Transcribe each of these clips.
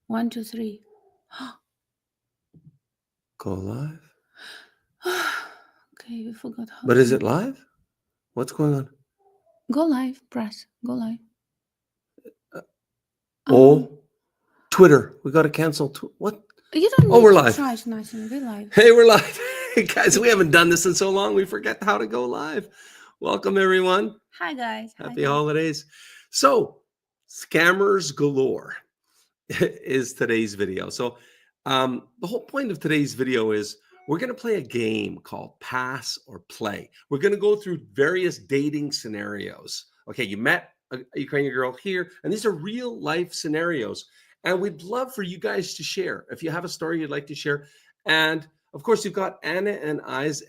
1, 2, 3. Go live. Okay, we forgot how. But is it live? What's going on? Go live. Press. Go live. Oh, Twitter. We got to cancel. What? You don't need we're to live. try it, Nathan. We're live. Hey, we're live. Guys, we haven't done this in so long. We forget how to go live. Welcome, everyone. Hi, guys. Happy holidays. So, scammers galore is today's video. So, the whole point of today's video is we're going to play a game called Pass or Play. We're going to go through various dating scenarios. Okay, you met a Ukrainian girl here, and these are real life scenarios. And we'd love for you guys to share. If you have a story you'd like to share. And of course, you've got Anna and I's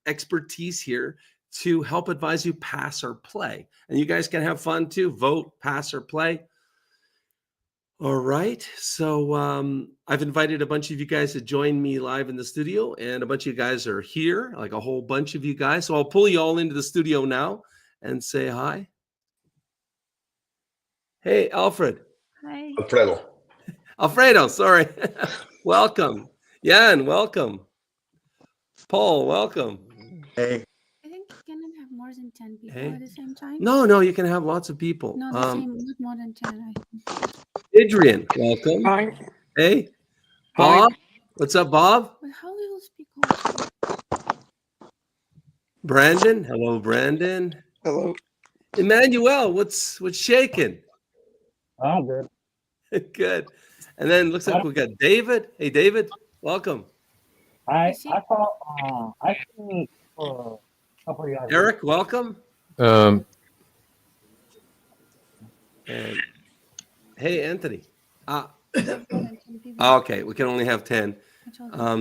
expertise here to help advise you pass or play. And you guys can have fun too. Vote, pass or play. All right. So I've invited a bunch of you guys to join me live in the studio, and a bunch of you guys are here, like a whole bunch of you guys. So I'll pull you all into the studio now and say hi. Hey, Alfred. Hi. Alfredo, sorry. Welcome. Jan, welcome. Paul, welcome. Hey. I think you cannot have more than 10 people at the same time. No, you can have lots of people. No, the same, not more than 10. I think. Adrian, welcome. Hi. Hey. Bob. What's up, Bob? But how we will speak also? Brandon. Hello, Brandon. Hello. Emmanuel, what's shaking? Oh, good. Good. And then looks like we got David. Hey, David, welcome. I thought I think for a couple of years. Eric, welcome. And hey, Anthony. Okay, we can only have 10.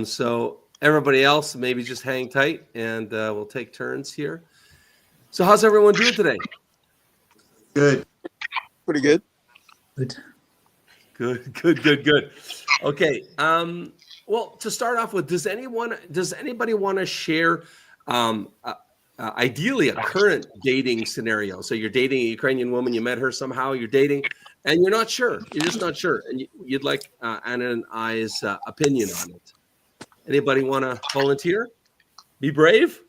So everybody else, maybe just hang tight, and we'll take turns here. So how's everyone doing today? Good. Pretty good. Good. Okay. Well, to start off with, does anybody want to share ideally a current dating scenario? So you're dating a Ukrainian woman, you met her somehow, you're dating, and you're just not sure, and you'd like Anna and I's opinion on it. Anybody want to volunteer? Be brave.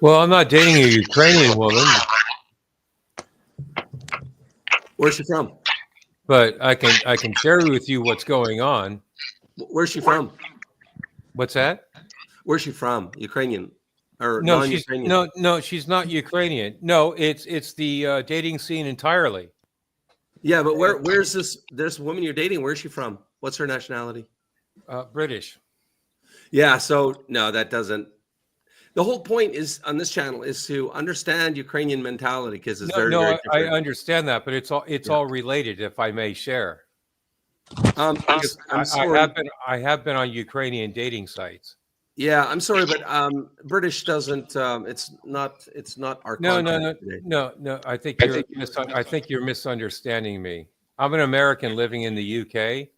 Well, I'm not dating a Ukrainian woman. Where's she from? But I can share with you what's going on. Where's she from? What's that? Where's she from? Ukrainian or no, non-Ukrainian? No, she's not Ukrainian. No, it's the dating scene entirely. Yeah, but where's this woman you're dating? Where's she from? What's her nationality? British. Yeah. So no, that doesn't. The whole point is on this channel is to understand Ukrainian mentality, because it's very different. I understand that, but it's all related, if I may share. I'm sorry. I have been on Ukrainian dating sites. Yeah, I'm sorry, but British doesn't. It's not our content today. No. I think you're misunderstanding me. I'm an American living in the UK.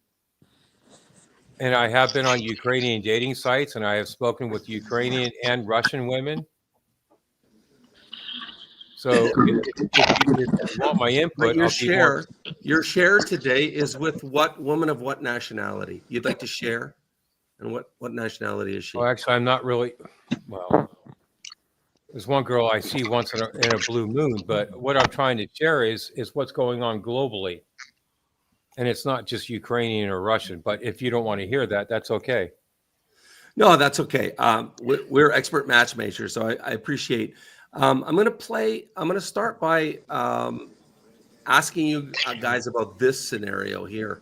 And I have been on Ukrainian dating sites, and I have spoken with Ukrainian and Russian women. So if you want my input, but your share today is with what woman of what nationality you'd like to share, and what nationality is she? Well, actually, I'm not really. Well, there's one girl I see once in a blue moon, but what I'm trying to share is what's going on globally. And it's not just Ukrainian or Russian, but if you don't want to hear that, that's okay. No, that's okay. We're expert matchmakers, so I appreciate. I'm going to start by asking you guys about this scenario here,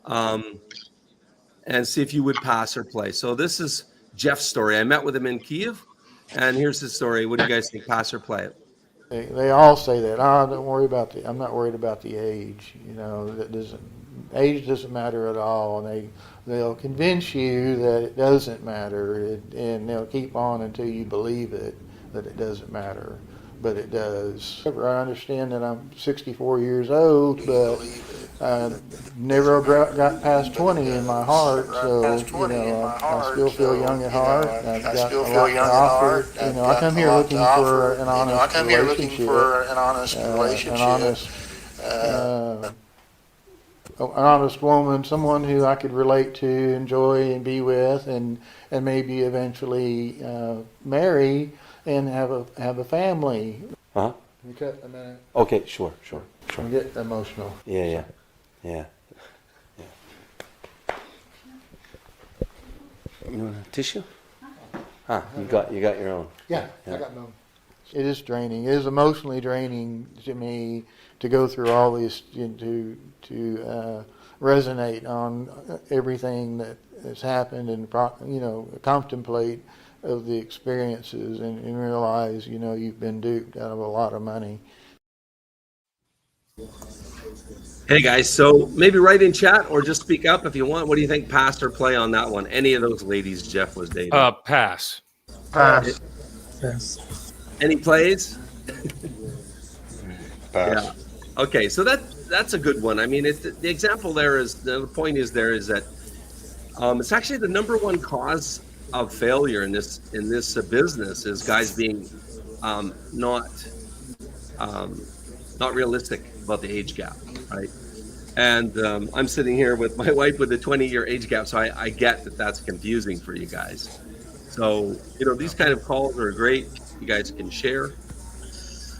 and see if you would pass or play. So this is Jeff's story. I met with him in Kyiv, and here's his story. What do you guys think? Pass or play it? They all say that. Don't worry about I'm not worried about the age. Age doesn't matter at all, and they'll convince you that it doesn't matter, and they'll keep on until you believe it that it doesn't matter, but it does. I understand that I'm 64 years old, but I never got past 20 in my heart, so I still feel young at heart. I've got a lot to offer. I come here looking for an honest relationship, an honest woman, someone who I could relate to, enjoy, and be with, and maybe eventually marry and have a family. Uh-huh. Can you cut a minute? Okay, sure. I get emotional. Yeah. You want a tissue? You got your own. Yeah, I got no. It is draining. It is emotionally draining to me to go through all this, to resonate on everything that has happened and contemplate of the experiences and realize you've been duped out of a lot of money. Hey guys, so maybe write in chat or just speak up if you want. What do you think, pass or play on that one? Any of those ladies Jeff was dating? Pass. Pass. Any plays? Pass. Yeah. Okay, so that's a good one. I mean, the example there is, the point is that it's actually the number one cause of failure in this business is guys being not realistic about the age gap, right? And I'm sitting here with my wife with a 20-year age gap, so I get that that's confusing for you guys. So these kind of calls are great. You guys can share.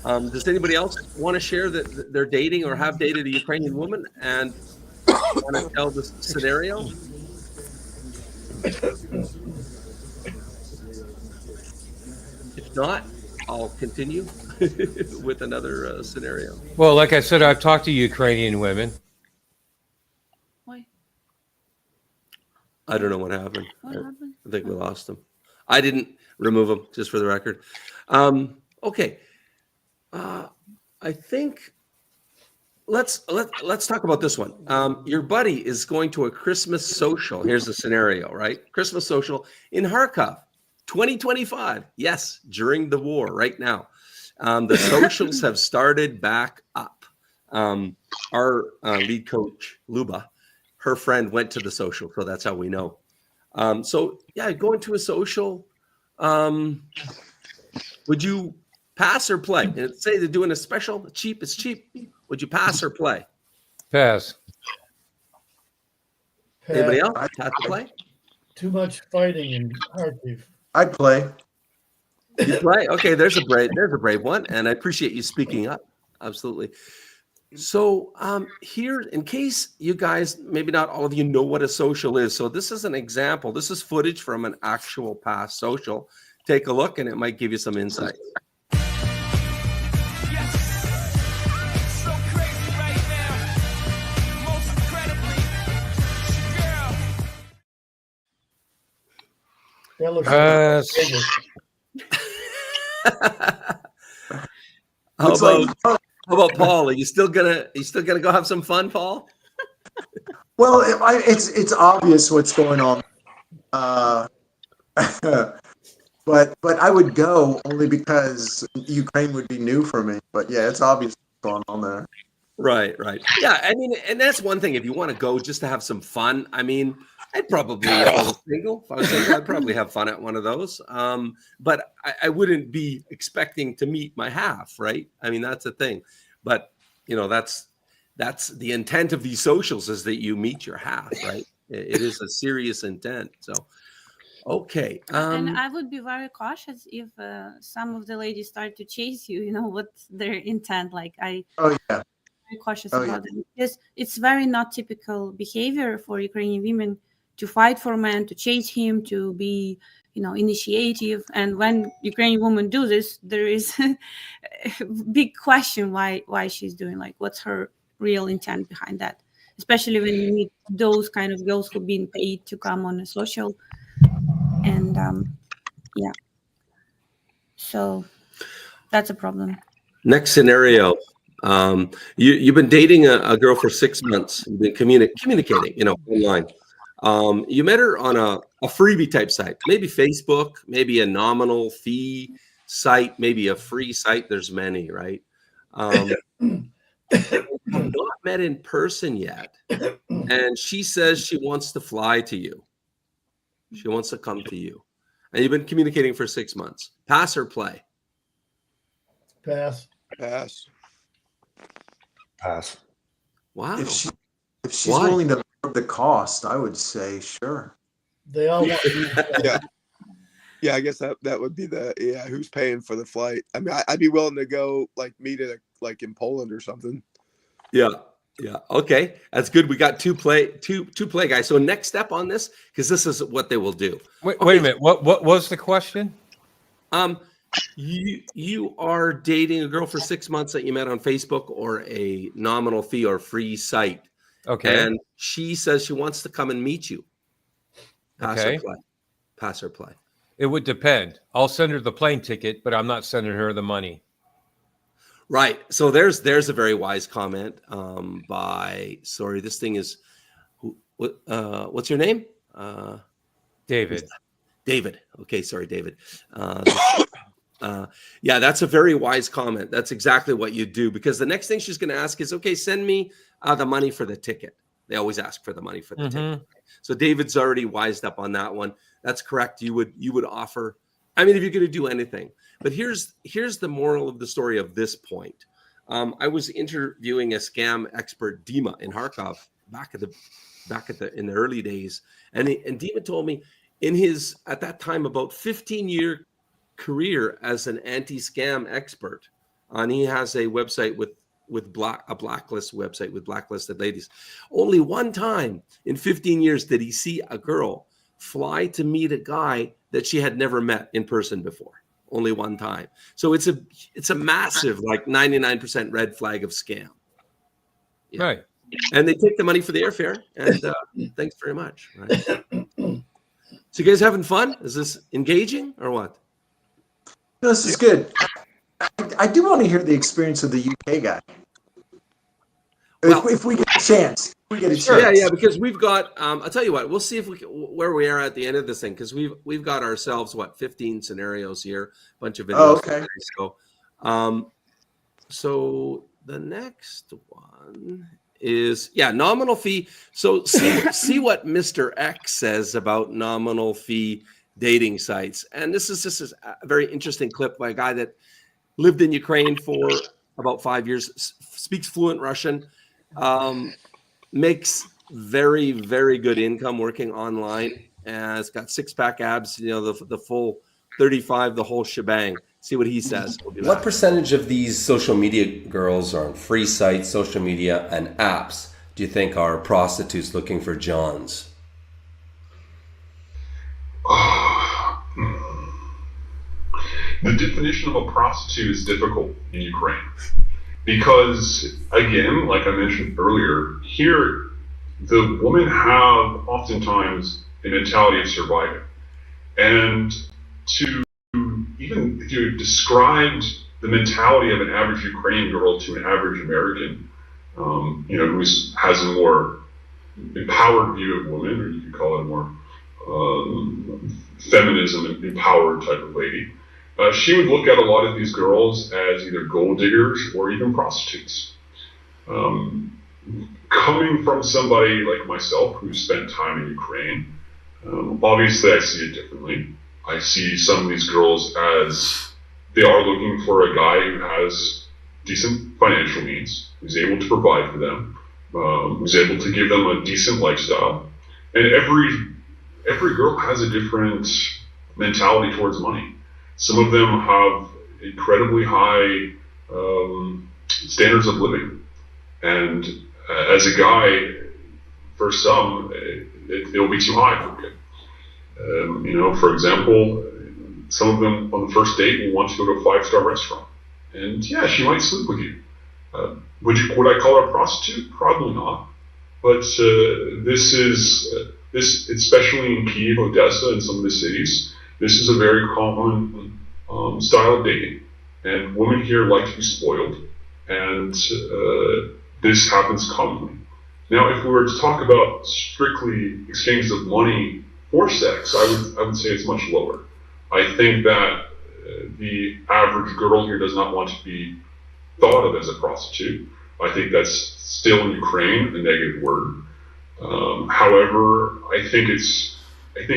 Does anybody else want to share that they're dating or have dated a Ukrainian woman and want to tell the scenario? If not, I'll continue with another scenario. Well, like I said, I've talked to Ukrainian women. Why? I don't know what happened. What happened? I think we lost him. I didn't remove him, just for the record. Okay. I think let's talk about this one. Your buddy is going to a Christmas social. Here's the scenario, right? Christmas social in Kharkov, 2025. Yes, during the war, right now. The socials have started back up. Our lead coach, Luba, her friend went to the social, so that's how we know. So yeah, going to a social, would you pass or play? And say they're doing a special, it's cheap. Would you pass or play? Pass. Anybody else? Pass or play? Too much fighting in Kharkiv. I'd play. You play? Okay, there's a brave one, and I appreciate you speaking up. Absolutely. So here, in case you guys, maybe not all of you know what a social is. So this is an example. This is footage from an actual past social. Take a look, and it might give you some insight. That looks Pass. How about Paul? Are you still gonna go have some fun, Paul? Well, it's obvious what's going on. But I would go only because Ukraine would be new for me. But yeah, it's obvious what's going on there. Right. Yeah, I mean, and that's one thing. If you want to go just to have some fun, I mean, I'd probably, if I was single, I'd probably have fun at one of those. But I wouldn't be expecting to meet my half, right? I mean, that's the thing. But that's the intent of these socials, is that you meet your half, right? It is a serious intent. So, okay. And I would be very cautious if some of the ladies start to chase you. What's their intent? Like Oh yeah. very cautious about it, because it's very not typical behavior for Ukrainian women to fight for men, to chase him, to be initiative. And when Ukrainian women do this, there is a big question why she's doing, like, what's her real intent behind that, especially when you meet those kind of girls who've been paid to come on a social. And yeah, so that's a problem. Next scenario. You've been dating a girl for 6 months. You've been communicating, online. You met her on a freebie type site, maybe Facebook, maybe a nominal fee site, maybe a free site. There's many, right? Not met in person yet. And she says she wants to fly to you. She wants to come to you. And you've been communicating for 6 months. Pass or play? pass. Pass. Pass. Wow. If she's Why? willing to absorb the cost, I would say sure. They all want Yeah. Yeah, I guess that would be who's paying for the flight. I mean, I'd be willing to go like meet at like in Poland or something. Yeah. Yeah. Okay. That's good. We got two play guys. So next step on this, because this is what they will do. Wait a minute. What was the question? You are dating a girl for 6 months that you met on Facebook or a nominal fee or free site. Okay. And she says she wants to come and meet you. Pass Okay. or play. Pass or play. It would depend. I'll send her the plane ticket, but I'm not sending her the money. Right. So there's a very wise comment by, sorry, this thing is, what's your name? David. David. Okay. Sorry, David. Yeah, that's a very wise comment. That's exactly what you do, because the next thing she's going to ask is, okay, send me the money for the ticket. They always ask for the money for the ticket. So David's already wised up on that one. That's correct. You would offer, I mean, if you're going to do anything. But here's the moral of the story of this point. I was interviewing a scam expert, Dima, in Kharkov in the early days, and Dima told me in his at that time about 15-year career as an anti-scam expert, and he has a website with a blacklist website with blacklisted ladies. Only one time in 15 years did he see a girl fly to meet a guy that she had never met in person before. Only one time. So it's a massive, like 99% red flag of scam. Yeah. Right. And they take the money for the airfare. And thanks very much. Right? So you guys having fun? Is this engaging or what? No, this is good. I do want to hear the experience of the UK guy. Well, if we get a chance. Yeah, because we've got. I'll tell you what. We'll see if where we are at the end of this thing, because we've got ourselves 15 scenarios here, a bunch of videos. Oh, okay. So the next one is nominal fee. So see what Mr. X says about nominal fee dating sites, and this is a very interesting clip by a guy that lived in Ukraine for about 5 years, speaks fluent Russian. Makes very, very good income working online, and it's got six-pack abs, the full 35, the whole shebang. See what he says. What percentage of these social media girls are on free sites, social media, and apps do you think are prostitutes looking for Johns? The definition of a prostitute is difficult in Ukraine. Because, again, like I mentioned earlier, here the women have oftentimes a mentality of surviving. And even if you described the mentality of an average Ukrainian girl to an average American, who has a more empowered view of women, or you could call it a more feminism and empowered type of lady, she would look at a lot of these girls as either gold diggers or even prostitutes. Coming from somebody like myself who spent time in Ukraine, obviously I see it differently. I see some of these girls as they are looking for a guy who has decent financial means, who's able to provide for them, who's able to give them a decent lifestyle. And every girl has a different mentality towards money. Some of them have incredibly high standards of living. And as a guy, for some, it'll be too high for them. For example, some of them on the first date will want to go to a 5-star restaurant. And yeah, she might sleep with you. Would I call her a prostitute? Probably not. But this, especially in Kyiv, Odessa, and some of the cities, this is a very common style of dating. And women here like to be spoiled. And this happens commonly. Now, if we were to talk about strictly exchanges of money for sex, I would say it's much lower. I think that the average girl here does not want to be thought of as a prostitute. I think that's still in Ukraine a negative word. However, I think it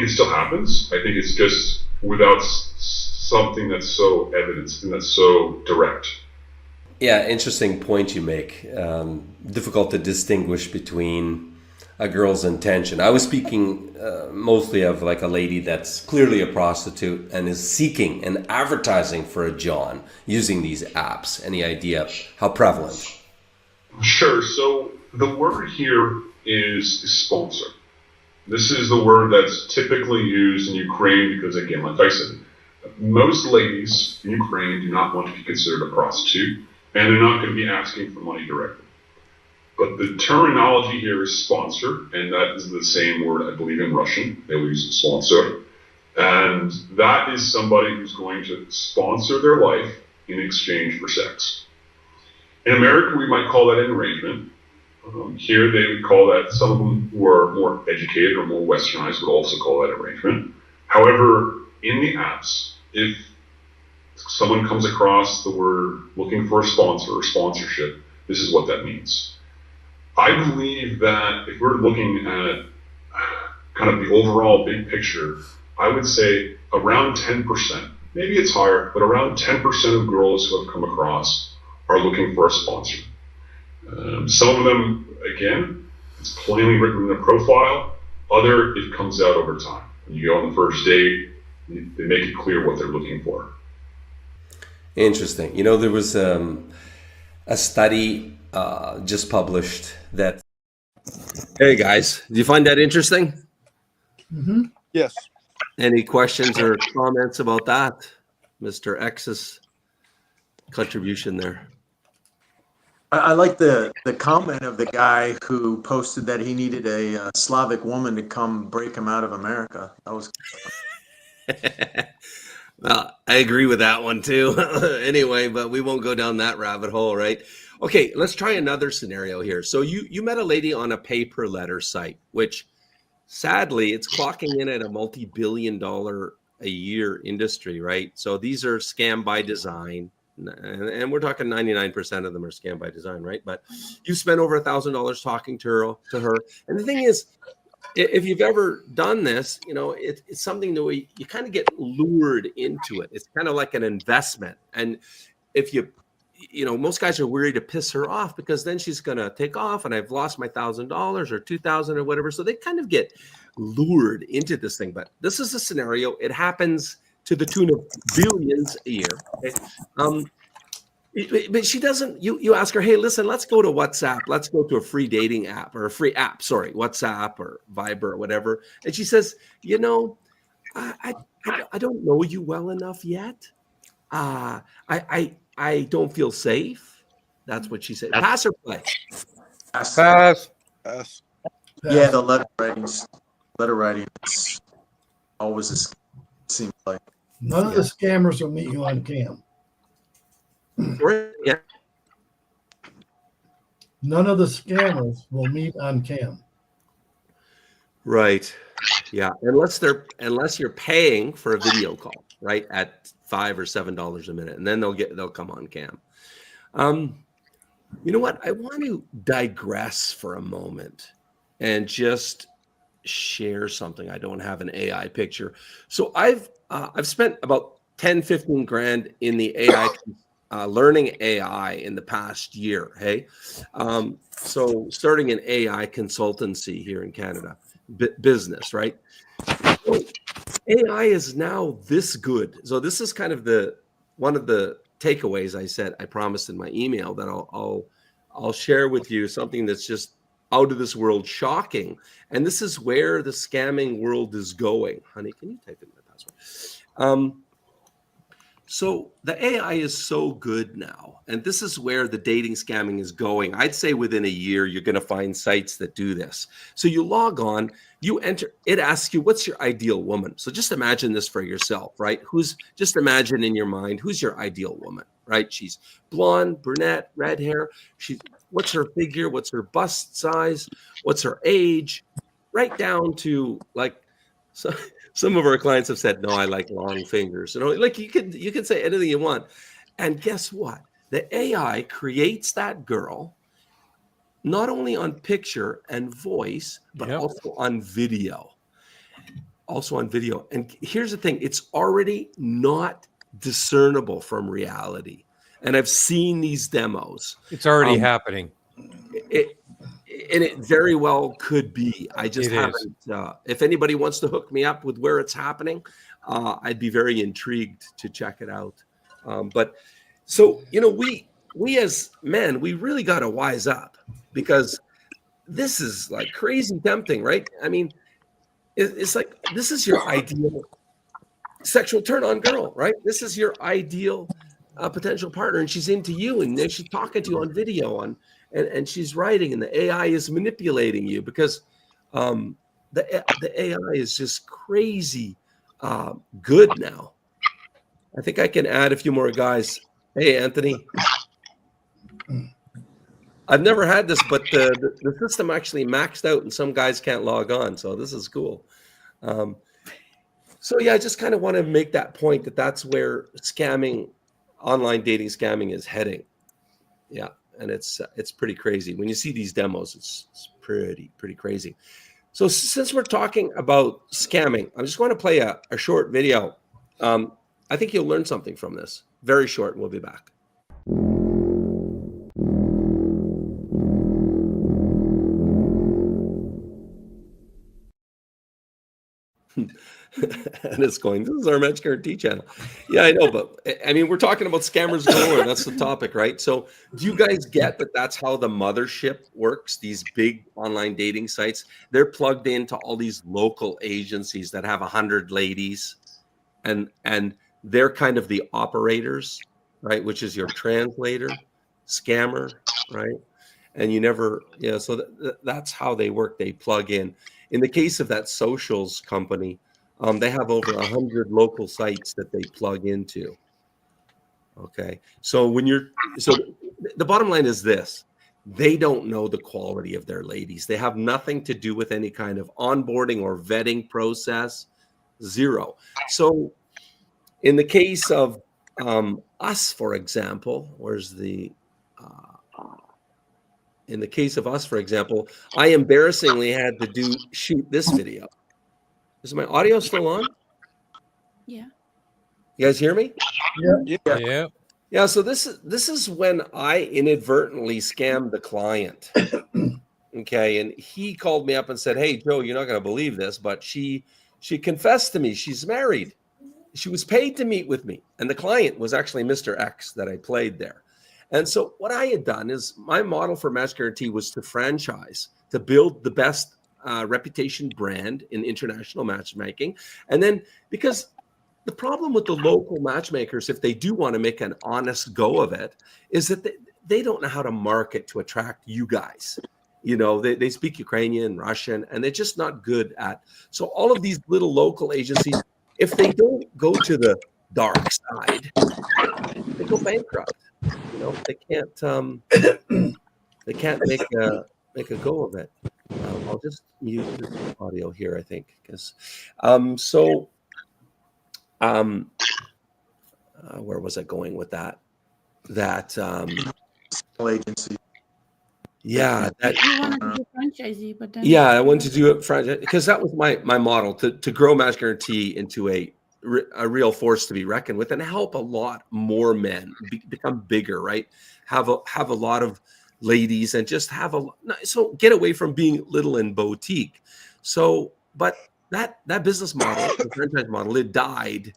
still happens. I think it's just without something that's so evident and that's so direct. Yeah, interesting point you make. Difficult to distinguish between a girl's intention. I was speaking mostly of like a lady that's clearly a prostitute and is seeking and advertising for a John using these apps. Any idea how prevalent? Sure. So the word here is sponsor. This is the word that's typically used in Ukraine because, again, like I said, most ladies in Ukraine do not want to be considered a prostitute, and they're not going to be asking for money directly. But the terminology here is sponsor, and that is the same word, I believe, in Russian. They will use sponsor. And that is somebody who's going to sponsor their life in exchange for sex. In America, we might call that an arrangement. Here, they would call that, some of them who are more educated or more westernized would also call that arrangement. However, in the apps, if someone comes across the word looking for a sponsor or sponsorship, this is what that means. I believe that if we're looking at kind of the overall big picture, I would say around 10%, maybe it's higher, but around 10% of girls who have come across are looking for a sponsor. Some of them, again, it's plainly written in their profile. Other, it comes out over time. When you go on the first date, they make it clear what they're looking for. Interesting. You know, there was a study just published that... Hey guys, do you find that interesting? Mm-hmm. Yes. Any questions or comments about that? Mr. X's contribution there. I like the comment of the guy who posted that he needed a Slavic woman to come break him out of America. That was. Well, I agree with that one too. Anyway, but we won't go down that rabbit hole, right? Okay, let's try another scenario here. So you met a lady on a pay-per-letter site, which sadly it's clocking in at a multi-billion-dollar a year industry, right? So these are scam by design. And we're talking 99% of them are scam by design, right? But you spent over $1,000 talking to her. And the thing is, if you've ever done this, you know, it's something that you kind of get lured into it. It's kind of like an investment. And if you know, most guys are worried to piss her off because then she's going to take off and I've lost my $1,000 or $2,000 or whatever. So they kind of get lured into this thing. But this is a scenario. It happens to the tune of billions a year. Okay? But she doesn't, you ask her, hey, listen, let's go to WhatsApp. Let's go to a free dating app or a free app, sorry, WhatsApp or Viber or whatever. And she says, you know, I don't know you well enough yet. I don't feel safe. That's what she said. Pass or play? Pass. Pass. Yeah, the letter writing is always a scam, it seems like. None of the scammers will meet you on cam. Yeah. None of the scammers will meet on cam. Right. Yeah. Unless you're paying for a video call, right? At $5 or $7 a minute. And then they'll come on cam. You know what? I want to digress for a moment and just share something. I don't have an AI picture. So I've spent about 10, 15 grand in the AI, learning AI in the past year. Hey, so starting an AI consultancy here in Canada, business, right? So AI is now this good. So this is kind of one of the takeaways I promised in my email that I'll share with you, something that's just out of this world shocking. And this is where the scamming world is going. Honey, can you type in my password? So the AI is so good now. And this is where the dating scamming is going. I'd say within a year, you're going to find sites that do this. So you log on, you enter, it asks you, what's your ideal woman? So just imagine this for yourself, right? Just imagine in your mind, who's your ideal woman, right? She's blonde, brunette, red hair. What's her figure? What's her bust size? What's her age? Right down to like, so some of our clients have said, no, I like long fingers. You know, like you can say anything you want. And guess what? The AI creates that girl not only on picture and voice, but also on video. And here's the thing, it's already not discernible from reality. and I've seen these demos. It's already happening. And it very well could be. I just haven't. If anybody wants to hook me up with where it's happening, I'd be very intrigued to check it out. But so, you know, we as men, we really got to wise up, because this is like crazy tempting, right? I mean, it's like, this is your ideal sexual turn on girl, right? This is your ideal potential partner, and she's into you, and then she's talking to you on video, and she's writing, and the AI is manipulating you, because the AI is just crazy good now. I think I can add a few more guys. Hey, Anthony. I've never had this, but the system actually maxed out, and some guys can't log on, so this is cool. So yeah, I just kind of want to make that point, that that's where scamming, online dating scamming, is heading. Yeah, and it's pretty crazy. When you see these demos, it's pretty crazy. So since we're talking about scamming, I'm just going to play a short video. I think you'll learn something from this. Very short, and we'll be back. And it's going, this is our Match Guarantee channel. Yeah, I know, but I mean, we're talking about scammers galore. That's the topic, right? So do you guys get that that's how the mothership works? These big online dating sites, they're plugged into all these local agencies that have 100 ladies, and they're kind of the operators, right? Which is your translator, scammer, right? And you never, yeah, so that's how they work. They plug in. In the case of that socials company, they have over 100 local sites that they plug into. Okay, so the bottom line is this: they don't know the quality of their ladies. They have nothing to do with any kind of onboarding or vetting process. Zero. So, in the case of us, for example, in the case of us, for example, I embarrassingly had to shoot this video. Is my audio still on? Yeah. You guys hear me? Yeah. Yeah. So this is when I inadvertently scammed the client. Okay, and he called me up and said, "Hey, Joe, you're not going to believe this, but she confessed to me she's married. She was paid to meet with me, and the client was actually Mr. X that I played there." And so what I had done is, my model for Match Guarantee was to franchise, to build the best reputation brand in international matchmaking. And then, because the problem with the local matchmakers, if they do want to make an honest go of it, is that they don't know how to market to attract you guys. You know, they speak Ukrainian, Russian, and they're just not good at. So all of these little local agencies, if they don't go to the dark side, they go bankrupt. You know, they can't make a go of it. I'll just mute the audio here, I think, because where was I going with that? Agency. Yeah, You wanted to do franchisee, but then I wanted to do it franchise, because that was my model, to grow Match Guarantee into a real force to be reckoned with, and help a lot more men become bigger, right? Have a lot of ladies, and just so get away from being little and boutique. So, but that business model, the franchise model, it died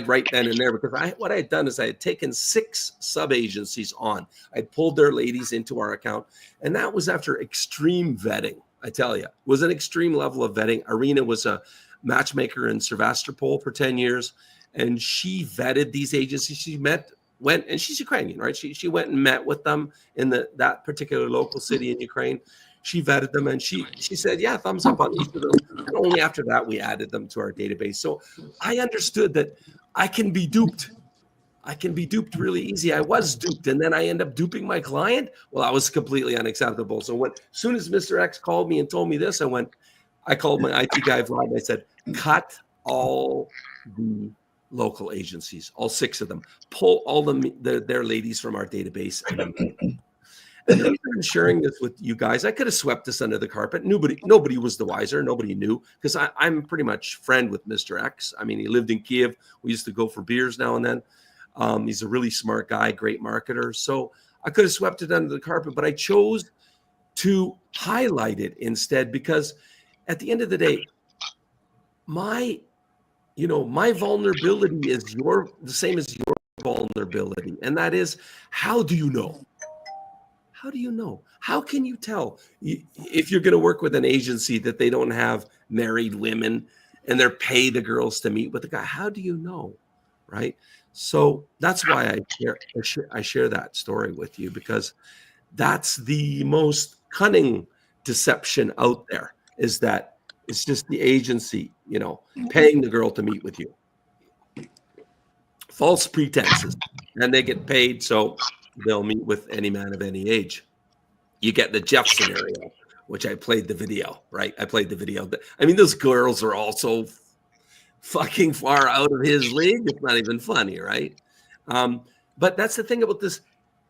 right then and there, because what I had done is I had taken 6 sub agencies on. I'd pulled their ladies into our account, and that was after extreme vetting. I tell you, it was an extreme level of vetting. Arena was a matchmaker in Sevastopol for 10 years, and she vetted these agencies. She went, and she's Ukrainian, right? She went and met with them in that particular local city in Ukraine. She vetted them, and she said, yeah, thumbs up on each of them. And only after that, we added them to our database. So I understood that I can be duped. I can be duped really easy. I was duped, and then I end up duping my client. Well, that was completely unacceptable. So as soon as Mr. X called me and told me this, I called my IT guy, Vlad, and I said, cut all the local agencies, all 6 of them, pull all their ladies from our database. And I'm sharing this with you guys. I could have swept this under the carpet. Nobody was the wiser. Nobody knew, because I'm pretty much friend with Mr. X. I mean, he lived in Kiev. We used to go for beers now and then. He's a really smart guy, great marketer. So I could have swept it under the carpet, but I chose to highlight it instead, because at the end of the day, my vulnerability is the same as your vulnerability. And that is, how do you know? How do you know? How can you tell if you're going to work with an agency that they don't have married women and they're pay the girls to meet with the guy? How do you know? Right? So that's why I share that story with you, because that's the most cunning deception out there, is that it's just the agency, paying the girl to meet with you. False pretenses. And they get paid, so they'll meet with any man of any age. You get the Jeff scenario, which I played the video, right? I played the video. I mean, those girls are also fucking far out of his league. It's not even funny, right? But that's the thing about this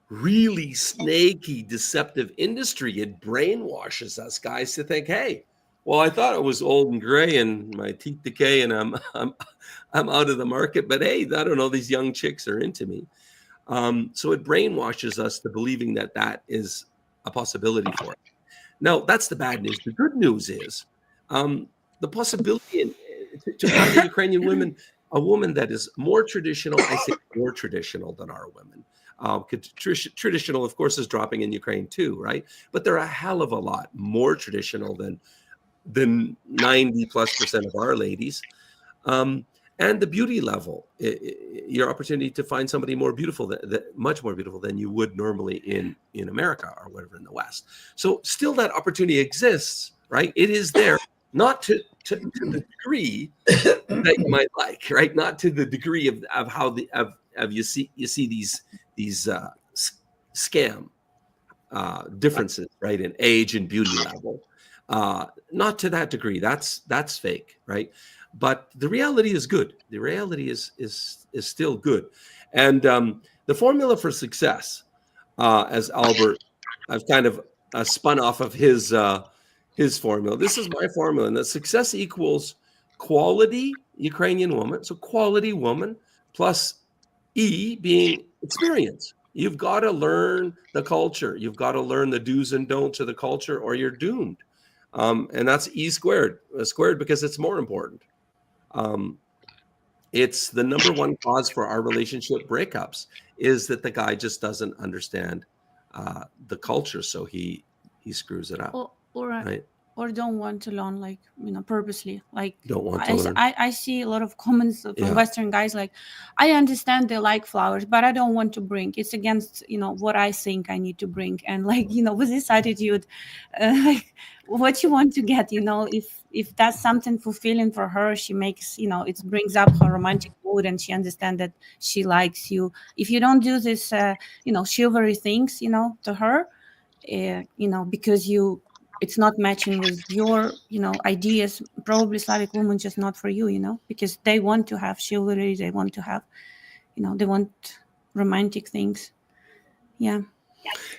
really snaky, deceptive industry. It brainwashes us guys to think, hey, well, I thought it was old and gray and my teeth decay and I'm out of the market. But hey, I don't know, these young chicks are into me. So it brainwashes us to believing that is a possibility for it. Now, that's the bad news. The good news is the possibility to find a Ukrainian a woman that is more traditional, I say more traditional than our women. Traditional, of course, is dropping in Ukraine too, right? But they're a hell of a lot more traditional than 90+% of our ladies. And the beauty level, your opportunity to find somebody more beautiful, much more beautiful than you would normally in America or whatever in the West. So still that opportunity exists, right? It is there, not to the degree that you might like, right? Not to the degree of how you see these scam differences, right, in age and beauty level. Not to that degree. That's fake, right? But the reality is good. The reality is still good. And the formula for success, as Albert, I've kind of spun off of his formula. This is my formula, and that success equals quality Ukrainian woman. So quality woman plus E being experience. You've got to learn the culture. You've got to learn the do's and don'ts of the culture, or you're doomed. And that's E squared because it's more important. It's the number one cause for our relationship breakups is that the guy just doesn't understand the culture, so he screws it up. Or don't want to learn, like, purposely. Like, don't want to learn. I see a lot of comments from Western guys like, I understand they like flowers, but I don't want to bring. It's against, what I think I need to bring. And like, with this attitude, like, what you want to get, if that's something fulfilling for her, she makes, it brings up her romantic mood and she understands that she likes you. If you don't do this, chivalry things, to her, because it's not matching with your, ideas, probably Slavic women just not for you, because they want to have chivalry, they want to have, they want romantic things. Yeah.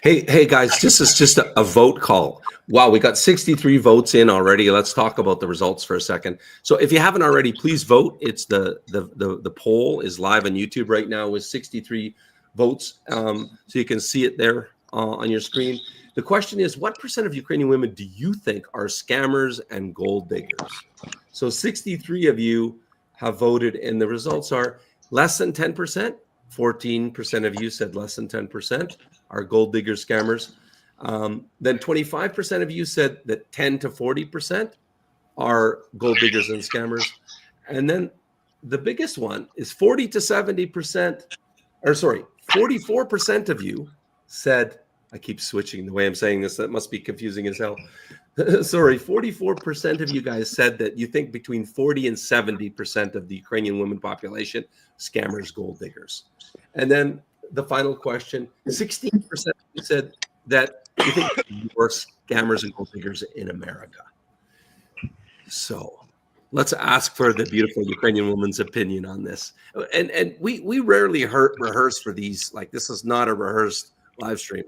Hey guys, this is just a vote call. Wow, we got 63 votes in already. Let's talk about the results for a second. So if you haven't already, please vote. It's the poll is live on YouTube right now with 63 votes. So you can see it there on your screen. The question is, what percent of Ukrainian women do you think are scammers and gold diggers? So 63 of you have voted, and the results are less than 10%. 14% of you said less than 10% are gold diggers, scammers. Then 25% of you said that 10 to 40% are gold diggers and scammers. And then the biggest one is 40 to 70%, 44% of you said, I keep switching the way I'm saying this. That must be confusing as hell. 44% of you guys said that you think between 40 and 70% of the Ukrainian women population, scammers, gold diggers. And then the final question, 16% said that you think more scammers and gold diggers in America. So let's ask for the beautiful Ukrainian woman's opinion on this. And we rarely rehearse for these. Like, this is not a rehearsed live stream.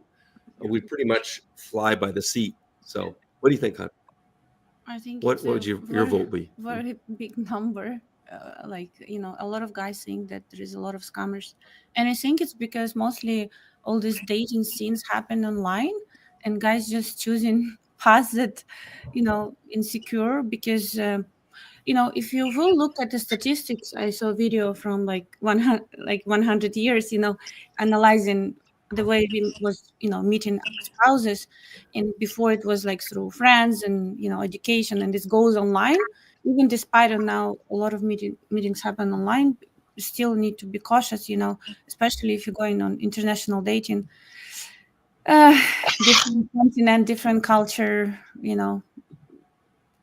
We pretty much fly by the seat. So what do you think, hon? I think what would your vote be? Very big number. like, a lot of guys think that there is a lot of scammers, and I think it's because mostly all these dating scenes happen online, and guys just choosing paths that, insecure, because if you will look at the statistics, I saw a video from like 100 years, analyzing the way we was, meeting spouses, and before it was like through friends and education, and this goes online. Even despite of now a lot of meetings happen online, you still need to be cautious, especially if you're going on international dating. uh Different continent, different culture,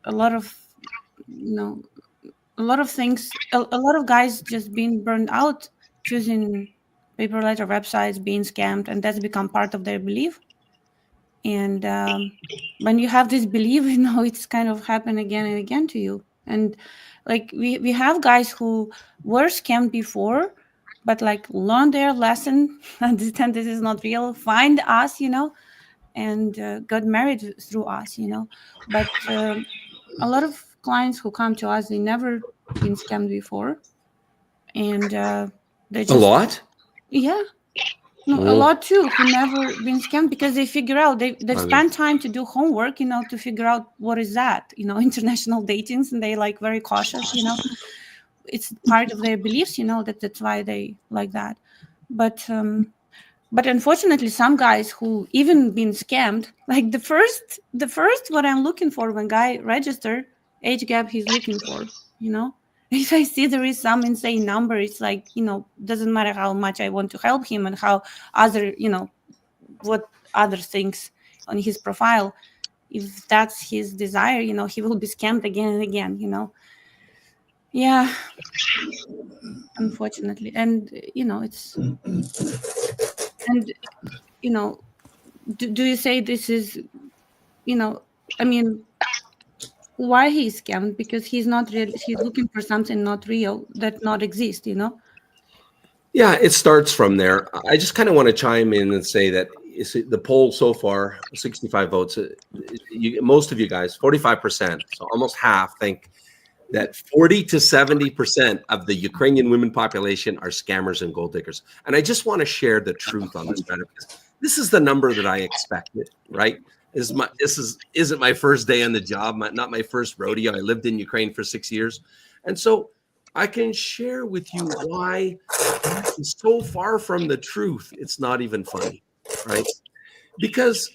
a lot of you know a lot of things, a lot of guys just being burned out, choosing paper letter websites, being scammed, and that's become part of their belief. And when you have this belief, it's kind of happen again and again to you. And like we have guys who were scammed before, but like learn their lesson, understand this is not real, find us, and got married through us, but a lot of clients who come to us, they never been scammed before, and they A just, lot? yeah, no, a lot too, who never been scammed, because they figure out, they've I mean, spent time to do homework, to figure out what is that, international datings, and they like very cautious, it's part of their beliefs, that's why they like that. But unfortunately, some guys who even been scammed, like the first what I'm looking for when guy register, age gap he's looking for, if I see there is some insane number, it's like, doesn't matter how much I want to help him and how other, what other things on his profile, if that's his desire, he will be scammed again and again, yeah, unfortunately. And it's, and do you say this is, I mean, why he's scammed? Because he's not real, he's looking for something not real, that not exist, yeah, it starts from there. I just kind of want to chime in and say that the poll so far, 65 votes, most of you guys, 45%, so almost half, think that 40 to 70% of the Ukrainian women population are scammers and gold diggers. And I just want to share the truth on this matter, because this is the number that I expected, right? Isn't my first day on the job, not my first rodeo. I lived in Ukraine for 6 years. And so I can share with you why it's so far from the truth. It's not even funny, right? Because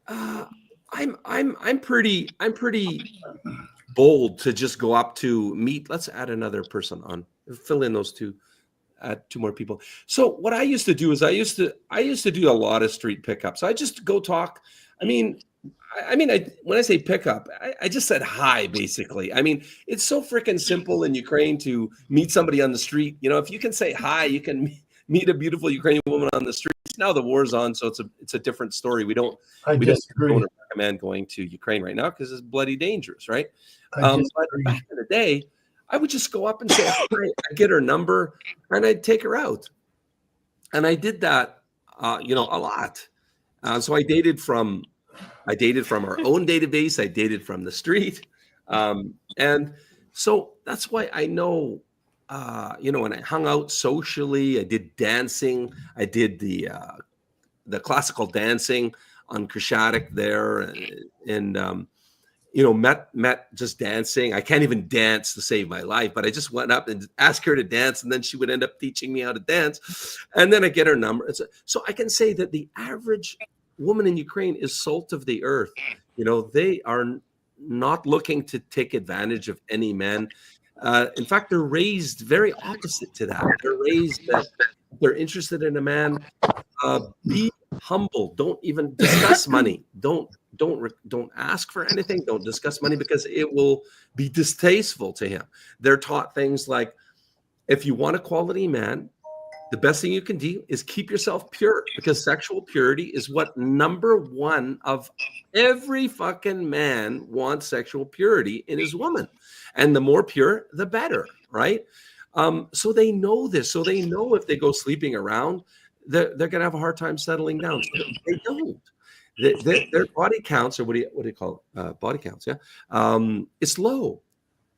I'm pretty bold to just go up to meet. Let's add another person on. Fill in those two. Add two more people. So what I used to do is I used to do a lot of street pickups. I just go talk. I mean, when I say pickup, I just said hi, basically. I mean, it's so freaking simple in Ukraine to meet somebody on the street. If you can say hi, you can meet a beautiful Ukrainian woman on the street. Now the war's on, so it's a different story. We don't recommend going to Ukraine right now because it's bloody dangerous, right? But back in the day, I would just go up and say hi. I'd get her number and I'd take her out, and I did that, a lot. So I dated from our own database. I dated from the street, and so that's why I know. When I hung out socially, I did dancing. I did the classical dancing on Krishadek there, and met just dancing. I can't even dance to save my life, but I just went up and asked her to dance, and then she would end up teaching me how to dance, and then I get her number. So I can say that the average woman in Ukraine is salt of the earth. They are not looking to take advantage of any man. In fact, they're raised very opposite to that. They're raised that they're interested in a man. Be humble. Don't even discuss money. Don't ask for anything. Don't discuss money because it will be distasteful to him. They're taught things like, if you want a quality man, the best thing you can do is keep yourself pure, because sexual purity is what number one of every fucking man wants. Sexual purity in his woman. And the more pure, the better, right? So they know this. So they know if they go sleeping around, they're going to have a hard time settling down. So they don't. Their body counts, or what do you call it? Body counts, yeah. It's low.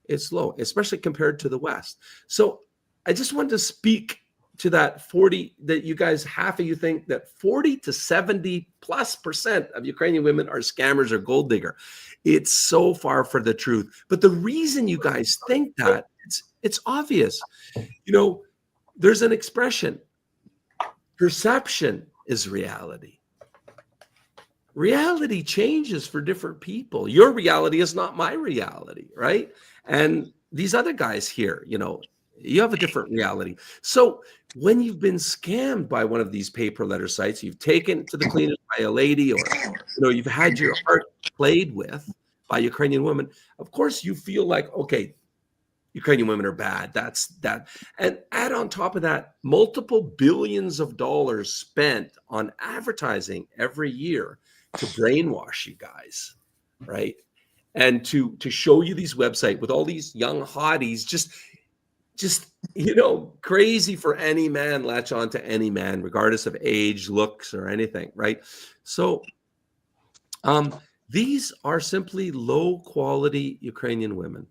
It's low, especially compared to the West. So I just wanted to speak to that 40, that you guys, half of you think that 40 to 70+% of Ukrainian women are scammers or gold digger. It's so far from the truth. But the reason you guys think that, it's obvious. You know, there's an expression, perception is reality. Reality changes for different people. Your reality is not my reality, right? And these other guys here, you know, you have a different reality. So when you've been scammed by one of these paper letter sites, you've taken to the cleaners by a lady, or, you know, you've had your heart played with by Ukrainian women, of course you feel like, okay, Ukrainian women are bad. That's that. And add on top of that, multiple billions of dollars spent on advertising every year to brainwash you guys, right? And to show you these websites with all these young hotties, just you know, crazy for any man, latch on to any man, regardless of age, looks, or anything, right? So these are simply low quality Ukrainian women.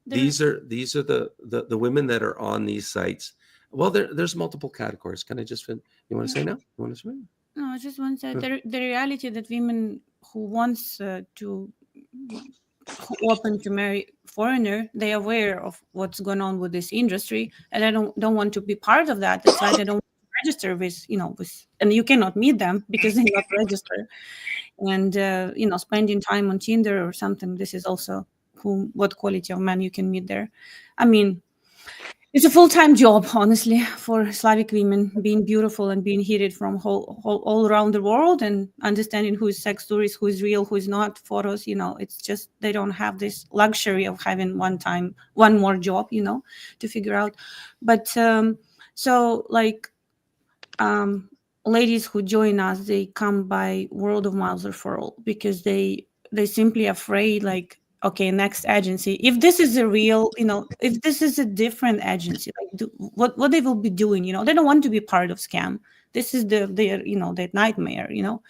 These are the women that are on these sites. Well, there's multiple categories. Can I just you want to say now? You want to say? No, I just want to say the reality that women who wants to who open to marry foreigner, they are aware of what's going on with this industry, and I don't want to be part of that. That's why they don't register with, you know, with, and you cannot meet them because they're not registered. And you know, spending time on Tinder or something, this is also what quality of man you can meet there. I mean, it's a full-time job, honestly, for Slavic women, being beautiful and being heated from all around the world, and understanding who is sex tourist, who is real, who is not, photos, you know. It's just they don't have this luxury of having one more job, you know, to figure out. But so like ladies who join us, they come by word of mouth referral because they simply afraid, like, okay, next agency, if this is a real, you know, if this is a different agency, like what they will be doing, you know, they don't want to be part of scam. This is their you know, their nightmare, you know,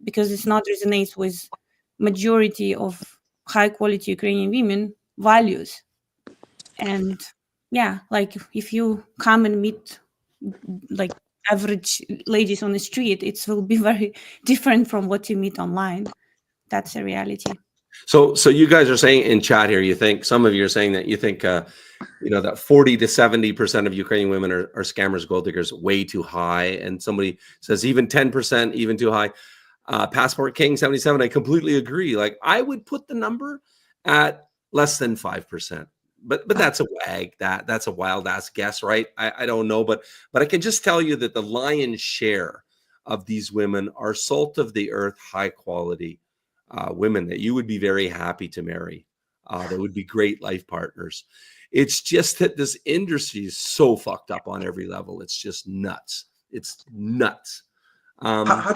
because it's not resonates with majority of high quality Ukrainian women values. And yeah, like if you come and meet like average ladies on the street, it will be very different from what you meet online. That's a reality. So you guys are saying in chat here, you think, some of you are saying that you think, you know, that 40 to 70% of Ukrainian women are scammers, gold diggers, way too high. And somebody says even 10%, even too high. Passport King 77, I completely agree. Like, I would put the number at less than 5%. But that's a wag. That's a wild ass guess, right? I don't know, but I can just tell you that the lion's share of these women are salt of the earth, high quality women that you would be very happy to marry. That would be great life partners. It's just that this industry is so fucked up on every level. It's just nuts. It's nuts. How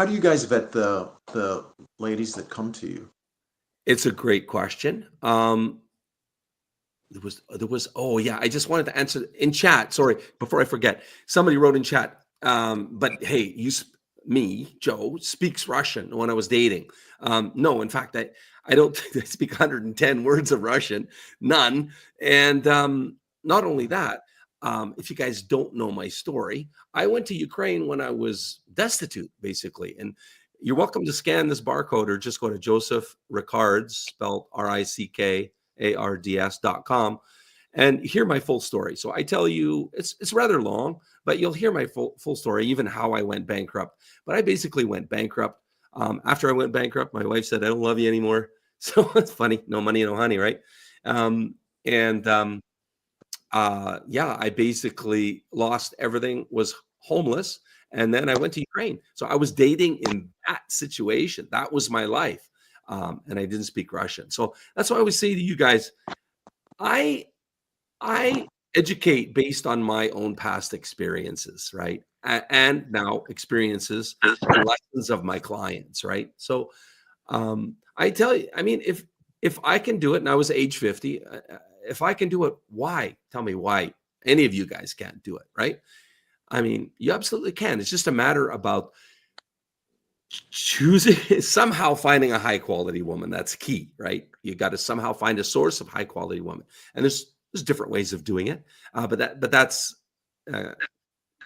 do you guys vet the ladies that come to you? It's a great question. There was oh yeah, I just wanted to answer in chat. Sorry, before I forget, somebody wrote in chat. But hey, me, Joe, speaks Russian when I was dating. No, in fact, I don't think I speak 110 words of Russian, none. And not only that, if you guys don't know my story, I went to Ukraine when I was destitute, basically. And you're welcome to scan this barcode or just go to Joseph Rickards, spelled RICKARDS.com, and hear my full story. So I tell you, it's rather long, but you'll hear my full story, even how I went bankrupt. But I basically went bankrupt. After I went bankrupt, my wife said, I don't love you anymore. So it's funny, no money, no honey, right? Yeah, I basically lost everything, was homeless. And then I went to Ukraine. So I was dating in that situation. That was my life. And I didn't speak Russian. So that's why I always say to you guys, I educate based on my own past experiences, right? And now experiences and lessons of my clients, right? So I tell you, I mean, if I can do it, and I was age 50, if I can do it, why? Tell me why any of you guys can't do it, right? I mean, you absolutely can. It's just a matter about choosing somehow finding a high quality woman. That's key, right? You got to somehow find a source of high quality woman, and there's different ways of doing it, but that's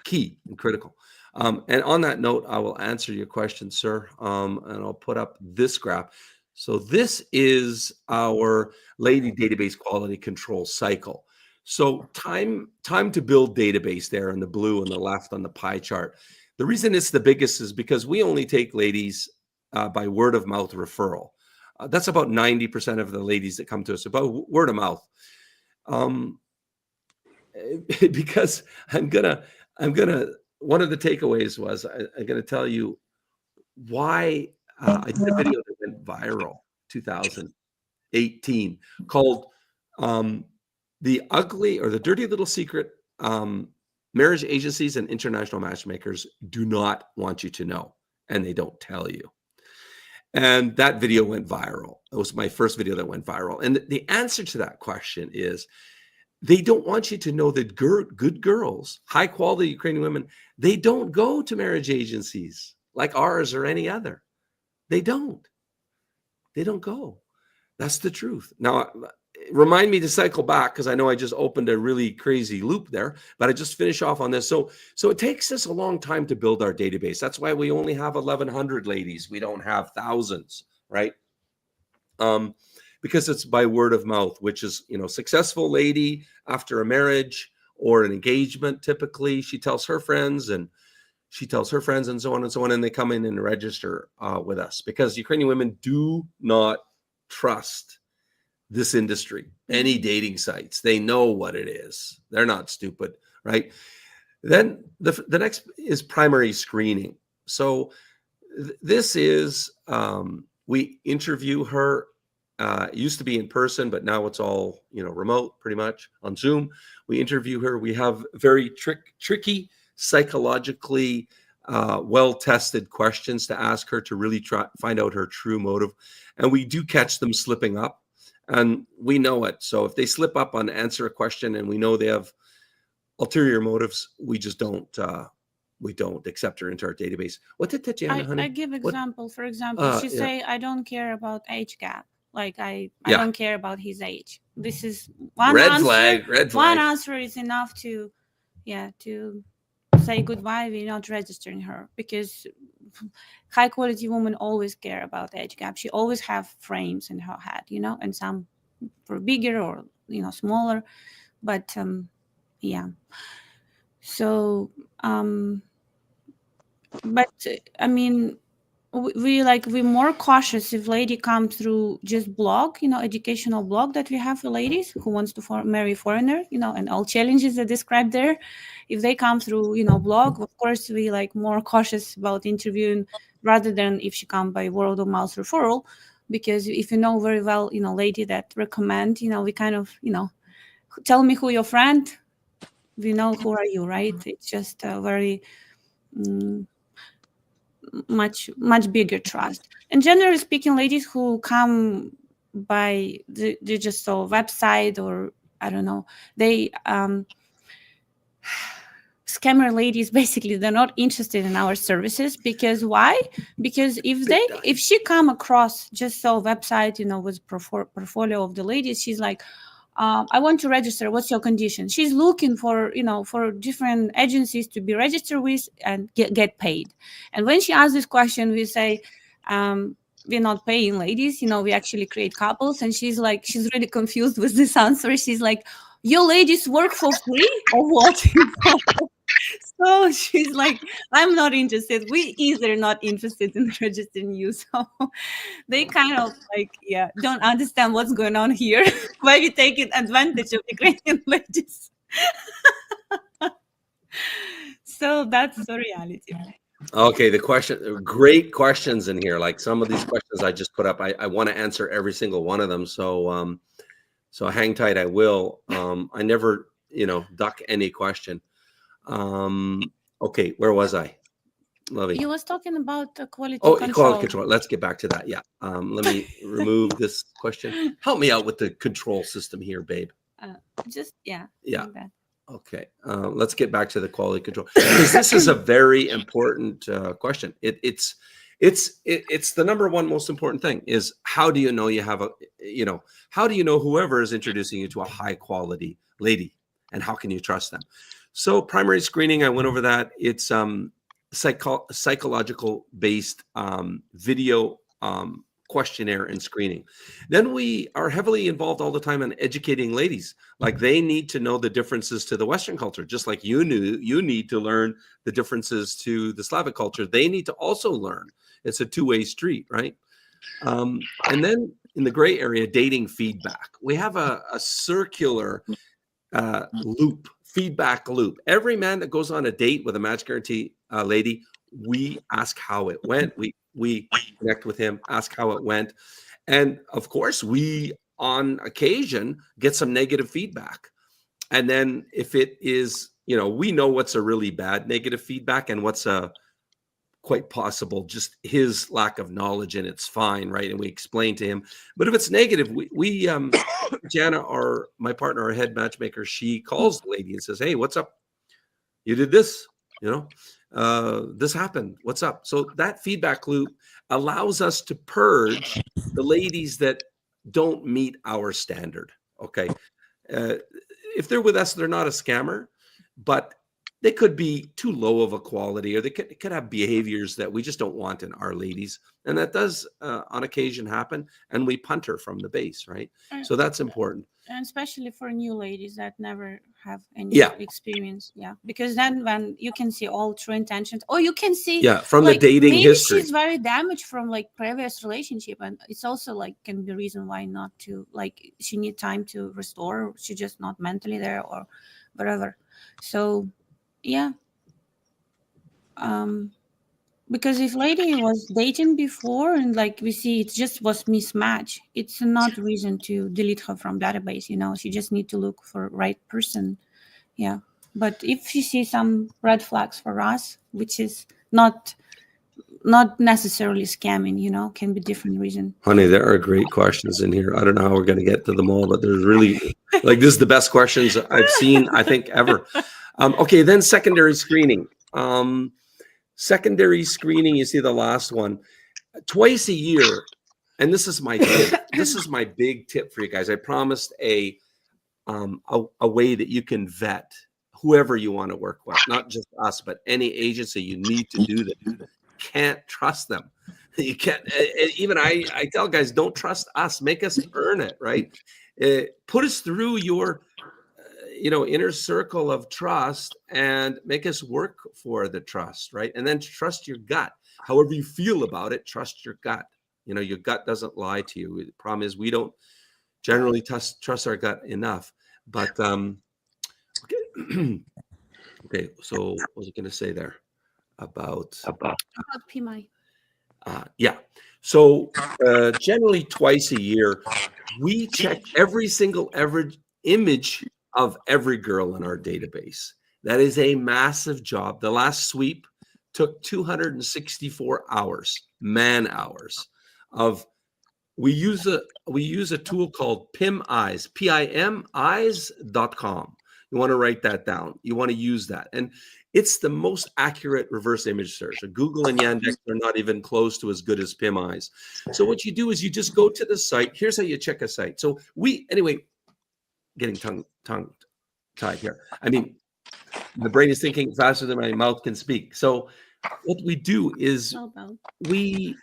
key and critical. And on that note, I will answer your question, sir, and I'll put up this graph. So this is our lady database quality control cycle. So time to build database there in the blue on the left on the pie chart. The reason it's the biggest is because we only take ladies by word of mouth referral. That's about 90% of the ladies that come to us about word of mouth. Because I'm gonna one of the takeaways was I'm gonna tell you why I did a video that went viral 2018 called the ugly or the dirty little secret marriage agencies and international matchmakers do not want you to know, and they don't tell you. And that video went viral. It was my first video that went viral. And the answer to that question is they don't want you to know that good girls, high quality Ukrainian women, they don't go to marriage agencies like ours or any other. They don't go. That's the truth. Now, remind me to cycle back because I know I just opened a really crazy loop there, but I just finish off on this. So it takes us a long time to build our database. That's why we only have 1,100 ladies. We don't have thousands, right? Because it's by word of mouth, which is, successful lady after a marriage or an engagement. Typically, she tells her friends and so on and so on, and they come in and register with us because Ukrainian women do not trust this industry, any dating sites. They know what it is. They're not stupid, right? Then the next is primary screening. So this is, we interview her. It used to be in person, but now it's all, remote pretty much on Zoom. We interview her. We have very tricky, psychologically well-tested questions to ask her to really find out her true motive. And we do catch them slipping up. And we know it. So if they slip up on answer a question and we know they have ulterior motives, we just don't accept her into our database. What did Tatiana, honey? I give example. For example, she say, I don't care about age gap. Like I don't care about his age. This is one red answer. Flag. One answer is enough to say goodbye. We're not registering her because high quality women always care about age gap. She always have frames in her head, and some for bigger or smaller, but so but I mean, we're more cautious if lady come through just blog, educational blog that we have for ladies who wants to marry foreigner, and all challenges that described there. If they come through, blog, of course we more cautious about interviewing rather than if she come by word of mouth referral, because if you know very well, lady that recommend, we kind of, tell me who your friend, we know who are you, right? It's just a very much bigger trust. And generally speaking, ladies who come by the digital website or I don't know, they scammer ladies, basically they're not interested in our services. Because why? Because if she come across just a website, with portfolio of the ladies, she's like, I want to register. What's your condition? She's looking for, for different agencies to be registered with and get paid. And when she asks this question, we say, we're not paying ladies. We actually create couples. And she's really confused with this answer. She's like, your ladies work for free or what? So she's like, I'm not interested. We either not interested in registering you. So they kind of don't understand what's going on here. Why we taking advantage of Ukrainian ladies. So that's the reality. Okay, great questions in here. Like some of these questions I just put up, I want to answer every single one of them. So so hang tight, I will. I never, duck any question. Okay, where was I? Lovey. You was talking about quality control. Quality control. Let's get back to that. Yeah. Let me remove this question. Help me out with the control system here, babe. Yeah. Like that. Okay. Let's get back to the quality control. Because this is a very important question. It's It's the number one most important thing is how do you know you have how do you know whoever is introducing you to a high quality lady, and how can you trust them? So primary screening, I went over that. It's psychological based video questionnaire and screening. Then we are heavily involved all the time in educating ladies. Like they need to know the differences to the Western culture, just like you need to learn the differences to the Slavic culture. They need to also learn. It's a two-way street, right? And then in the gray area, dating feedback. We have a circular loop, feedback loop. Every man that goes on a date with a match guarantee lady, we ask how it went. We connect with him, ask how it went. And of course, we on occasion get some negative feedback. And then if it is, we know what's a really bad negative feedback and what's a quite possible just his lack of knowledge, and it's fine, right? And we explain to him. But if it's negative, we Jana, my partner, our head matchmaker, she calls the lady and says, "Hey, what's up? You did this, this happened. What's up?" So that feedback loop allows us to purge the ladies that don't meet our standard. Okay. If they're with us, they're not a scammer, but they could be too low of a quality, or they could have behaviors that we just don't want in our ladies. And that does on occasion happen. And we punt her from the base, right? So that's important. And especially for new ladies that never have any experience. Yeah. Because then when you can see all true intentions, or you can see from the dating maybe history. She's very damaged from previous relationship. And it's also can be reason why not to, she need time to restore, or she's just not mentally there or whatever. So yeah. Because if lady was dating before and we see it just was mismatch, it's not reason to delete her from database. She just need to look for right person. Yeah. But if you see some red flags for us, which is not necessarily scamming, can be different reason. Honey, there are great questions in here. I don't know how we're going to get to them all, but there's really this is the best questions I've seen, I think, ever. Okay, then secondary screening. Secondary screening, you see the last one, twice a year. And this is my tip. This is my big tip for you guys. I promised a way that you can vet whoever you want to work with, not just us, but any agency. You need to do that. Can't trust them. You can't. Even I tell guys, don't trust us. Make us earn it, right? Put us through your inner circle of trust and make us work for the trust, right? And then trust your gut. However you feel about it, trust your gut. Your gut doesn't lie to you. The problem is we don't generally trust our gut enough. But okay. So what was I going to say there about PMI? Yeah. So generally twice a year, we check every single image of every girl in our database. That is a massive job. The last sweep took 264 hours, man hours of. We use a tool called PimEyes, PIMEyes.com. You want to write that down. You want to use that, and it's the most accurate reverse image search. Google and Yandex are not even close to as good as PimEyes. So what you do is you just go to the site. Here's how you check a site. So getting tongue tied here. I mean, the brain is thinking faster than my mouth can speak. So what we do is we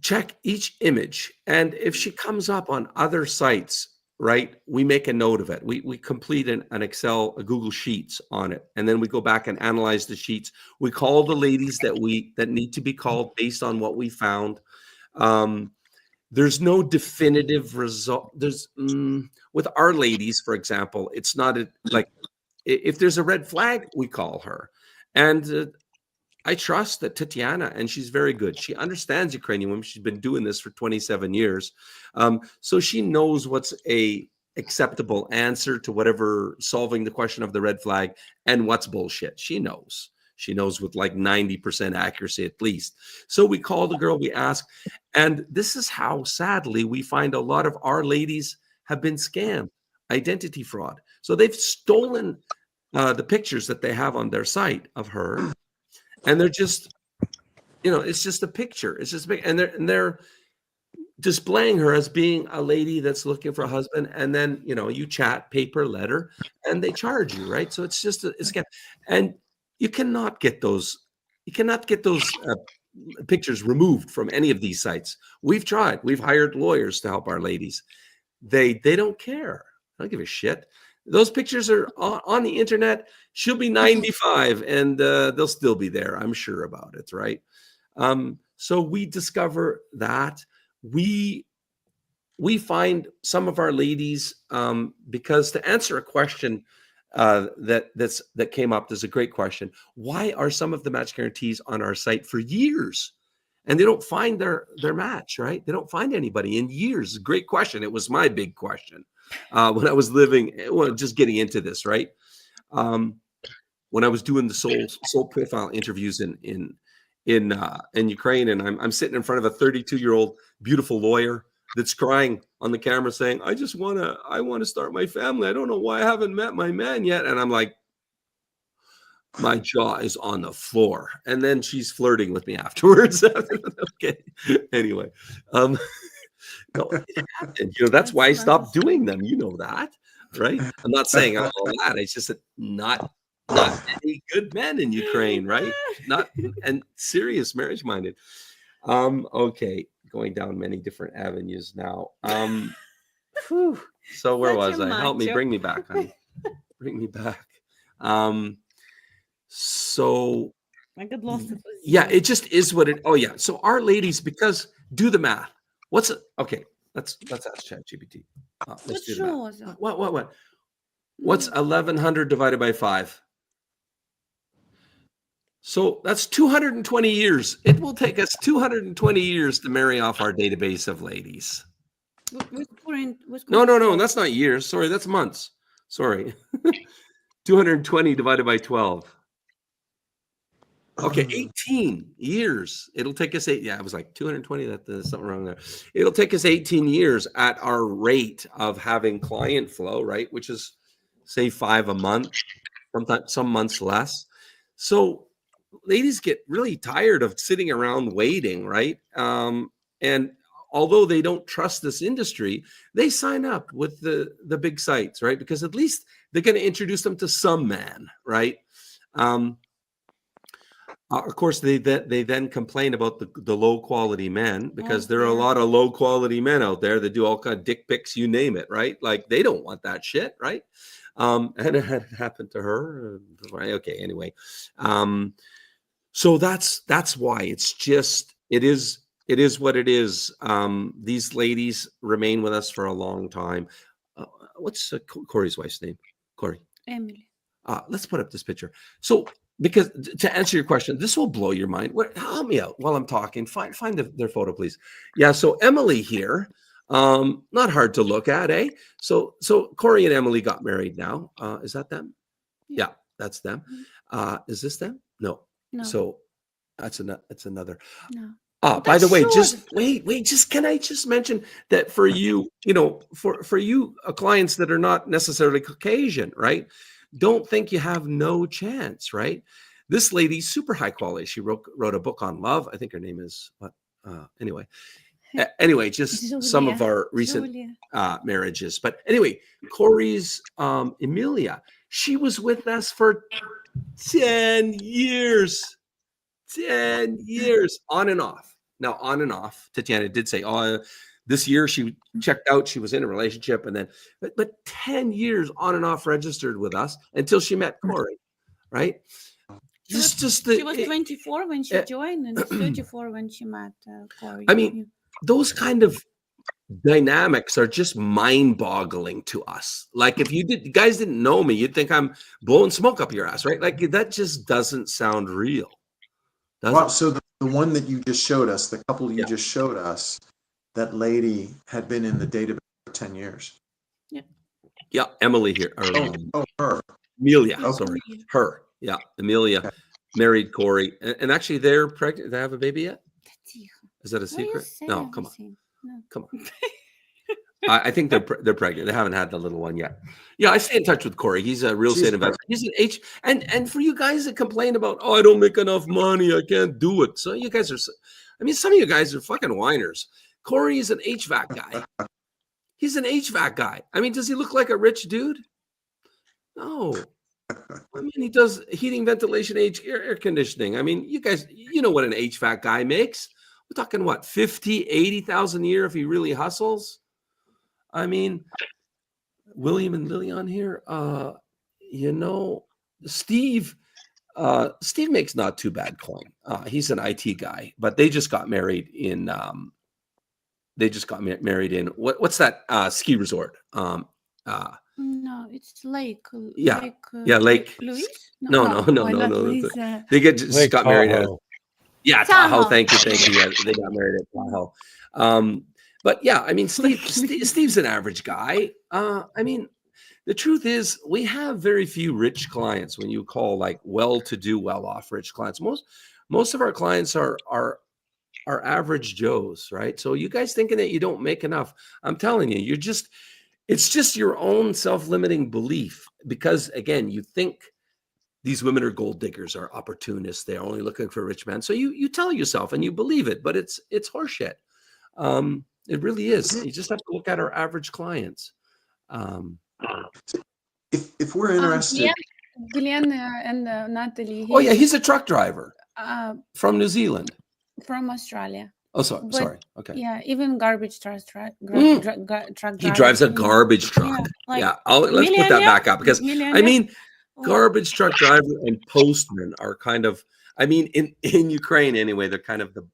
check each image, and if she comes up on other sites, right, we make a note of it. We complete an Excel, a Google Sheets on it, and then we go back and analyze the sheets. We call the ladies that need to be called based on what we found. There's no definitive result. There's with our ladies, for example, it's not if there's a red flag, we call her. And I trust that Tatiana, and she's very good. She understands Ukrainian women. She's been doing this for 27 years. So she knows what's a acceptable answer to whatever, solving the question of the red flag, and what's bullshit. She knows. She knows with 90% accuracy at least. So we call the girl, we ask, and this is how sadly we find a lot of our ladies have been scammed, identity fraud. So they've stolen the pictures that they have on their site of her, and they're just, it's just a picture. It's just big, and they're displaying her as being a lady that's looking for a husband, and then you chat, paper, letter, and they charge you, right? So it's just a scam, and you cannot get those pictures removed from any of these sites. We've tried. We've hired lawyers to help our ladies. They don't care. I don't give a shit. Those pictures are on the internet. She'll be 95, and they'll still be there. I'm sure about it, right? So we discover that we find some of our ladies, because to answer a question that came up, there's a great question. Why are some of the match guarantees on our site for years and they don't find their match, right? They don't find anybody in years. Great question. It was my big question when I was just getting into this, right? When I was doing the soul profile interviews in Ukraine, and I'm sitting in front of a 32-year-old beautiful lawyer that's crying on the camera saying, I want to start my family. I don't know why I haven't met my man yet. And I'm like, my jaw is on the floor. And then she's flirting with me afterwards. Okay. Anyway, no, it happened. That's why I stopped doing them. You know that, right? I'm not saying all that. It's just that not any good men in Ukraine, right? And serious marriage minded. Okay. Going down many different avenues now. So where was I? Help me, bring me back, honey. Bring me back. So I got lost. Yeah, it just is what it. Oh yeah. So our ladies, because do the math. Okay? Let's ask ChatGPT. Let's do the math. What? What's 1100 divided by 5? So that's 220 years. It will take us 220 years to marry off our database of ladies. No, that's not years. Sorry, that's months. Sorry. 220 divided by 12. Okay, 18 years. It'll take us it was like 220. There's something wrong there. It'll take us 18 years at our rate of having client flow, right? Which is, say, 5 a month, sometimes some months less. So ladies get really tired of sitting around waiting, right? And although they don't trust this industry, they sign up with the big sites, right? Because at least they're going to introduce them to some man, right? Of course, they then complain about the low quality men, because there are a lot of low quality men out there that do all kind of dick pics, you name it, right? Like they don't want that shit, right? And it had happened to her. Okay, anyway. So that's why it is what it is. These ladies remain with us for a long time. What's Corey's wife's name? Corey. Emily. Let's put up this picture. So, because to answer your question, this will blow your mind. Help me out while I'm talking. Find their photo, please. Yeah. So Emily here, not hard to look at, eh? So Corey and Emily got married now. Is that them? Yeah, that's them. Is this them? No. So that's another. No. By the way, just wait. Can I just mention that for you, for you clients that are not necessarily Caucasian, right? Don't think you have no chance, right? This lady's super high quality. She wrote a book on love. I think her name is what? Anyway, just Julia, some of our recent marriages. But anyway, Corey's Emilia, she was with us for 10 years. 10 years on and off. Now, on and off. Tatiana did say, this year she checked out. She was in a relationship, and then, but 10 years on and off registered with us until she met Corey, right? She was 24 when she joined, and 34 when she met Corey. I mean, those kind of dynamics are just mind-boggling to us. Like if you guys didn't know me, you'd think I'm blowing smoke up your ass, right? Like that just doesn't sound real. Well, so the one that you just showed us, the couple you just showed us, that lady had been in the database for 10 years. Yeah, Emily here. Her. Amelia, sorry. Her. Yeah, Amelia married Corey. And actually, they're pregnant. They have a baby yet? Is that a secret? No, come on. No. Come I think they're pregnant. They haven't had the little one yet. Yeah, I stay in touch with Corey. He's a real estate investor. He's an H. And for you guys that complain about, oh, I don't make enough money, I can't do it. So you guys are, I mean, some of you guys are fucking whiners. Corey is an HVAC guy. He's an HVAC guy. I mean, does he look like a rich dude? No. I mean, he does heating, ventilation, air conditioning. I mean, you guys, you know what an HVAC guy makes. We're talking what, 50, 80,000 a year if he really hustles. I mean, William and Lillian here, you know, Steve makes not too bad coin. He's an IT guy, but they just got married in, what's that ski resort? No, it's Lake. Yeah. Lake. Louise? No. Louise, They just got married at, Tahoe. Tahoe. Thank you. Yeah, they got married at Tahoe. But yeah, I mean, Steve's an average guy. I mean, the truth is, we have very few rich clients when you call like well-to-do, well-off rich clients. Most of our clients are average Joes, right? So you guys thinking that you don't make enough, I'm telling you, it's just your own self-limiting belief. Because again, you think these women are gold diggers, are opportunists. They're only looking for rich men. So you tell yourself and you believe it, but it's horseshit. It really is. You just have to look at our average clients. If we're interested, Glenn and Natalie. Oh yeah, he's a truck driver from New Zealand. From Australia. Oh, sorry. Okay. Yeah, even garbage truck driver. He drives a garbage truck. Yeah, let's put that back up because I mean, garbage truck driver and postman are kind of. I mean, in Ukraine anyway, they're kind of the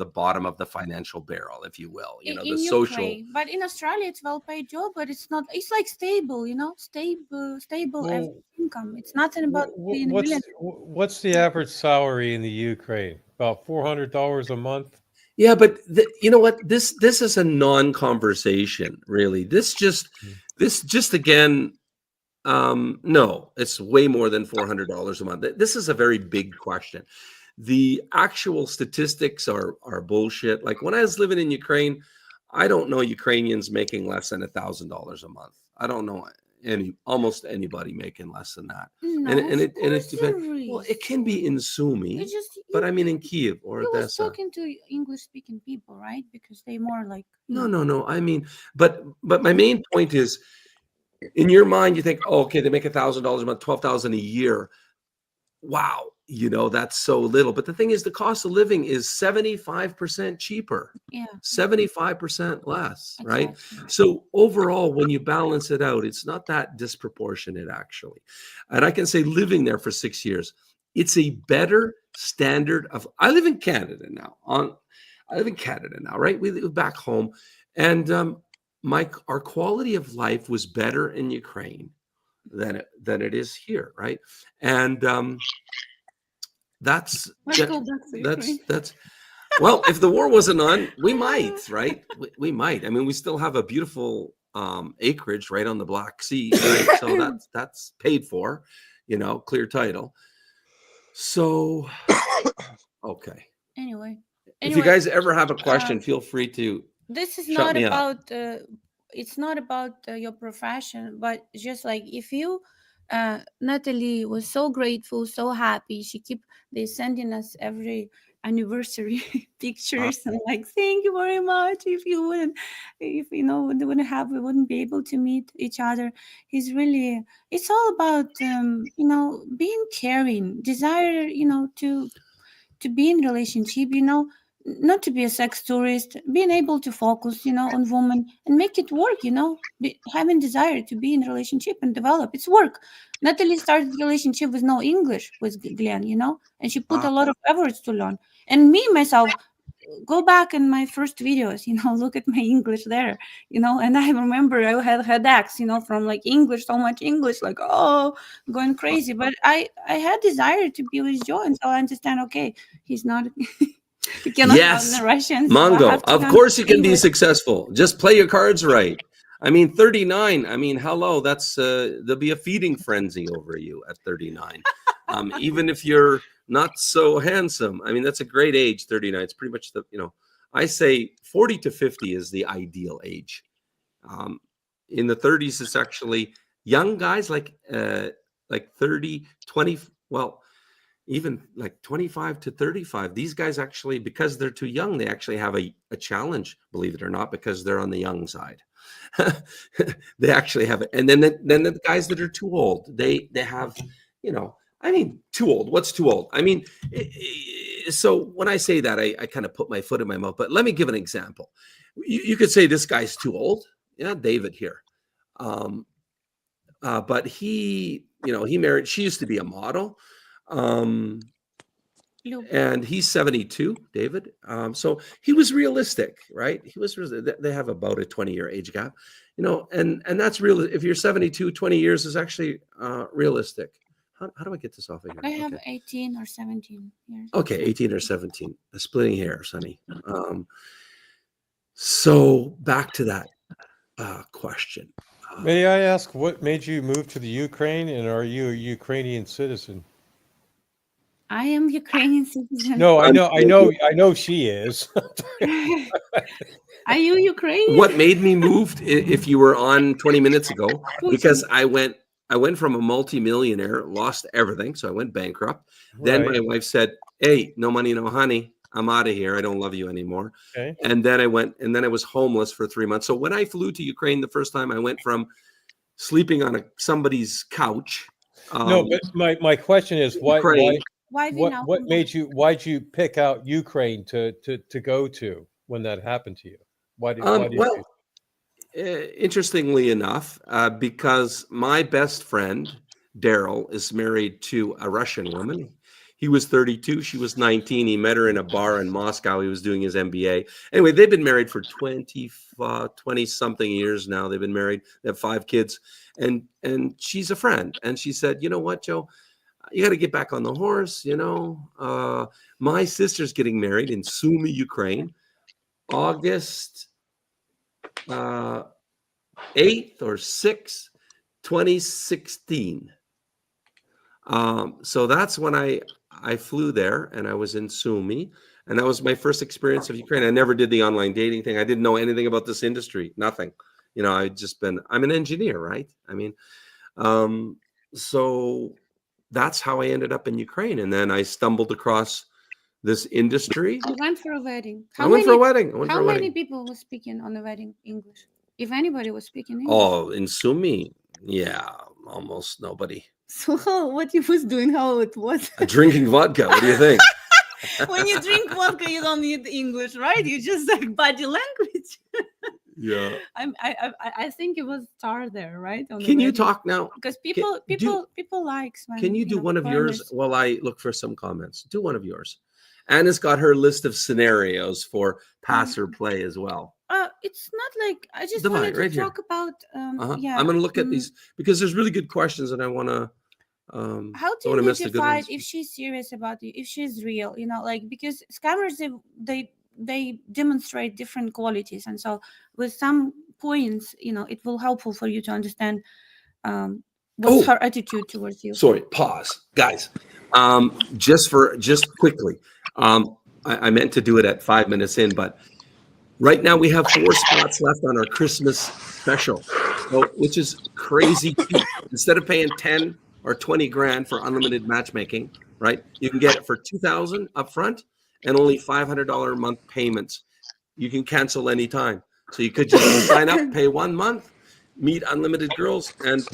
bottom of the financial barrel, if you will. You know, the social. Ukraine, but in Australia, it's well-paid job, but it's not. It's like stable, stable income. It's nothing about being a millionaire. What's the average salary in the Ukraine? About $400 a month. Yeah, but you know what? This is a non-conversation, really. This just again. No, it's way more than $400 a month. This is a very big question. The actual statistics are bullshit. Like when I was living in Ukraine, I don't know Ukrainians making less than $1,000 a month. I don't know almost anybody making less than that. No, and it depends. Well, it can be in Sumy, but I mean in Kiev or Odessa. You was talking to English-speaking people, right? Because they more like no. I mean, but my main point is, in your mind, you think, oh, okay, they make $1,000 a month, $12,000 a year. Wow. That's so little. But the thing is, the cost of living is 75% cheaper. Yeah. 75% less, right? Exactly. So overall, when you balance it out, it's not that disproportionate, actually. And I can say living there for 6 years, it's a better standard of, I live in Canada now, right? We live back home. And our quality of life was better in Ukraine than it is here, right? And that's well, if the war wasn't on, we might, right? We might. I mean, we still have a beautiful acreage right on the Black Sea, right? So that's paid for, clear title. So okay. Anyway, if you guys ever have a question, feel free to. This is not about. It's not about your profession, but just like if you. Natalie was so grateful, so happy. They sending us every anniversary pictures and like, thank you very much. If you wouldn't, we wouldn't be able to meet each other. It's all about being caring, desire, to be in relationship, not to be a sex tourist, being able to focus, on women and make it work, having desire to be in a relationship and develop. It's work. Natalie started the relationship with no English with Glenn, and she put a lot of efforts to learn. And myself, go back in my first videos, look at my English there, and I remember I had headaches, from like English, so much English, like, going crazy. But I had desire to be with Joe, and so I understand, okay, he's not... You cannot yes, Russians, Mongo. Of course you can be successful. Just play your cards right. I mean, 39. I mean, hello. That's there'll be a feeding frenzy over you at 39. Even if you're not so handsome. I mean, that's a great age. 39. It's pretty much I say 40 to 50 is the ideal age. In the 30s, it's actually young guys like 30, 20, well, even like 25 to 35. These guys actually, because they're too young, they actually have a challenge, believe it or not, because they're on the young side. They actually have it. And then the guys that are too old, they have, I mean, too old. What's too old? I mean, so when I say that, I kind of put my foot in my mouth. But let me give an example. You could say this guy's too old. Yeah, David here. But he married. She used to be a model. And he's 72, David. So he was realistic, right? They have about a 20-year age gap, and that's real. If you're 72, 20 years is actually realistic. How do I get this off of here? I have 18 or 17 years. Okay, 18 or 17. Splitting hairs, honey. So back to that question. May I ask what made you move to the Ukraine, and are you a Ukrainian citizen? I am Ukrainian citizen. No, I know she is. Are you Ukrainian? What made me move, if you were on 20 minutes ago, because I went from a multimillionaire, lost everything, so I went bankrupt. Right. Then my wife said, "Hey, no money, no honey. I'm out of here. I don't love you anymore." Okay. And then I was homeless for 3 months. So when I flew to Ukraine the first time, I went from sleeping on somebody's couch. No, but my question is why'd you pick out Ukraine to go to when that happened to you? Why did you? Interestingly enough, because my best friend Daryl is married to a Russian woman. He was 32, she was 19. He met her in a bar in Moscow. He was doing his MBA. Anyway, they've been married for 20 something years now. They've been married. They have 5 kids, and she's a friend. And she said, "You know what, Joe? You got to get back on the horse. My sister's getting married in Sumy, Ukraine, August 8th or 6th, 2016. So that's when I flew there, and I was in Sumy, and that was my first experience of Ukraine. I never did the online dating thing. I didn't know anything about this industry, nothing. I'm an engineer, right? I mean, so that's how I ended up in Ukraine. And then I stumbled across this industry. You went for a wedding. I went for a wedding. How many people were speaking on the wedding English? If anybody was speaking English. Oh, in Sumy, yeah, almost nobody. So what you was doing, how it was? Drinking vodka. What do you think? When you drink vodka, you don't need English, right? You just like body language. Yeah. I think it was Tar there, right? Can you talk now? Because people likes. When, can you do one of yours while I look for some comments? Do one of yours. Anna's got her list of scenarios for pass or play as well. It's not like I just wanted to talk about. Yeah, I'm going to look at these because there's really good questions, and I want to. How do you decide if she's serious about you, if she's real? Because scammers they demonstrate different qualities, and so with some points, it will helpful for you to understand what's her attitude towards you. Sorry, pause, guys. Just quickly, I meant to do it at 5 minutes in, but right now we have 4 spots left on our Christmas special, which is crazy cheap. Instead of paying 10 or 20 grand for unlimited matchmaking, right? You can get it for $2,000 up front and only $500 a month payments. You can cancel anytime. So you could just sign up, pay 1 month, meet unlimited girls, and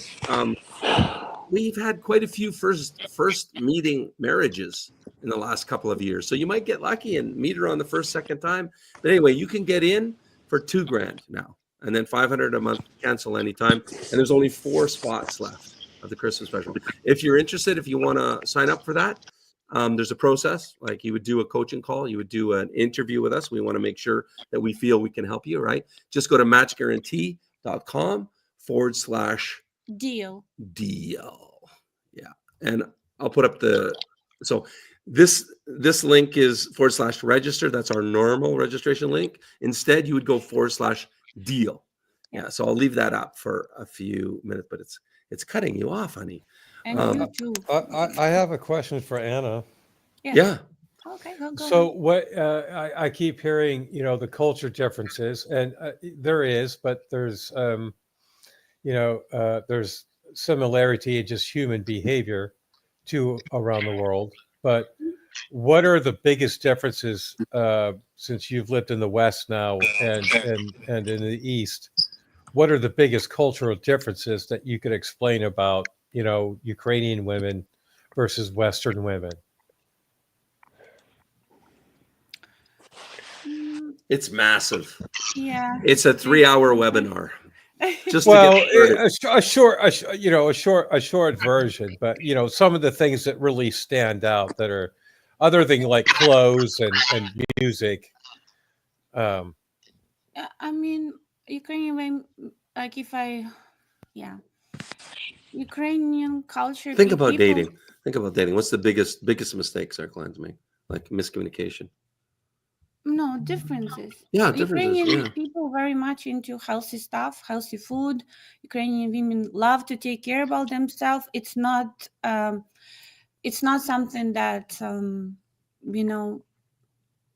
we've had quite a few first meeting marriages in the last couple of years. So you might get lucky and meet her on the first, second time. But anyway, you can get in for $2 grand now, and then $500 a month, cancel anytime. And there's only 4 spots left of the Christmas special. If you're interested, if you want to sign up for that, there's a process. Like you would do a coaching call, you would do an interview with us. We want to make sure that we feel we can help you, right? Just go to matchguarantee.com/deal. Yeah. And I'll put up so this link is /register. That's our normal registration link. Instead, you would go /deal. Yeah. So I'll leave that up for a few minutes, but it's cutting you off, honey. And you too. I have a question for Anna. Yeah. Okay, well, go So ahead. what I keep hearing, the culture differences, and there is, but there's, there's similarity in just human behavior to around the world. But what are the biggest differences since you've lived in the West now and in the East? What are the biggest cultural differences that you could explain about, Ukrainian women versus Western women? It's massive. Yeah. It's a 3-hour webinar. Just Well, to get started. a short version, but some of the things that really stand out that are other than like clothes and music. I mean, Ukrainian women, like Ukrainian culture. Think about People. dating. Think about dating. What's the biggest mistakes our clients make? Like miscommunication. No, differences. Yeah, differences. Ukrainian Yeah. people very much into healthy stuff, healthy food. Ukrainian women love to take care about themselves. It's not something that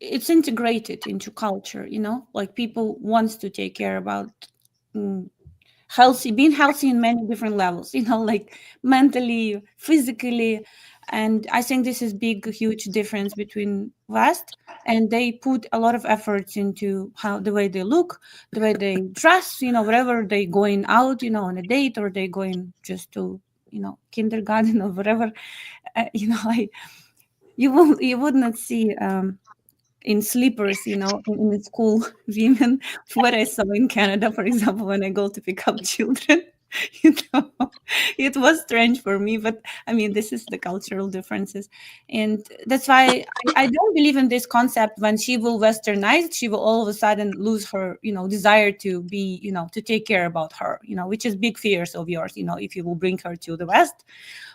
it's integrated into culture. Like people wants to take care about being healthy in many different levels. Like mentally, physically. And I think this is huge difference between West, and they put a lot of efforts into the way they look, the way they dress, wherever they going out, on a date, or they going just to, kindergarten or whatever. You would not see in slippers, in the school women, what I saw in Canada, for example, when I go to pick up children. It was strange for me, but I mean, this is the cultural differences, and that's why I don't believe in this concept. When she will westernize, she will all of a sudden lose her, desire to be, to take care about her, which is big fears of yours. If you will bring her to the West,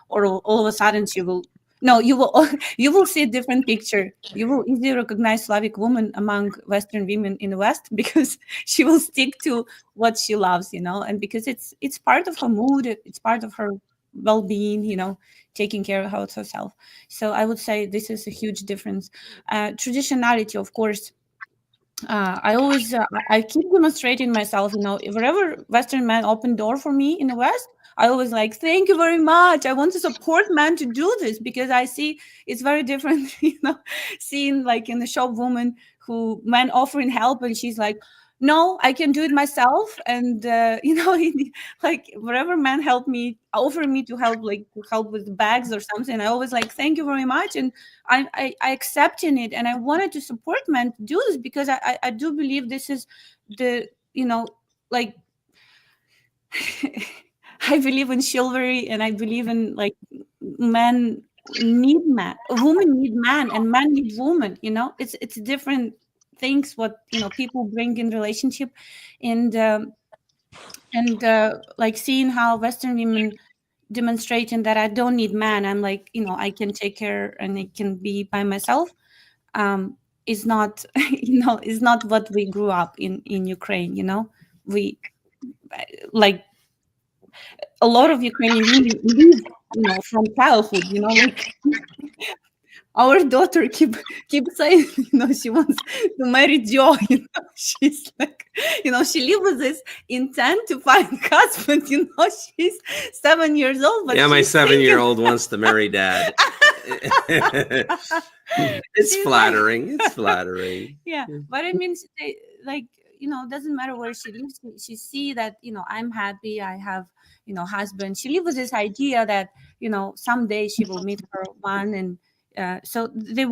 or all of a sudden she will. No, you will see a different picture. You will easily recognize Slavic woman among Western women in the West, because she will stick to what she loves, and because it's part of her mood, it's part of her well-being, taking care of herself. So I would say this is a huge difference. Traditionality, of course. I keep demonstrating myself, wherever Western men open door for me in the West, I always like, thank you very much. I want to support men to do this, because I see it's very different, seeing like in the shop woman who men offering help, and she's like, no, I can do it myself. And like wherever man offer me to help, like to help with the bags or something, I always like, thank you very much. And I accepting it, and I wanted to support men to do this, because I do believe this is the like I believe in chivalry, and I believe in like men need man, women need man, and man need woman. It's different things what people bring in relationship, and like seeing how Western women demonstrating that I don't need man, I'm like, I can take care and I can be by myself, is not is not what we grew up in Ukraine. We like a lot of Ukrainian women live, from childhood, like our daughter keep saying, she wants to marry Joe. She's like, she lives with this intent to find husband. She's 7 years old, but yeah, my she's 7-year-old wants to marry dad. It's flattering. It's flattering. Yeah, but I mean, like, doesn't matter where she lives. She see that I'm happy. I have husband. She lives with this idea that someday she will meet her one, and so they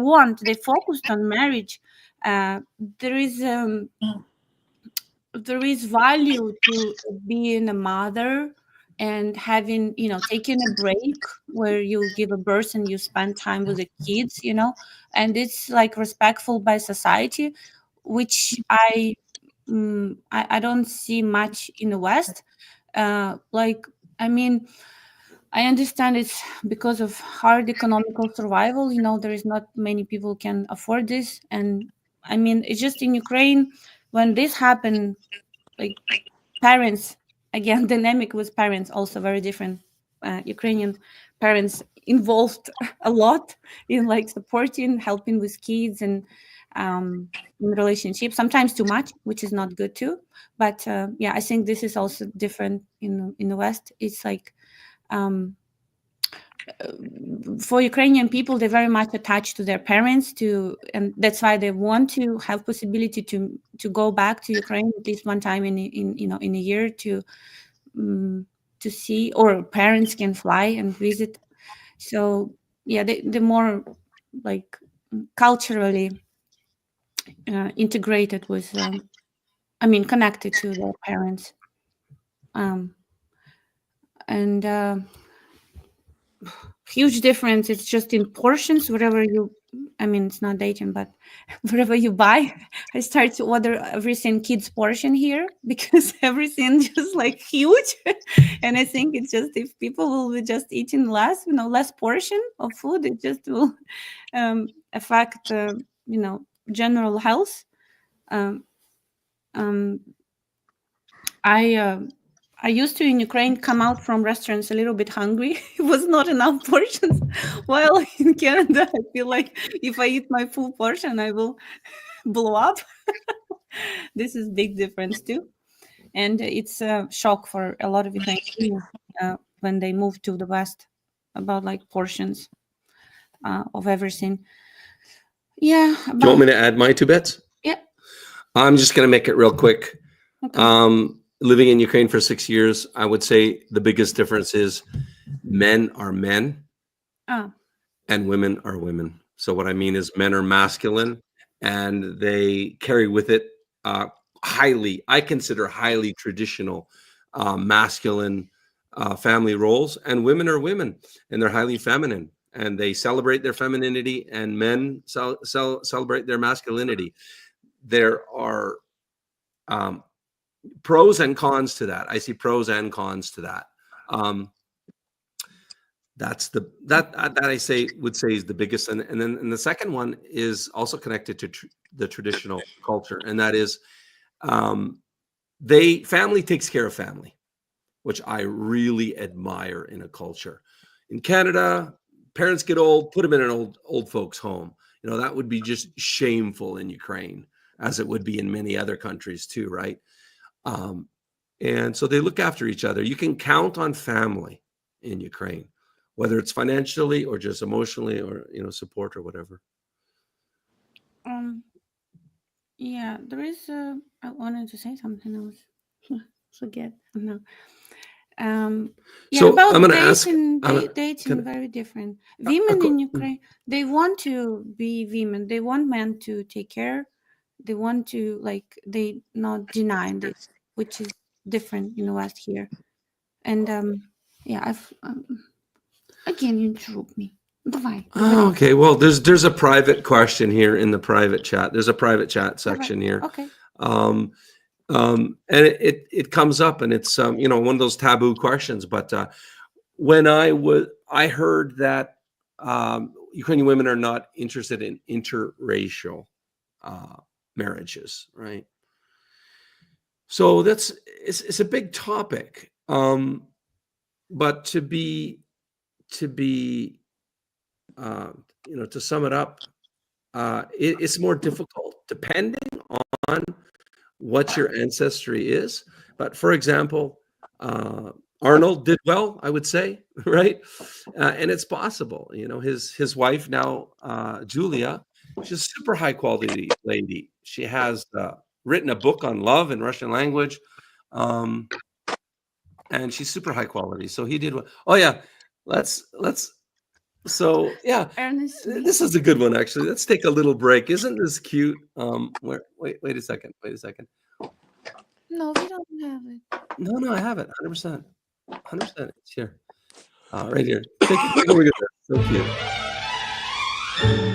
focused on marriage. There is value to being a mother and having taking a break where you give a birth and you spend time with the kids, and it's like respectful by society, which I don't see much in the West. Like, I mean, I understand it's because of hard economical survival. There is not many people can afford this. And I mean, it's just in Ukraine, when this happened, like parents, again, dynamic with parents also very different. Ukrainian parents, involved a lot in like supporting, helping with kids and in relationships, sometimes too much, which is not good too. But yeah, I think this is also different in the West. It's like for Ukrainian people, they're very much attached to their parents, and that's why they want to have possibility to go back to Ukraine at least one time in a year to see, or parents can fly and visit. So yeah, they're more like culturally integrated with, connected to their parents, and huge difference. It's just in portions. Wherever it's not dating, but wherever you buy, I start to order everything kids portion here because everything just like huge. And I think it's just, if people will be just eating less, less portion of food, it just will affect general health. I used to, in Ukraine, come out from restaurants a little bit hungry. It was not enough portions. While in Canada, I feel like if I eat my full portion, I will blow up. This is big difference too. And it's a shock for a lot of Ukrainians when they move to the West about like portions of everything. Yeah. Do you want me to add my 2 bits? Yeah. I'm just going to make it real quick. Okay. Living in Ukraine for 6 years, I would say the biggest difference is men are men and women are women. So what I mean is men are masculine and they carry with it I consider highly traditional masculine family roles, and women are women and they're highly feminine and they celebrate their femininity, and men celebrate their masculinity. There are pros and cons to that. I see pros and cons to that. That's that I would say is the biggest, and then the second one is also connected to the traditional culture, and that is family takes care of family, which I really admire in a culture. In Canada, parents get old, put them in an old folks home. That would be just shameful in Ukraine, as it would be in many other countries too, right? And so they look after each other. You can count on family in Ukraine, whether it's financially or just emotionally or, support or whatever. Yeah, there is, I wanted to say something else. Forget. No. Yeah, So about I'm going to dating very different. Women in Ukraine, they want to be women. They want men to take care. They want to, they not denying this, which is different in the West here. And yeah, again, you interrupt me. Oh, okay. Well, there's a private question here in the private chat. There's a private chat section here. Okay. And it comes up, and it's one of those taboo questions. But when I heard that Ukrainian women are not interested in interracial marriages, right? So it's a big topic. But to sum it up, it's more difficult depending on what your ancestry is. But for example, Arnold did well, I would say, right? And it's possible. His wife now, Julia, she's a super high quality lady. She has written a book on love in Russian language, and she's super high quality. So he did well. Oh yeah, let's. So yeah, this is a good one actually. Let's take a little break. Isn't this cute? Wait a second. No, we don't have it. No, I have it. 100%. 100%. It's here. Right here. Take a look at that. So cute.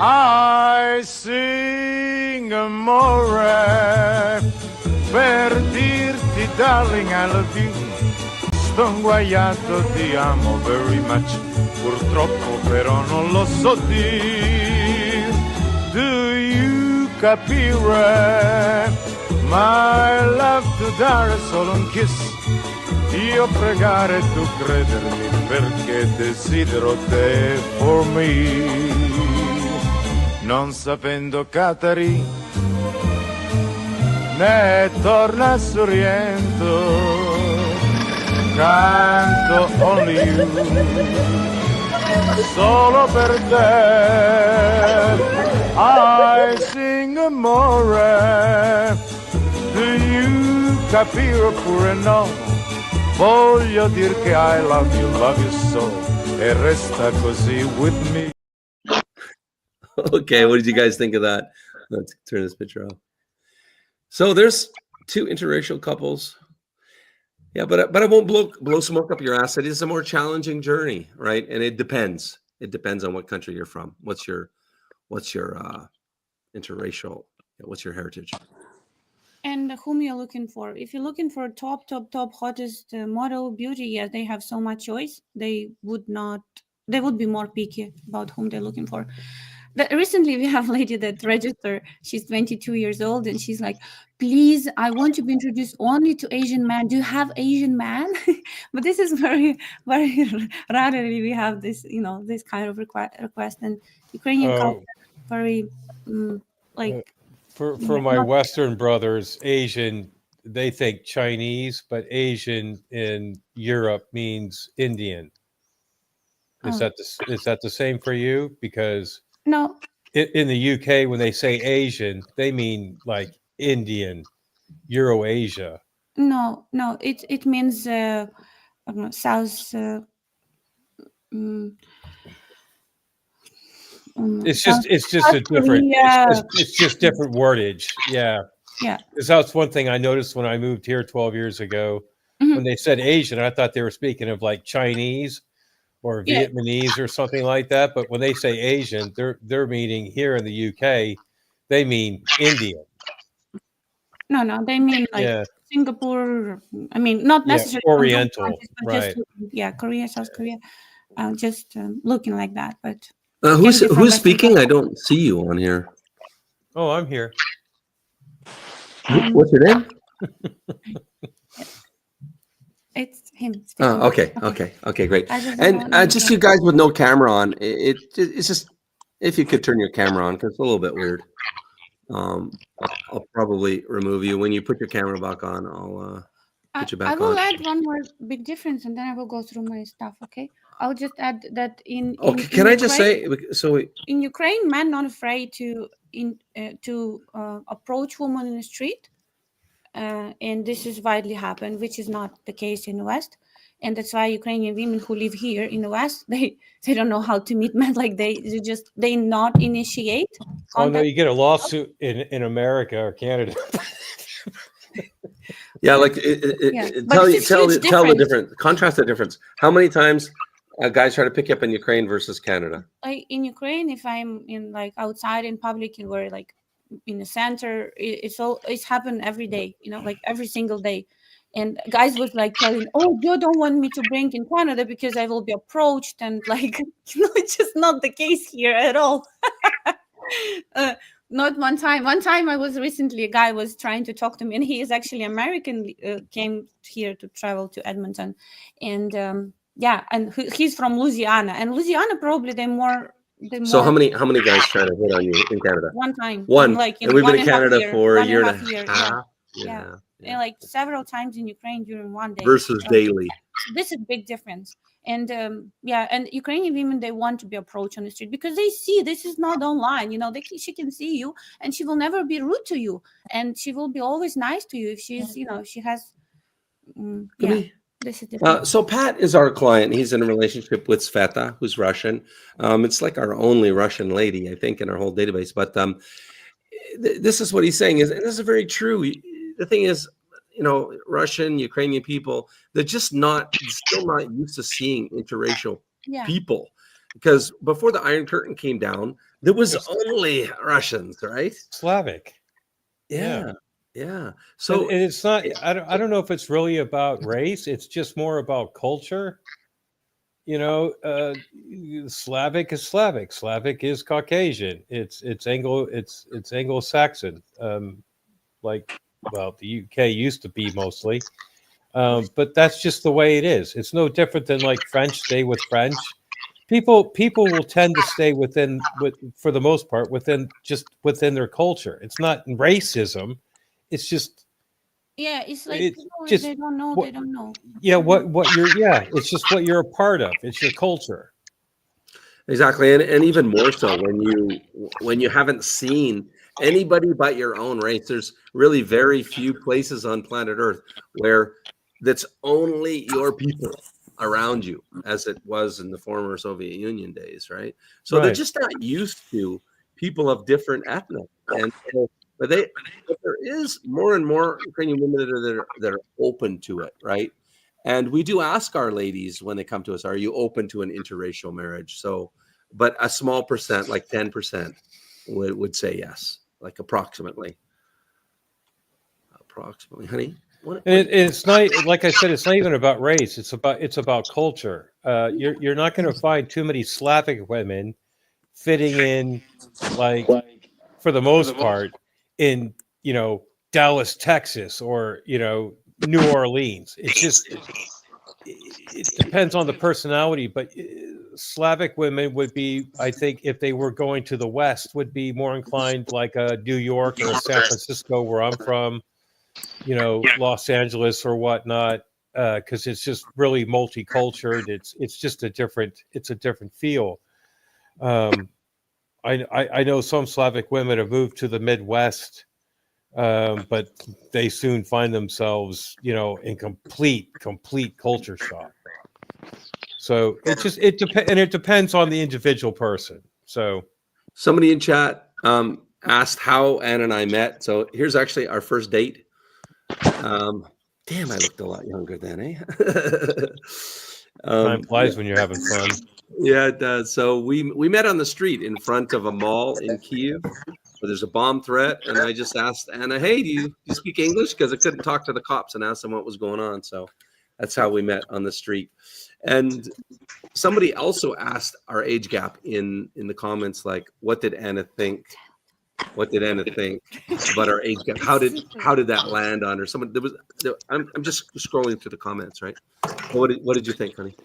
I sing amore per dirti, darling, I love you. Sto inguaiato, ti amo very much. Purtroppo però non lo so dir. Do you capire? My love to dare solo un kiss. io pregare e tu credermi perché desidero te for me. Non sapendo Catari ne torna sorriendo, canto only you, solo per te. I sing amore, do you capire pure no? Voglio dir che I love you so, e resta così with me. Okay, what did you guys think of that? Let's turn this picture off. So there's two interracial couples. Yeah, but I won't blow smoke up your ass. It is a more challenging journey, right? And it depends. It depends on what country you're from. What's your interracial? What's your heritage? And whom you're looking for. If you're looking for top hottest model beauty, yes, they have so much choice. They would be more picky about whom they're looking for. Recently, we have a lady that registered. She's 22 years old, and she's like, "Please, I want to be introduced only to Asian man. Do you have Asian man?" But this is very, very rarely we have this, this kind of request. And Ukrainian culture, very like. For my Western brothers, Asian, they think Chinese, but Asian in Europe means Indian. Is that the same for you? Because no, in the UK, when they say Asian, they mean like Indian, Euro-Asia. No, it means South. It's just a different. It's just different wordage. Yeah. Because that's one thing I noticed when I moved here 12 years ago. Mm-hmm. When they said Asian, I thought they were speaking of like Chinese or Vietnamese or something like that. But when they say Asian, they're meaning here in the UK, they mean Indian. No, they mean like Singapore. I mean, not necessarily Oriental, countries, but right? Just, Korea, South Korea, just looking like that. But who's speaking? I don't see you on here. Oh, I'm here. What's your name? It's him. Oh, okay, great. And just you guys with no camera on, it's just if you could turn your camera on because it's a little bit weird. I'll probably remove you when you put your camera back on. I'll put you back on. I will add one more big difference, and then I will go through my stuff. Okay, I'll just add that in. Okay, can I just say so? In Ukraine, men not afraid to approach women in the street, and this is widely happened, which is not the case in the West. And that's why Ukrainian women who live here in the West, they don't know how to meet men. Like they not initiate contact. Oh no, you get a lawsuit in America or Canada. Yeah, like tell the difference. Contrast the difference. How many times guys try to pick you up in Ukraine versus Canada? Like in Ukraine, if I'm in like outside in public and we're like in the center, it's happened every day. Like every single day. And guys was like telling, "Oh, you don't want me to bring in Canada because I will be approached," and like, it's just not the case here at all. Not one time. One time I was recently, a guy was trying to talk to me, and he is actually American, came here to travel to Edmonton, and and he's from Louisiana, and Louisiana probably they're more. So how many guys try to hit on you in Canada? One time. One. Like and we've been in Canada for a year and a half. Yeah. And like several times in Ukraine during one day. Versus daily. This is a big difference. And and Ukrainian women, they want to be approached on the street because they see this is not online. She can see you and she will never be rude to you. And she will be always nice to you if she's, she has, this is different. So Pat is our client. He's in a relationship with Sveta, who's Russian. It's like our only Russian lady, I think, in our whole database. But this is what he's saying and this is very true. The thing is, Russian, Ukrainian people, they're just still not used to seeing interracial people. Because before the Iron Curtain came down, there was only Russians, right? Slavic. Yeah. So and it's not, I don't know if it's really about race. It's just more about culture. Slavic is Slavic. Slavic is Caucasian. It's Anglo-Saxon. The UK used to be mostly, But that's just the way it is. It's no different than like French, stay with French. People will tend to stay for the most part, within their culture. It's not racism. It's just, Yeah, it's like it's people, if just they don't know, what, they don't know. yeah, what you're, yeah, it's just what you're a part of. It's your culture. Exactly, and even more so when you haven't seen anybody but your own race. There's really very few places on planet Earth where that's only your people around you, as it was in the former Soviet Union days, right? So they're Right. just not used to people of different ethnic, and so, but there is more and more Ukrainian women that are open to it, right? And we do ask our ladies when they come to us, are you open to an interracial marriage? So, but a small percent, like 10%, would say yes, like approximately, honey. And it's not, like I said, it's not even about race. It's about culture. You're not going to find too many Slavic women fitting in, like, for the most part, in, Dallas, Texas, or, New Orleans. It's just, it depends on the personality, but Slavic women would be, I think, if they were going to the West, would be more inclined like a New York or a San Francisco, where I'm from, Los Angeles or whatnot, because it's just really multicultural. It's just a different feel. I know some Slavic women have moved to the Midwest, but they soon find themselves, in complete culture shock. So it depends on the individual person. So Somebody in chat asked how Ann and I met. So here's actually our first date. Damn, I looked a lot younger then, eh? Time flies when you're having fun. Yeah, it does. So we met on the street in front of a mall in Kiev where there's a bomb threat, and I just asked Anna, "Hey, do you speak English?" Because I couldn't talk to the cops and ask them what was going on. So that's how we met on the street. And somebody also asked our age gap in the comments, like, what did Anna think? What did Anna think about our age gap? How did that land on her? Someone I'm just scrolling through the comments, right? What did you think, honey?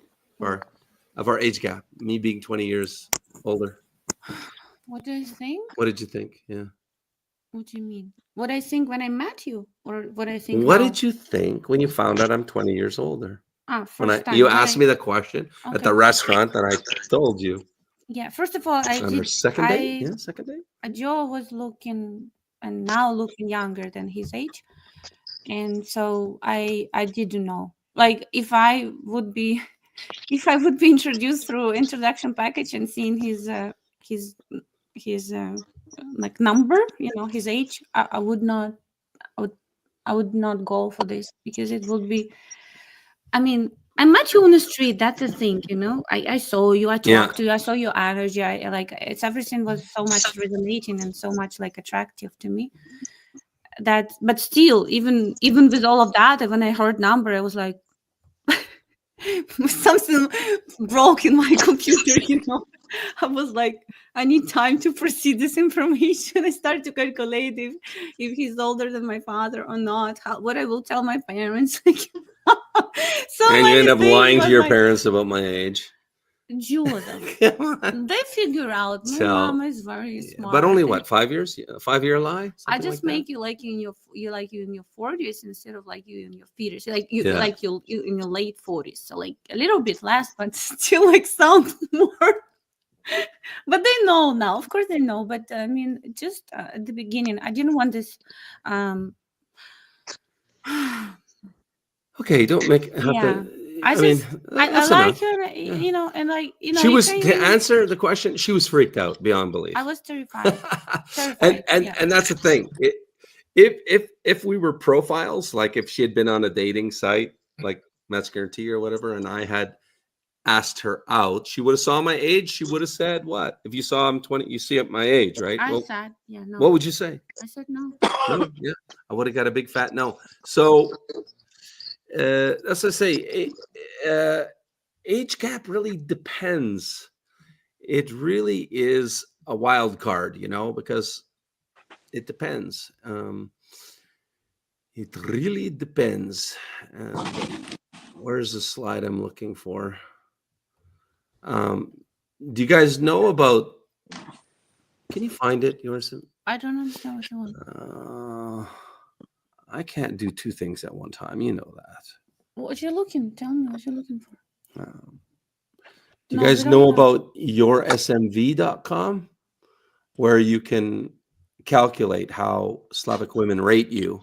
Of our age gap, me being 20 years older. What do I think? What did you think? Yeah. What do you mean? What I think when I met you, or what I think What now? did you think when you found out I'm 20 years older? First time. You asked me the question at the restaurant that I told you. Yeah, first of all, On our second date? Yeah, second date? Joe was looking younger than his age. And so I didn't know. Like, if I would be introduced through introduction package and seeing his like number, his age, I would not go for this, because it would be, I mean, I met you on the street. That's the thing, I saw you, I talked to you, I saw your energy. I like, everything was so much resonating and so much like attractive to me, that, but still, even with all of that, when I heard number, I was like, something broke in my computer, I was like, I need time to proceed this information. I started to calculate if he's older than my father or not, what I will tell my parents. So and you end up lying to your like, parents about my age. Joseph, they figure out my mom is very smart. But only what, 5 years? 5-year lie? I just make you like you in your 40s instead of like you in your 50s. Like you in your late 40s. So like a little bit less, but still like sound more. But they know now. Of course they know. But I mean, just at the beginning, I didn't want this. Okay, don't make I like her, and like, she was, to answer the question, she was freaked out beyond belief. I was terrified. And that's the thing. If we were profiles, like if she had been on a dating site like Match Guarantee or whatever, and I had asked her out, she would have saw my age. She would have said, what? If you saw I'm 20, you see at my age, right? I said, yeah, no. What would you say? I said no. No, yeah, I would have got a big fat no. So that's what I say. Age gap really depends. It really is a wild card, because it depends. It really depends. Where's the slide I'm looking for? Do you guys know about? Can you find it, yours? I don't understand what you want. I can't do two things at one time. You know that. What you're looking? Tell me what you're looking for. Do you guys know about yoursmv.com, where you can calculate how Slavic women rate you,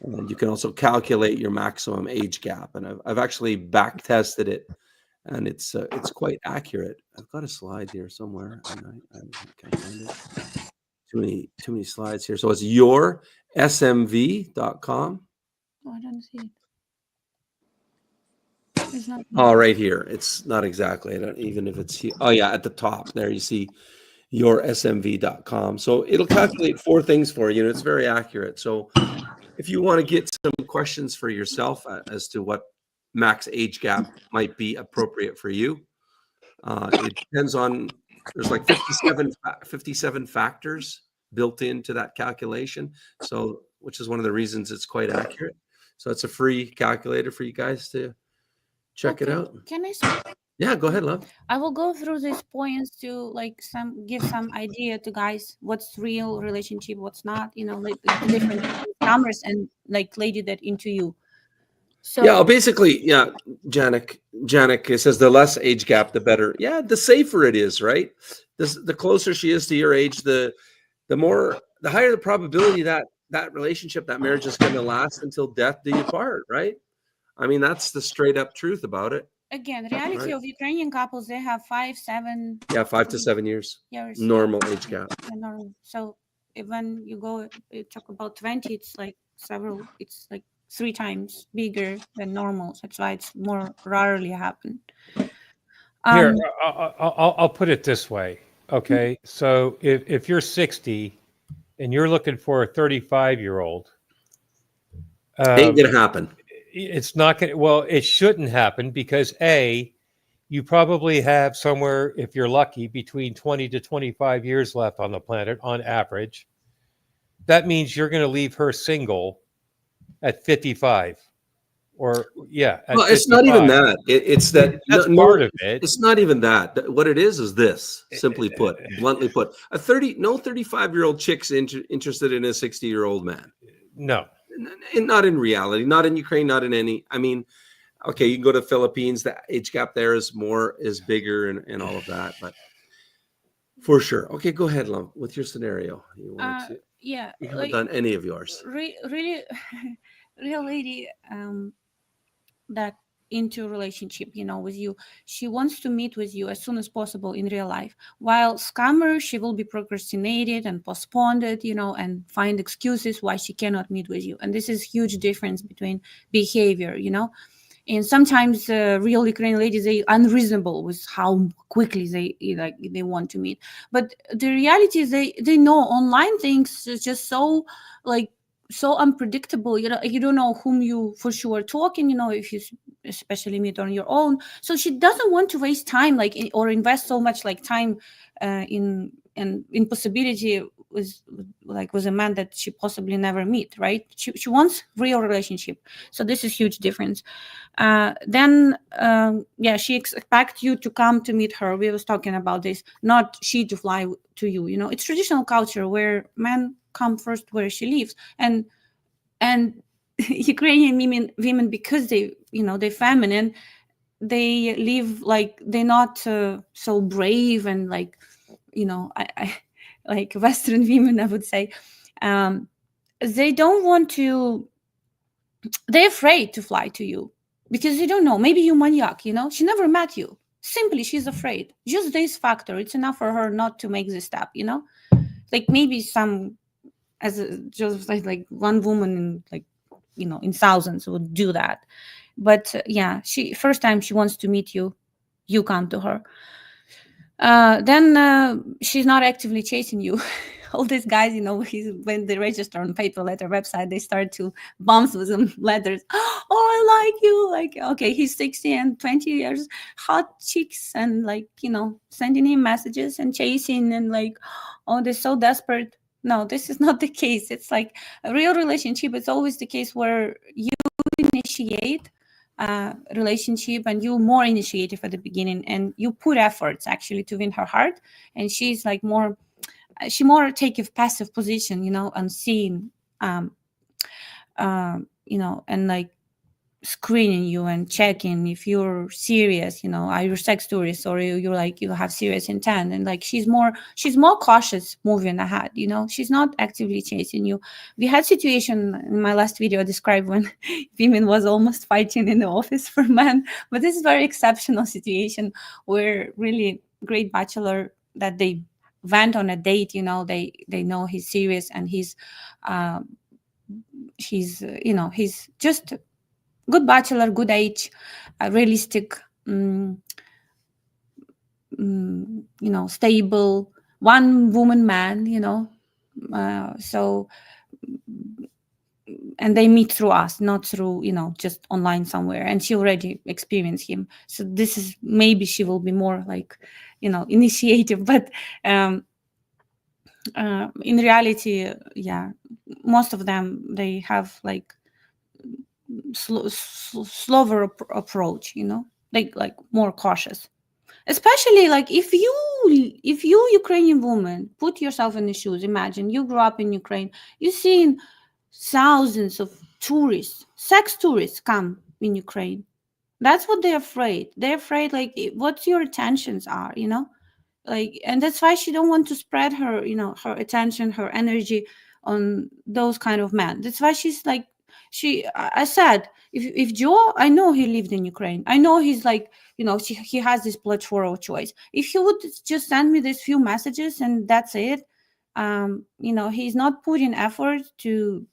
and you can also calculate your maximum age gap? And I've actually back tested it, and it's quite accurate. I've got a slide here somewhere, and I can't find it. Too many slides here. So it's yoursmv.com. Oh, I don't see it. It's not. Oh, right here. It's not exactly. Even if it's here. Oh, yeah, at the top there you see yoursmv.com. So it'll calculate 4 things for you, and it's very accurate. So if you want to get some questions for yourself as to what max age gap might be appropriate for you, it depends on. There's like 57 factors built into that calculation. So, which is one of the reasons it's quite accurate. So it's a free calculator for you guys to check it out. Can I speak? Yeah, go ahead, love. I will go through these points to give some idea to guys what's real relationship, what's not. Like the different numbers and like lady that into you. So yeah, basically, yeah, Janik says the less age gap, the better. Yeah, the safer it is, right? The closer she is to your age, the higher the probability that relationship, that marriage is going to last until death do you part, right? I mean, that's the straight up truth about it. Again, reality of Ukrainian couples, they have 5, 7. Yeah, 5 to 7 years. Normal age gap. Normal. So when you talk about 20, it's like 3 times bigger than normal. That's why it's more rarely happen. Here, I'll put it this way. Okay, so if you're 60 and you're looking for a 35-year-old, ain't gonna happen. It's not gonna. Well, it shouldn't happen because you probably have somewhere, if you're lucky, between 20 to 25 years left on the planet on average. That means you're going to leave her single at 55. Well, it's not even that. It's that that's part of it. It's not even that. What it is this. Simply put, bluntly put, no 35-year-old chick's interested in a 60-year-old man. No, not in reality. Not in Ukraine. Not in any. I mean, okay, you can go to the Philippines. The age gap there is bigger and all of that, but for sure. Okay, go ahead, love, with your scenario. You wanted to. Yeah, you haven't done any of yours. Really, real lady. That into a relationship, with you. She wants to meet with you as soon as possible in real life. While scammer, she will be procrastinated and postponed it, and find excuses why she cannot meet with you. And this is huge difference between behavior, And sometimes real Ukrainian ladies, they unreasonable with how quickly they want to meet. But the reality is they know online things is just so unpredictable. You don't know whom you for sure are talking, if you especially meet on your own. So she doesn't want to waste time or invest so much time in possibility with a man that she possibly never meet, right? She wants real relationship. So this is huge difference. Then she expects you to come to meet her. We was talking about this, not she to fly to you. It's traditional culture where men come first where she lives, and Ukrainian women because they're feminine, they live they're not so brave and I like Western women, I would say. They don't want to. They're afraid to fly to you because they don't know. Maybe you maniac. She never met you. Simply, she's afraid. Just this factor, it's enough for her not to make this step. Maybe some. Just one woman in thousands would do that, but she first time she wants to meet you, you come to her. Then she's not actively chasing you. All these guys, when they register on paper letter website, they start to bounce with them letters. Oh, I like you. Okay, he's 60 and 20 years, hot chicks, and sending him messages and chasing and oh, they're so desperate. no, this is not the case. It's like a real relationship. It's always the case where you initiate relationship and you more initiative at the beginning, and you put efforts actually to win her heart, and she's like more take a passive position, you know, unseen, you know, and like screening you and checking if you're serious, you know, are you sex tourist, or you're like you have serious intent, and like she's more cautious moving ahead, you know, she's not actively chasing you. We had situation in my last video I described when women was almost fighting in the office for men, but this is very exceptional situation where really great bachelor that they went on a date, you know, they know he's serious and he's you know, he's just good bachelor, good age, realistic, you know, stable, one woman man, you know. So, and they meet through us, not through, you know, just online somewhere. And she already experienced him. So this is, maybe she will be more like, you know, initiative. But in reality, yeah, most of them, they have like slower approach, you know, like more cautious, especially like if you Ukrainian woman, put yourself in the shoes, imagine you grew up in Ukraine, you've seen thousands of tourists, sex tourists come in Ukraine. That's what they're afraid like what your intentions are, you know, like, and that's why she don't want to spread her, you know, her attention, her energy on those kind of men. That's why she's like, I said, if Joe, I know he lived in Ukraine, I know he's like, you know, he has this platform of choice. If he would just send me these few messages and that's it, you know, he's not putting effort to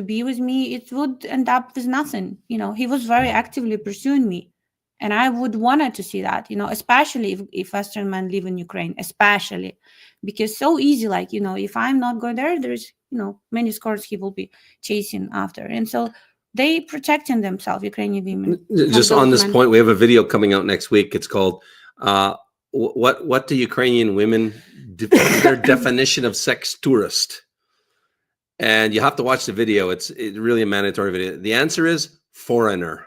be with me, it would end up with nothing. You know, he was very actively pursuing me, and I would wanted to see that, you know, especially if Western men live in Ukraine, especially because so easy, like, you know, if I'm not going there, there's, you know, many scores he will be chasing after. And so they protecting themselves, Ukrainian women. Just on this point, we have a video coming out next week. It's called what do Ukrainian women their definition of sex tourist? And you have to watch the video. It's really a mandatory video. The answer is foreigner.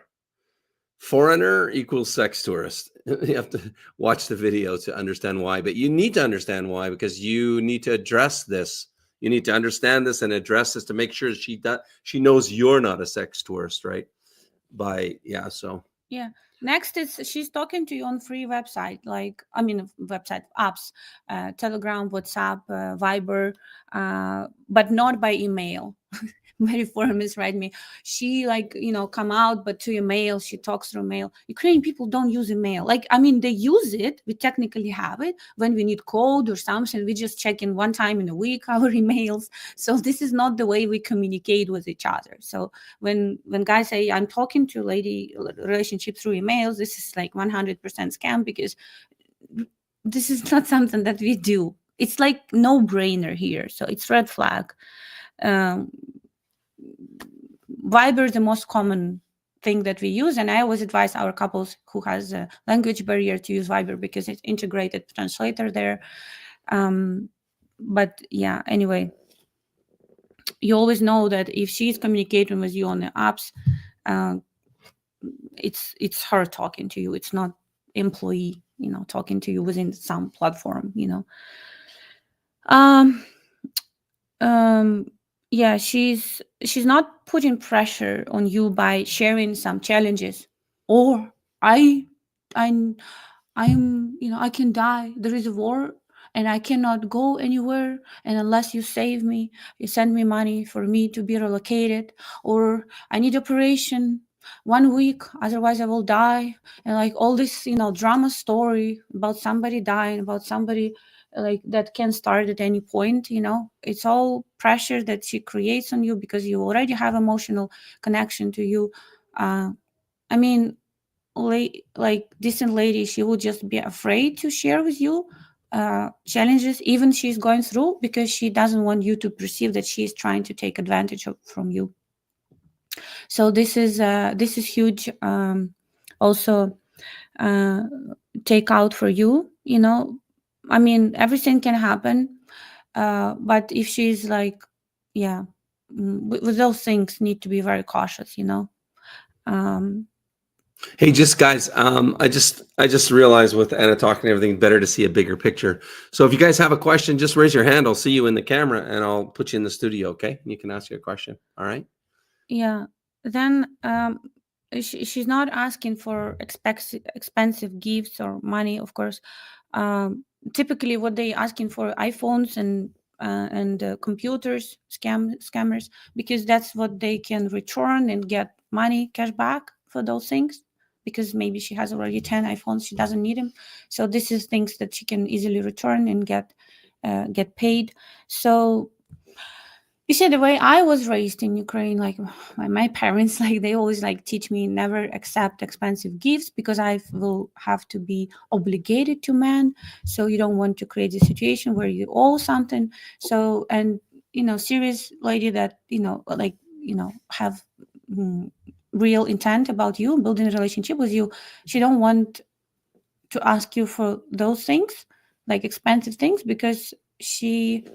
Foreigner equals sex tourist. You have to watch the video to understand why, but you need to understand why, because you need to address this. You need to understand this and address this to make sure she knows you're not a sex tourist, right? So. Yeah. Next is she's talking to you on free website, like, I mean, website apps, Telegram, WhatsApp, Viber, but not by email. Very formist, right? Me, she like, you know, come out, but to email, she talks through mail. Ukrainian people don't use email. Like, I mean, they use it. We technically have it when we need code or something. We just check in one time in a week our emails. So this is not the way we communicate with each other. So when guys say I'm talking to a lady relationship through emails, this is like 100% scam, because this is not something that we do. It's like no brainer here. So it's red flag. Viber is the most common thing that we use, and I always advise our couples who has a language barrier to use Viber because it's integrated translator there. But yeah, anyway, you always know that if she's communicating with you on the apps, it's her talking to you. It's not employee, you know, talking to you within some platform, you know. Yeah, she's not putting pressure on you by sharing some challenges, or I'm, you know, I can die. There is a war and I cannot go anywhere. And unless you save me, you send me money for me to be relocated, or I need operation 1 week, otherwise I will die. And like all this, you know, drama story about somebody dying, about somebody like that can start at any point, you know. It's all pressure that she creates on you because you already have emotional connection to you. I mean, like decent lady, she will just be afraid to share with you challenges even she's going through, because she doesn't want you to perceive that she's trying to take advantage from you. So this is huge. Also take out for you, you know. I mean, everything can happen. But if she's like, yeah, with those things, need to be very cautious, you know. Hey, just guys, I just realized with Anna talking and everything, better to see a bigger picture. So if you guys have a question, just raise your hand. I'll see you in the camera, and I'll put you in the studio. Okay, you can ask your question. All right. Yeah. Then she's not asking for expensive gifts or money, of course. Typically, what they asking for iPhones and computers, scammers, because that's what they can return and get money, cash back for those things. Because maybe she has already 10 iPhones, she doesn't need them. So this is things that she can easily return and get paid. So you see, the way I was raised in Ukraine, like my parents, like they always like teach me never accept expensive gifts because I will have to be obligated to men. So you don't want to create a situation where you owe something. So, and you know, serious lady that have real intent about you, building a relationship with you, she don't want to ask you for those things, like expensive things, because she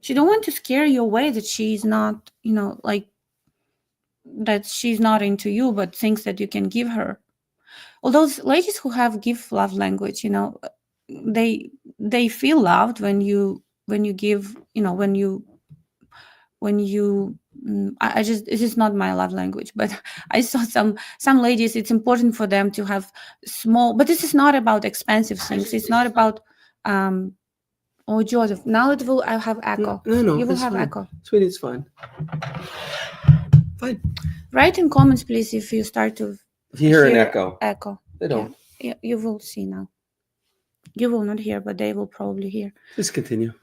don't want to scare you away that she's not, like that she's not into you, but things that you can give her. All those ladies who have give love language, they feel loved when you give, when you I just, it is not my love language, but I saw some ladies, it's important for them to have small, but this is not about expensive things. It's not about oh, Joseph, now it will, I have echo. No, You will it's have fine. echo. Sweetie, it's fine. Fine. Write in comments, please, if you start to hear an echo. Echo. They don't. Yeah, you will see now. You will not hear, but they will probably hear. Just continue.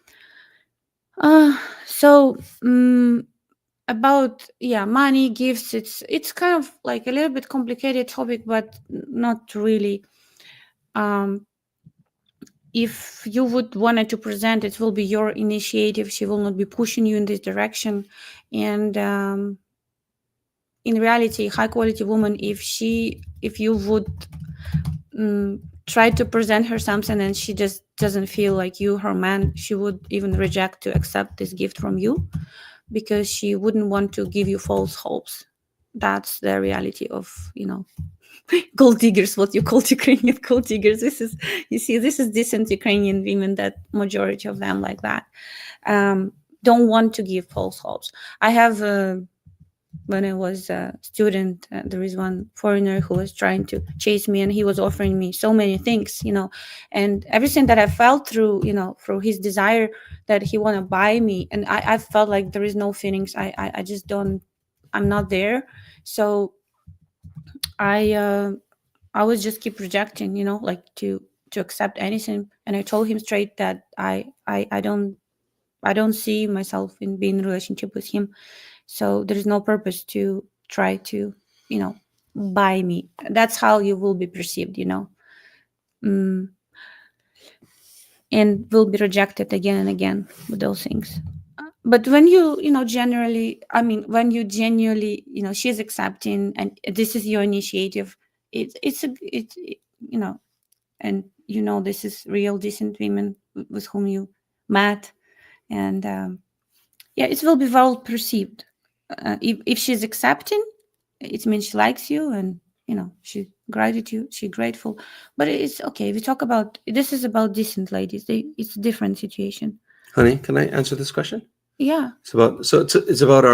So about money, gifts, it's kind of like a little bit complicated topic, but not really. If you would wanted to present, it will be your initiative. She will not be pushing you in this direction. And in reality, high quality woman, if you would try to present her something and she just doesn't feel like you, her man, she would even reject to accept this gift from you, because she wouldn't want to give you false hopes. That's the reality of, gold diggers, what you call Ukrainian gold diggers. This is, you see, this is decent Ukrainian women, that majority of them like that, don't want to give false hopes. I have when I was a student, there is one foreigner who was trying to chase me, and he was offering me so many things, and everything that I felt through, through his desire that he want to buy me, and I felt like there is no feelings. I just don't, I'm not there. So I would just keep rejecting, like to accept anything. And I told him straight that I don't see myself in being in a relationship with him. So there is no purpose to try to, buy me. That's how you will be perceived, and will be rejected again and again with those things. But when you, generally, I mean, when you genuinely, she's accepting and this is your initiative, it's and this is real decent women with whom you met, and it will be well perceived. If she's accepting, it means she likes you, and she gratitude, she grateful. But it's okay. We talk about, this is about decent ladies. It's a different situation. Honey, can I answer this question? Yeah. It's about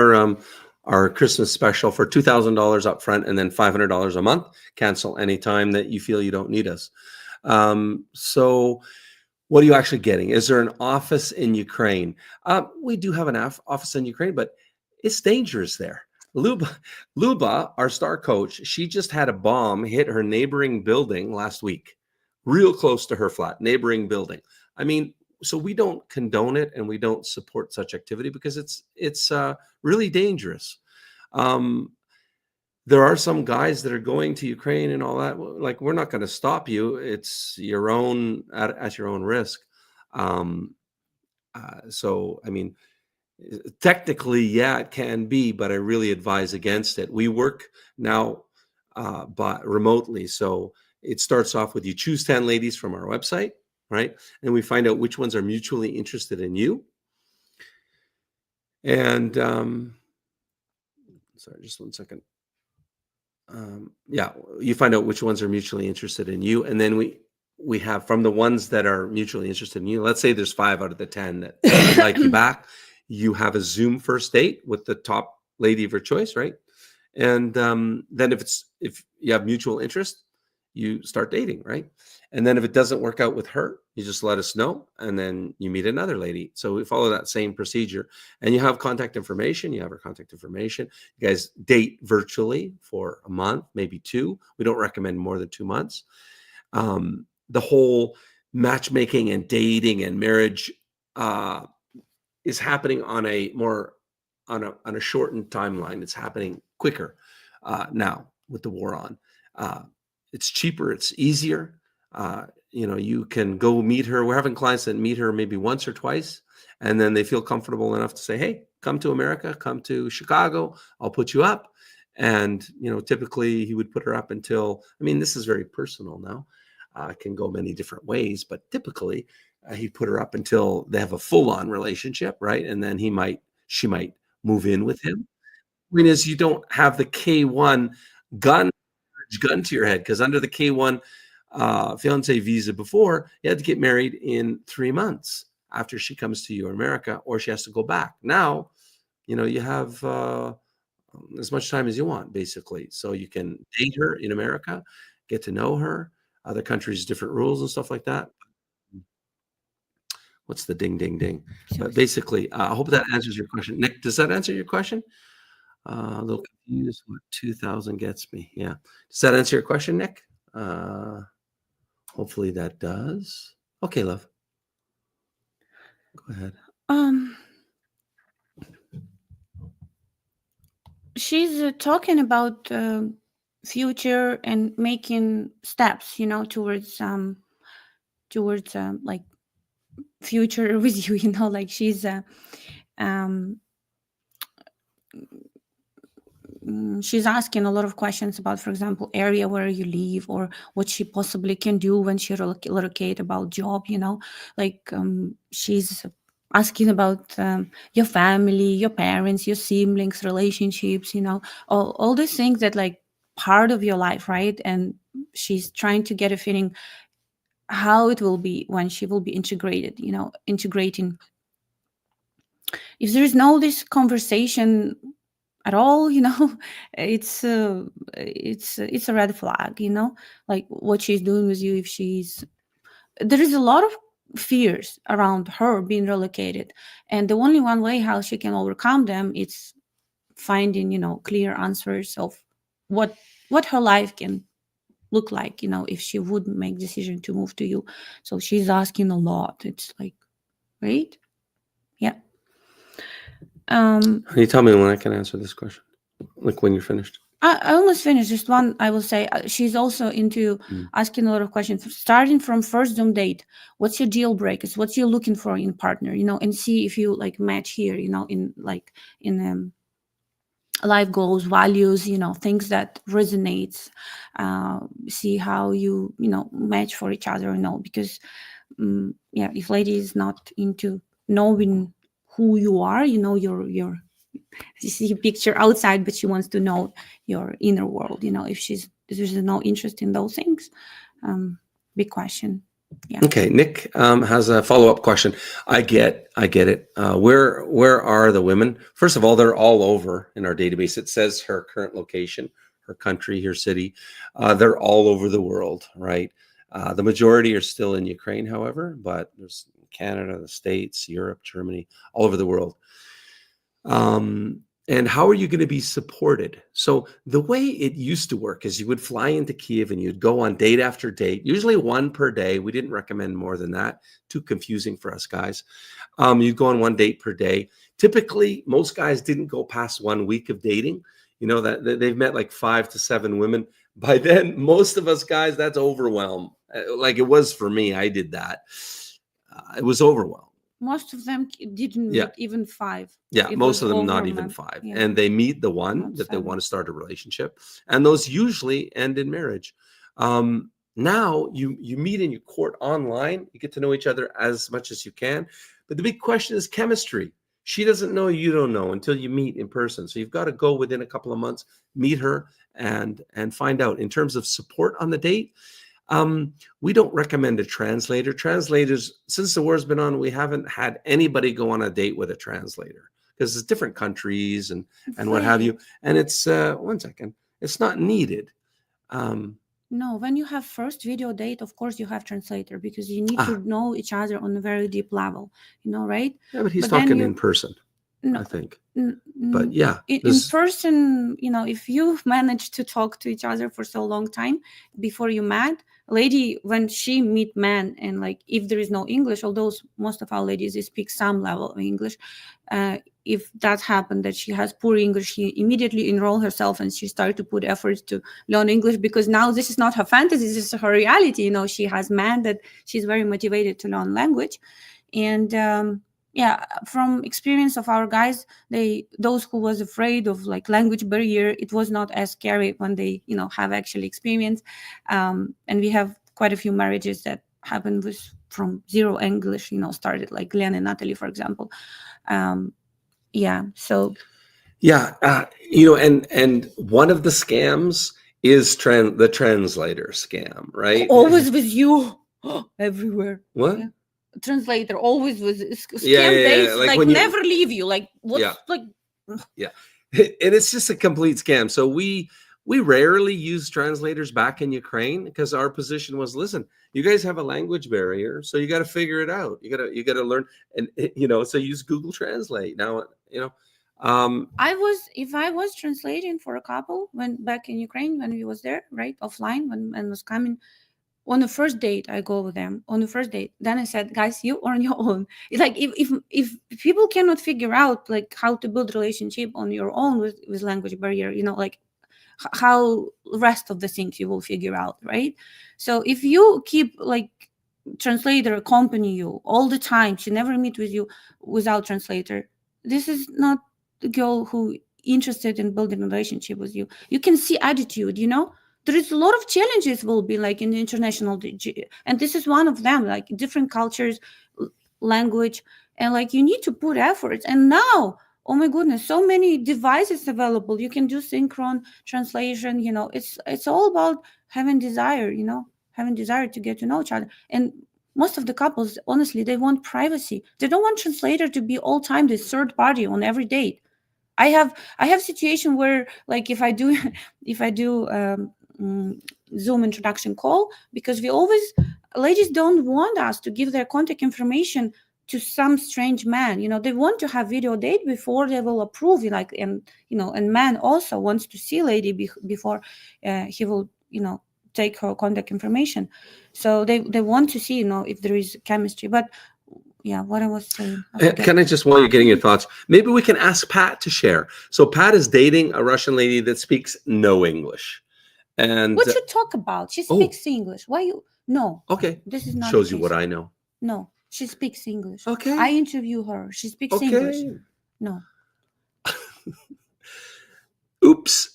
our Christmas special for $2,000 up front and then $500 a month. Cancel anytime that you feel you don't need us. So what are you actually getting? Is there an office in Ukraine? We do have an office in Ukraine, but it's dangerous there. Luba, our star coach, she just had a bomb hit her neighboring building last week, real close to her flat, neighboring building. I mean, so we don't condone it and we don't support such activity because it's really dangerous. There are some guys that are going to Ukraine and all that. Like, we're not going to stop you. It's your own at your own risk. So, I mean, technically, yeah, it can be, but I really advise against it. We work now but remotely. So it starts off with you choose 10 ladies from our website, right? And we find out which ones are mutually interested in you. And sorry, just one second. Yeah, you find out which ones are mutually interested in you, and then we have from the ones that are mutually interested in you. Let's say there's 5 out of the 10 that like you back. You have a Zoom first date with the top lady of your choice, right? And then if you have mutual interest, you start dating, right? And then if it doesn't work out with her, you just let us know, and then you meet another lady. So we follow that same procedure, and you have contact information. You have her contact information. You guys date virtually for a month, maybe 2. We don't recommend more than 2 months. The whole matchmaking and dating and marriage is happening on a more on a shortened timeline. It's happening quicker now with the war on. It's cheaper. It's easier. You can go meet her. We're having clients that meet her maybe once or twice, and then they feel comfortable enough to say, hey, come to America, come to Chicago. I'll put you up. And, typically he would put her up until, this is very personal now. It can go many different ways, but typically he'd put her up until they have a full-on relationship, right? And then she might move in with him. The point is, you don't have the K1 gun to your head, because under the K1 fiance visa before, you had to get married in 3 months after she comes to you in America, or she has to go back. Now, you have as much time as you want, basically. So you can date her in America, get to know her. Other countries, different rules and stuff like that. What's the ding, ding, ding? But basically, I hope that answers your question. Nick, does that answer your question? A little confused what 2,000 gets me. Yeah. Does that answer your question, Nick? Hopefully that does. Okay, love. Go ahead. She's talking about future and making steps, towards like future with you, like she's she's asking a lot of questions about, for example, area where you live, or what she possibly can do when she relocate, about job, like she's asking about your family, your parents, your siblings, relationships, all these things that like part of your life, right? And she's trying to get a feeling how it will be when she will be integrated, integrating. If there is no this conversation at all, it's a red flag, like what she's doing with you. If there is a lot of fears around her being relocated, and the only one way how she can overcome them is finding, clear answers of what her life can look like, if she would make decision to move to you. So she's asking a lot. It's like, right? Yeah. Can you tell me when I can answer this question? Like when you're finished? I almost finished. Just one, I will say, she's also into asking a lot of questions, starting from first Zoom date. What's your deal breakers? What you're looking for in partner, and see if you like match here, in life goals, values, things that resonates. See how you, match for each other, because if lady is not into knowing who you are, your you see a picture outside, but she wants to know your inner world, if there's no interest in those things. Big question. Yeah. Okay, Nick has a follow-up question. I get it. Where are the women? First of all, they're all over in our database. It says her current location, her country, her city. They're all over the world, right? The majority are still in Ukraine, however, but there's Canada, the States, Europe, Germany, all over the world. And how are you going to be supported? So the way it used to work is you would fly into Kiev and you'd go on date after date, usually one per day. We didn't recommend more than that. Too confusing for us guys. You'd go on one date per day. Typically, most guys didn't go past 1 week of dating. That they've met like 5 to 7 women. By then, most of us guys, that's overwhelmed. Like it was for me. I did that. It was overwhelmed. Most of them didn't meet even 5. Yeah, most of them not even 5. Yeah. And they meet the one that they want to start a relationship. And those usually end in marriage. Now you meet and you court online. You get to know each other as much as you can. But the big question is chemistry. She doesn't know, you don't know until you meet in person. So you've got to go within a couple of months, meet her, and find out. In terms of support on the date, we don't recommend a translator. Translators, since the war's been on, we haven't had anybody go on a date with a translator because it's different countries and what have you. And it's one second, it's not needed. No, when you have first video date, of course you have translator because you need to know each other on a very deep level, right? Yeah, but he's talking in person, I think. But yeah, in person, if you manage to talk to each other for so long time before you met, lady, when she meet man, and like if there is no English, although most of our ladies, they speak some level of English, if that happened that she has poor English, she immediately enroll herself and she started to put efforts to learn English, because now this is not her fantasy, this is her reality. She has man that she's very motivated to learn language. And yeah, from experience of our guys, those who was afraid of like language barrier, it was not as scary when they have actually experience. And we have quite a few marriages that happened with from zero English, started, like Glenn and Natalie, for example. Yeah, so yeah, and one of the scams is the translator scam, right? Always with you everywhere. What? Yeah. Translator always was scam yeah. like never leave you, like what's yeah and it's just a complete scam. So we rarely use translators back in Ukraine because our position was, listen, you guys have a language barrier, so you got to figure it out. You got to learn, and so use Google Translate now. If I was translating for a couple when back in Ukraine when we was there, right, offline, when was coming. On the first date, I go with them on the first date. Then I said, guys, you are on your own. It's like if people cannot figure out like how to build relationship on your own with language barrier, like how rest of the things you will figure out, right? So if you keep like translator accompany you all the time, she never meet with you without translator, this is not the girl who interested in building a relationship with you. You can see attitude, there is a lot of challenges will be like in the international, and this is one of them, like different cultures, language, and like you need to put efforts. And now, oh my goodness, so many devices available. You can do synchron translation. It's all about having desire. Having desire to get to know each other. And most of the couples, honestly, they want privacy. They don't want translator to be all time the third party on every date. I have situation where like if I do Zoom introduction call, because ladies don't want us to give their contact information to some strange man. They want to have video date before they will approve. And man also wants to see lady before he will take her contact information. So they want to see if there is chemistry. But yeah, what I was saying. Can I just, while you're getting your thoughts, maybe we can ask Pat to share. So Pat is dating a Russian lady that speaks no English. And what you talk about? She speaks English. Why you? No. Okay. This is not. Shows you what I know. No, she speaks English. Okay. I interview her. She speaks English. No. Oops.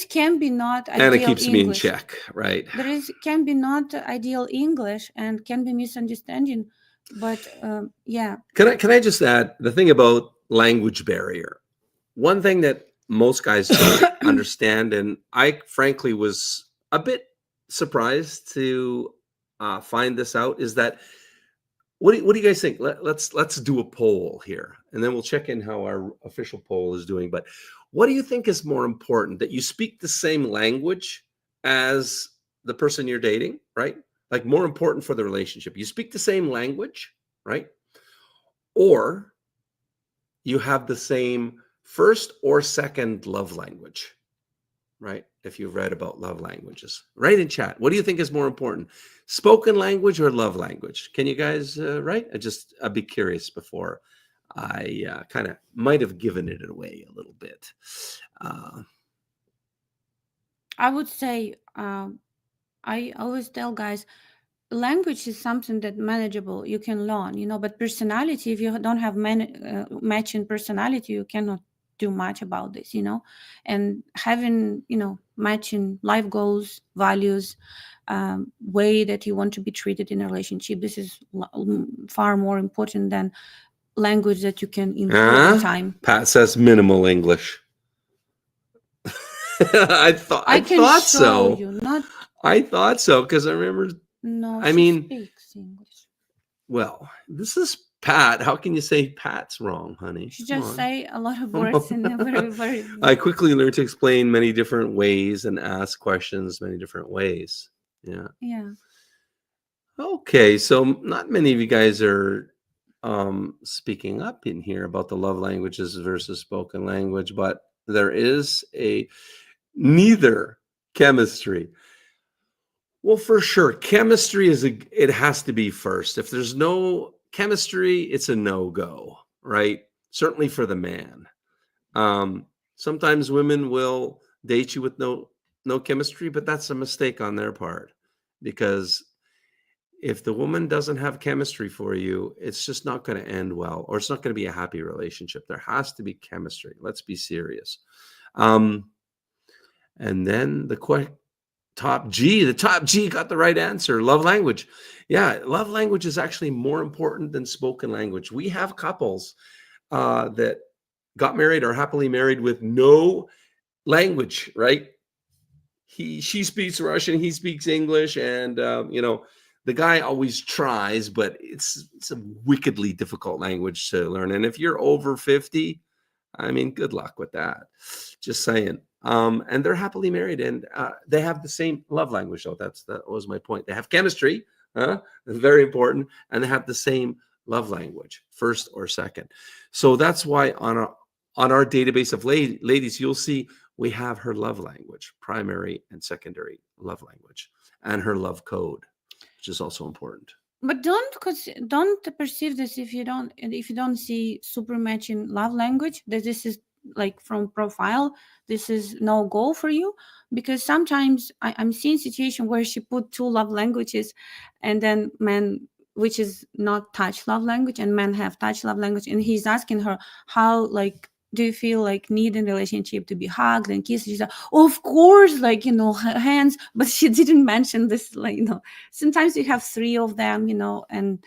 Can be not ideal and it keeps English. Me in check, right? Can be not ideal English and can be misunderstanding, but yeah. Can I just add the thing about language barrier? One thing that most guys don't understand, and I frankly was a bit surprised to find this out, is that what do you guys think? Let's do a poll here, and then we'll check in how our official poll is doing. But what do you think is more important, that you speak the same language as the person you're dating, right? Like more important for the relationship, you speak the same language, right? Or you have the same first or second love language, right? If you've read about love languages, write in chat. What do you think is more important, spoken language or love language? Can you guys write? I'd be curious before I kind of might have given it away a little bit. I would say, I always tell guys, language is something that manageable, you can learn, but personality, if you don't have matching personality, you cannot do much about this, and having, matching life goals, values, way that you want to be treated in a relationship, this is far more important than language that you can improve over time. Pat says minimal English. I thought so. You, not I thought so because I remember. no. I She mean, speaks English. well, this is Pat. How can you say Pat's wrong, honey? She Come just on. say a lot of words in a very, very. I quickly learned to explain many different ways and ask questions many different ways. Yeah. Yeah. Okay, so not many of you guys are speaking up in here about the love languages versus spoken language, but there is a neither chemistry. Well, for sure, chemistry it has to be first. If there's no chemistry, it's a no-go, right? Certainly for the man. Sometimes women will date you with no chemistry, but that's a mistake on their part, because if the woman doesn't have chemistry for you, it's just not going to end well, or it's not going to be a happy relationship. There has to be chemistry. Let's be serious. And then the top G got the right answer. Love language. Yeah, love language is actually more important than spoken language. We have couples that got married or happily married with no language, right? She speaks Russian, he speaks English, and the guy always tries, but it's a wickedly difficult language to learn. And if you're over 50, I mean, good luck with that. Just saying. And they're happily married, and they have the same love language. So that was my point. They have chemistry, it's very important, and they have the same love language, first or second. So that's why on our database of ladies, you'll see we have her love language, primary and secondary love language, and her love code, which is also important. But don't perceive this if you don't see super matching love language, that this is like from profile, this is no go for you, because sometimes I'm seeing situation where she put 2 love languages, and then men, which is not touch love language, and men have touch love language, and he's asking her how, like, do you feel like need in relationship to be hugged and kissed? She's like, of course, like, hands, but she didn't mention this, like, sometimes you have 3 of them, and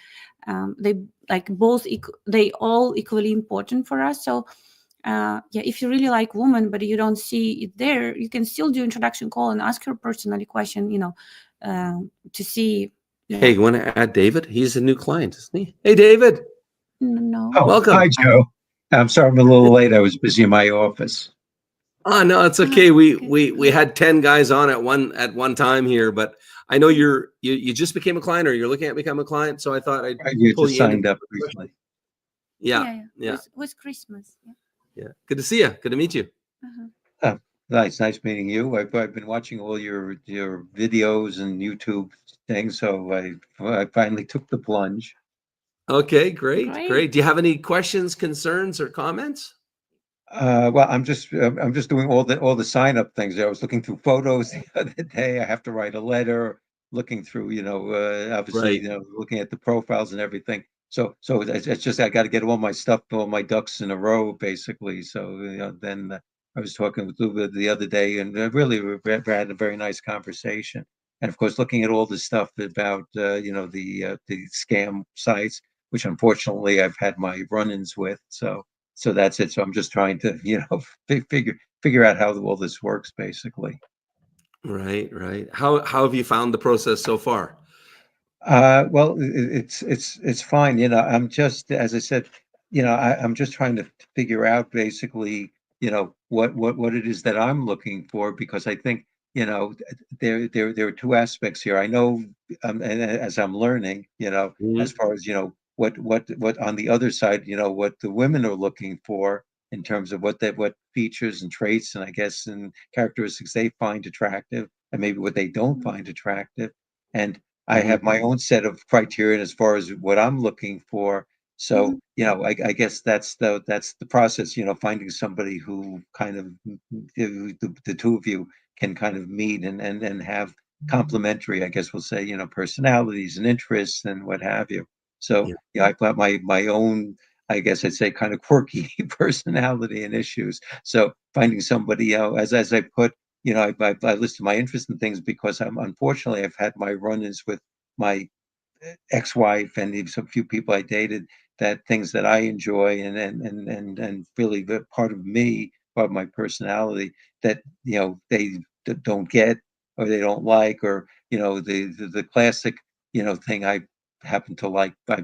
they like both, they all equally important for us. So if you really like woman, but you don't see it there, you can still do introduction call and ask her personally question, to see. Hey, you want to add David? He's a new client, isn't he? Hey, David. No. Oh, welcome. Hi, Joe. I'm sorry I'm a little late. I was busy in my office. Oh, no, it's okay. We had 10 guys on at one time here, but I know you just became a client, or you're looking at becoming a client, so I thought I'd You pull just you in. signed up recently. Yeah. With Christmas. Yeah. Good to see you. Good to meet you. Nice meeting you. I've been watching all your videos and YouTube things, so I finally took the plunge. Okay, great. Do you have any questions, concerns, or comments? Well, I'm just doing all the sign up things. I was looking through photos the other day. I have to write a letter, looking through, obviously, looking at the profiles and everything. So it's just I got to get all my stuff, all my ducks in a row, basically. So then I was talking with Luba the other day, and really we had a very nice conversation. And of course, looking at all the stuff about the scam sites, which unfortunately I've had my run-ins with. So that's it. So I'm just trying to, figure out how all this works, basically. Right. How have you found the process so far? Well, it's fine. I'm just, as I said, I'm just trying to figure out basically, what it is that I'm looking for, because I think, there are 2 aspects here. I know, and as I'm learning, as far as, what on the other side, what the women are looking for in terms of what features and traits and I guess and characteristics they find attractive, and maybe what they don't find attractive. And I have my own set of criteria as far as what I'm looking for. So, I guess that's the process, finding somebody who kind of the 2 of you can kind of meet and have complementary, I guess we'll say, personalities and interests and what have you. So I've got my own, I guess I'd say, kind of quirky personality and issues. So finding somebody else, as I put, I listed my interest in things because unfortunately I've had my run-ins with my ex-wife and even some few people I dated, that things that I enjoy and really the part of me, part of my personality that they don't get or they don't like, or the classic thing I happen to like. That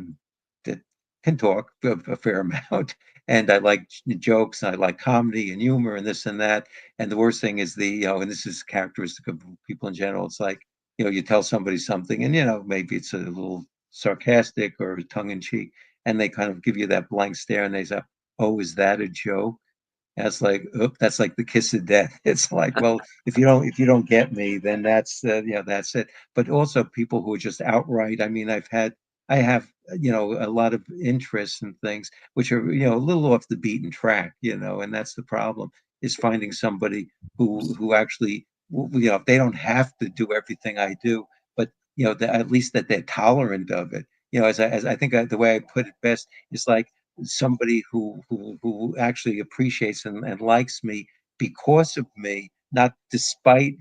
can talk a fair amount, and I like jokes, and I like comedy and humor and this and that. And the worst thing is and this is characteristic of people in general. It's like you tell somebody something, and maybe it's a little sarcastic or tongue in cheek, and they kind of give you that blank stare, and they say, "Oh, is that a joke?" And it's like, oop, that's like the kiss of death. It's like, well, if you don't get me, then that's that's it. But also people who are just outright. I mean, I have a lot of interests and things which are a little off the beaten track, and that's the problem, is finding somebody who actually if they don't have to do everything I do, but at least that they're tolerant of it. As I think the way I put it best is like somebody who actually appreciates and likes me because of me, not despite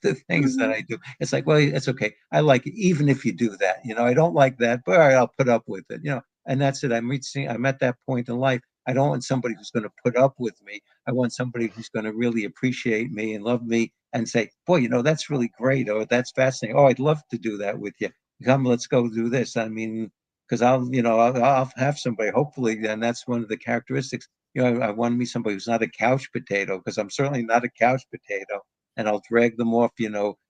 the things that I do. It's like, well, it's okay. I like it, even if you do that. I don't like that, but all right, I'll put up with it. And that's it. I'm at that point in life. I don't want somebody who's going to put up with me. I want somebody who's going to really appreciate me and love me and say, boy, that's really great, or that's fascinating. Oh, I'd love to do that with you. Come, let's go do this. I mean, because I'll have somebody, hopefully, and that's one of the characteristics. I want to meet somebody who's not a couch potato, because I'm certainly not a couch potato, and I'll drag them off,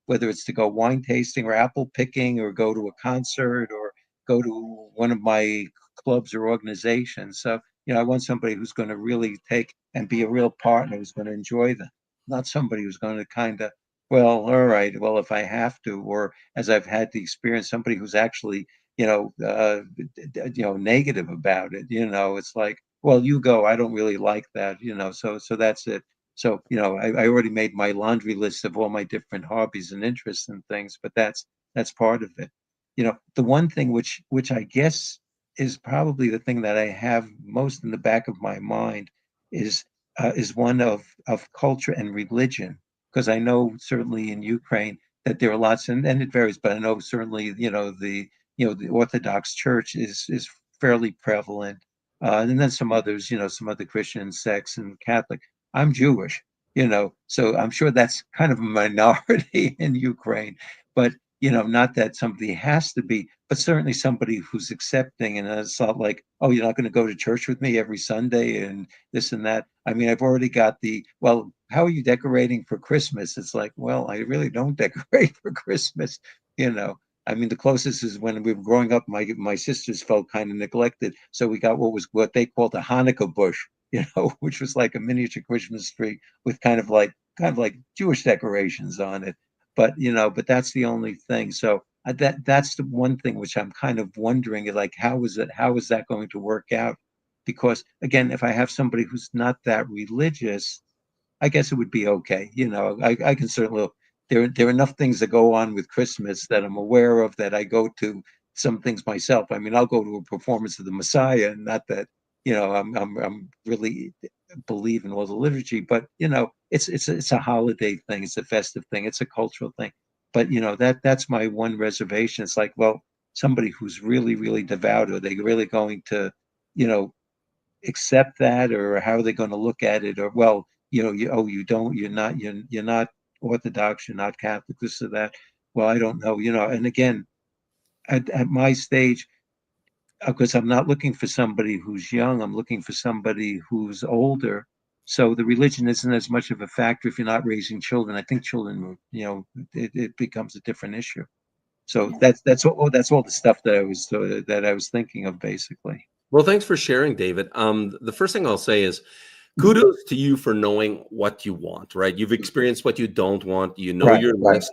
whether it's to go wine tasting or apple picking or go to a concert or go to one of my clubs or organizations. So, I want somebody who's going to really take and be a real partner, who's going to enjoy them, not somebody who's going to kind of, well, all right, well, if I have to, or as I've had the experience, somebody who's actually negative about it. It's like, well, you go. I don't really like that. So that's it. So I already made my laundry list of all my different hobbies and interests and things, but that's part of it. The one thing which I guess is probably the thing that I have most in the back of my mind is one of culture and religion, because I know certainly in Ukraine that there are lots, and it varies, but I know certainly the Orthodox Church is fairly prevalent, and then some others, some other Christian sects and Catholic. I'm Jewish, so I'm sure that's kind of a minority in Ukraine, but not that somebody has to be, but certainly somebody who's accepting, and it's not like, oh, you're not going to go to church with me every Sunday and this and that. I mean, I've already got well, how are you decorating for Christmas? It's like, well, I really don't decorate for Christmas, I mean, the closest is when we were growing up, my sisters felt kind of neglected. So we got what they called a Hanukkah bush, which was like a miniature Christmas tree with kind of like Jewish decorations on it. But that's the only thing. So that's the one thing which I'm kind of wondering, like, how is that going to work out? Because again, if I have somebody who's not that religious, I guess it would be okay. I can certainly, there are enough things that go on with Christmas that I'm aware of, that I go to some things myself. I mean, I'll go to a performance of the Messiah, and not that, I'm really believe in all the liturgy, but it's a holiday thing. It's a festive thing. It's a cultural thing. But that's my one reservation. It's like, well, somebody who's really, really devout, are they really going to, accept that, or how are they going to look at it? Or, well, you're not Orthodox, you're not Catholic, this or that. Well, I don't know, and again, at my stage, because I'm not looking for somebody who's young, I'm looking for somebody who's older. So the religion isn't as much of a factor if you're not raising children. I think children, it becomes a different issue. So that's all the stuff that I was thinking of, basically. Well, thanks for sharing, David. The first thing I'll say is kudos to you for knowing what you want, right? You've experienced what you don't want. Your list.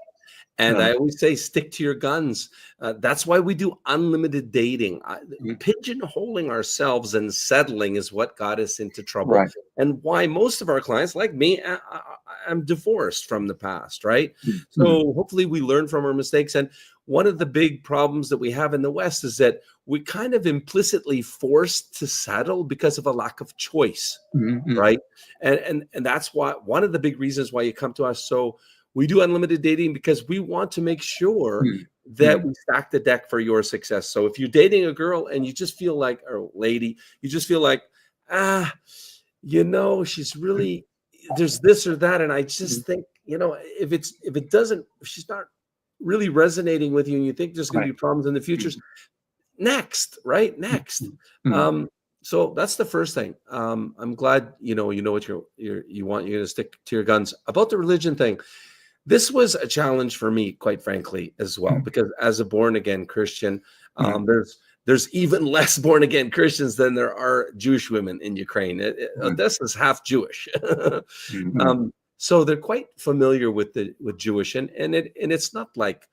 And I always say, stick to your guns. That's why we do unlimited dating. Pigeonholing ourselves and settling is what got us into trouble. Right. And why most of our clients, like me, I'm divorced from the past, right? So hopefully we learn from our mistakes. And one of the big problems that we have in the West is that we kind of implicitly forced to settle because of a lack of choice, right? And that's why one of the big reasons why you come to us. So we do unlimited dating because we want to make sure that we stack the deck for your success. So if you're dating a girl and you just feel like, or lady, you just feel like, she's really, there's this or that, and I just think, if she's not really resonating with you, and you think there's going to be problems in the future, next. So that's the first thing. I'm glad you know what you want. You're going to stick to your guns. About the religion thing, this was a challenge for me, quite frankly, as well, because as a born again Christian, there's even less born again Christians than there are Jewish women in Ukraine. Odessa is half Jewish, so they're quite familiar with Jewish, and it's not like,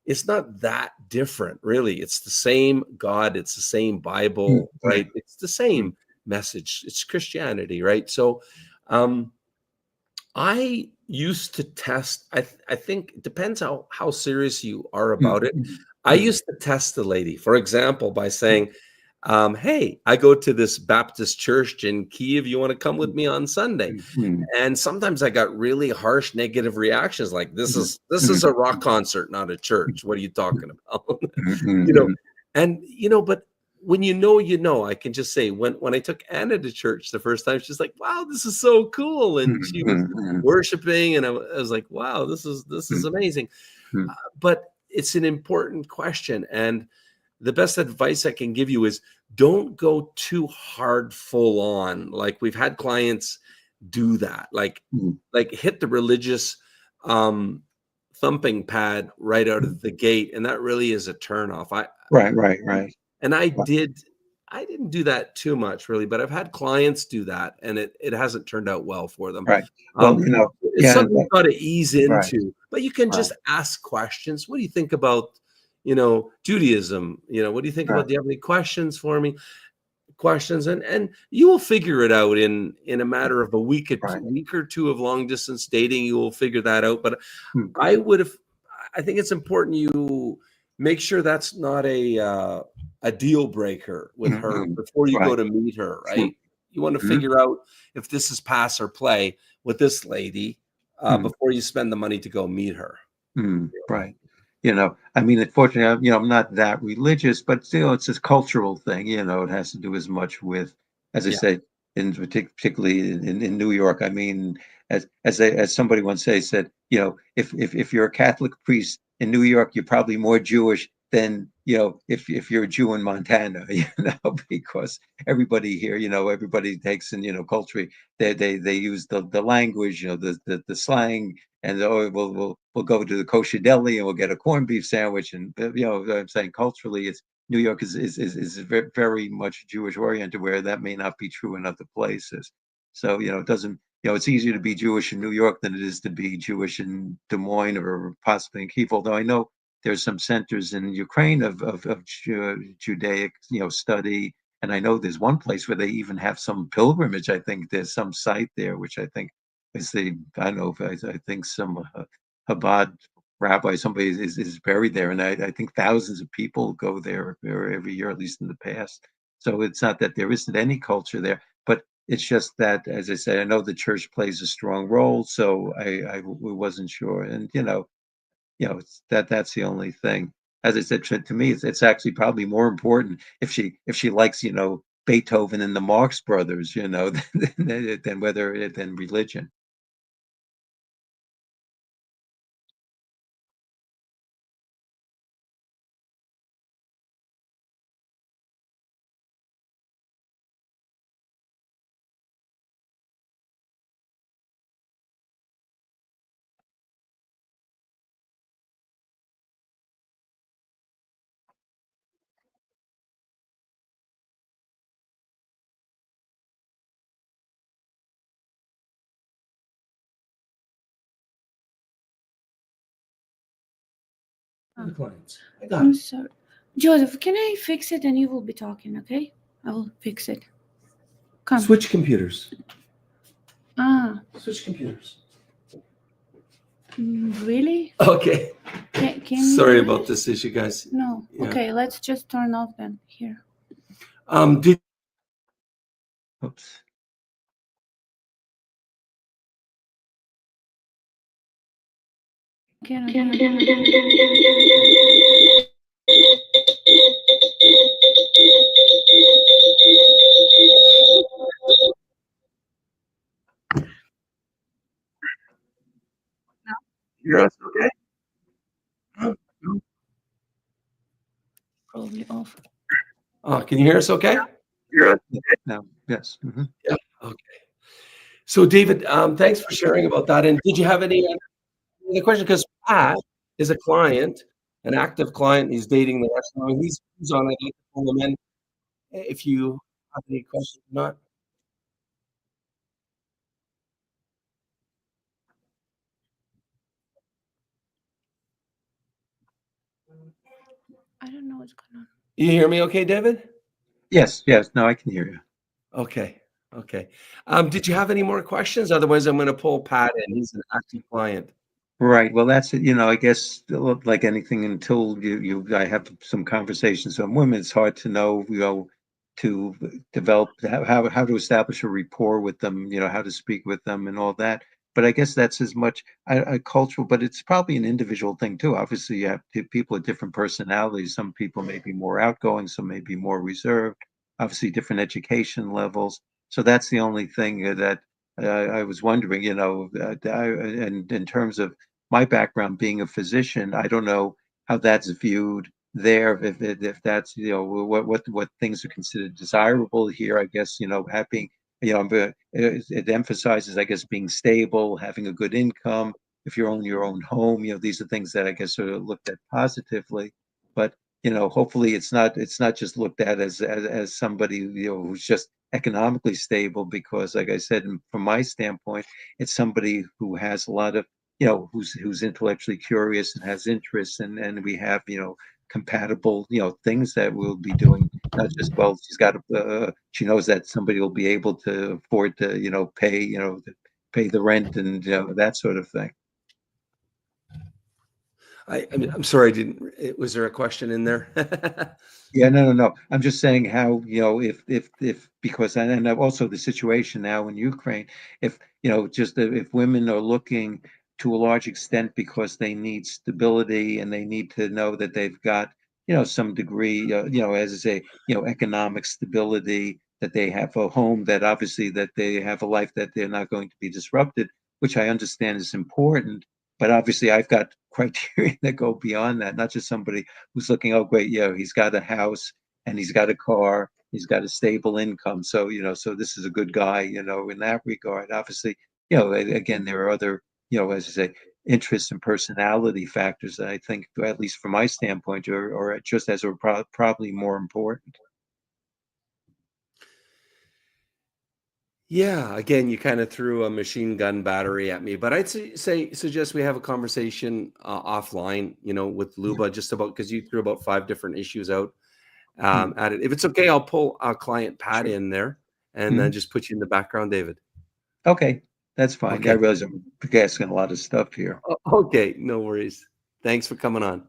it's not that different, really. It's the same God, it's the same Bible, right? It's the same message. It's Christianity, right? So I used to test, I think it depends how serious you are about it. I used to test the lady, for example, by saying, hey, I go to this Baptist church in Kiev. You want to come with me on Sunday? And sometimes I got really harsh, negative reactions, like, this is a rock concert, not a church. What are you talking about? But when I can just say, when I took Anna to church the first time, she's like, wow, this is so cool. And she was worshiping, and I was like, wow, this is amazing. But it's an important question. And the best advice I can give you is, don't go too hard, full on. Like, we've had clients do that, like hit the religious thumping pad right out of the gate, and that really is a turnoff. Right. And I didn't do that too much, really, but I've had clients do that, and it hasn't turned out well for them. Right. Well, it's something you've got to ease into, but you can just ask questions. What do you think about, Judaism? What do you think about? Do you have any questions for me? Questions, and you will figure it out in a matter of a week or two of long distance dating. You will figure that out. But I think it's important you make sure that's not a deal breaker with her before you go to meet her, right? You want to figure out if this is pass or play with this lady before you spend the money to go meet her. Right. I mean, unfortunately, I'm not that religious, but still, it's this cultural thing. It has to do as much with, as I said, particularly in New York. I mean, as somebody once said, if you're a Catholic priest in New York, you're probably more Jewish than if you're a Jew in Montana. Because everybody here, everybody takes in, culturally, they use the language, the slang. And we'll go to the kosher deli and we'll get a corned beef sandwich. And I'm saying culturally, New York is very, very much Jewish oriented, where that may not be true in other places. So it doesn't. It's easier to be Jewish in New York than it is to be Jewish in Des Moines or possibly in Kiev. Although I know there's some centers in Ukraine of Judaic study, and I know there's one place where they even have some pilgrimage. I think there's some site there, which I think. I think some Chabad rabbi, somebody is buried there, and I think thousands of people go there every year, at least in the past. So it's not that there isn't any culture there, but it's just that, as I said, I know the church plays a strong role, so I wasn't sure, and that's the only thing. As I said, to me, it's actually probably more important if she likes Beethoven and the Marx Brothers, than religion. I'm sorry. Joseph, can I fix it and you will be talking, okay? I will fix it. Come. Switch computers. Switch computers. Really? Okay. Can Sorry about this issue, guys. No. Yeah. Okay, let's just turn off then. Here. Oops. You're us okay? Probably off. Can you hear us okay? You're us okay? No, yes. Mhm. Yeah. Okay. So, David, thanks for sharing about that. And did you have any other question? Because Pat is a client, an active client. He's dating the restaurant. He's on. I'd like to pull him in if you have any questions or not. I don't know what's going on. You hear me okay, David? Yes, yes. No, I can hear you. Okay. Okay. Did you have any more questions? Otherwise, I'm going to pull Pat in. He's an active client. Right. Well, that's it. You know, I guess like anything, until I have some conversations on women, it's hard to know, to develop how to establish a rapport with them, how to speak with them and all that. But I guess that's as much a cultural, but it's probably an individual thing too. Obviously, you have people with different personalities. Some people may be more outgoing, some may be more reserved. Obviously, different education levels. So that's the only thing that I was wondering, and in terms of my background being a physician, I don't know how that's viewed there. If that's, what things are considered desirable here. I guess, having, it emphasizes, I guess, being stable, having a good income. If you own your own home, these are things that I guess are looked at positively. But hopefully it's not just looked at as somebody, who's just economically stable, because like I said, from my standpoint, it's somebody who has a lot of, who's intellectually curious and has interests, and we have, compatible, things that we'll be doing. Not just, well, she knows that somebody will be able to afford to, pay the rent and that sort of thing. I'm sorry, I didn't. Was there a question in there? Yeah, no. I'm just saying how, if because, and also the situation now in Ukraine, if, just if women are looking to a large extent because they need stability and they need to know that they've got, some degree, as I say, economic stability, that they have a home, that obviously that they have a life that they're not going to be disrupted, which I understand is important. But obviously I've got criteria that go beyond that, not just somebody who's looking, oh, great, he's got a house and he's got a car, he's got a stable income. So, so this is a good guy, in that regard. Obviously, again, there are other, as I say, interests and personality factors that I think, at least from my standpoint, or just as are probably more important. Yeah, again, you kind of threw a machine gun battery at me, but I'd suggest we have a conversation offline, with Luba, just about, because you threw about 5 different issues out at it. If it's okay, I'll pull our client Pat in there and then just put you in the background, David. Okay, that's fine. Okay. I realize I'm asking a lot of stuff here. Okay, no worries. Thanks for coming on.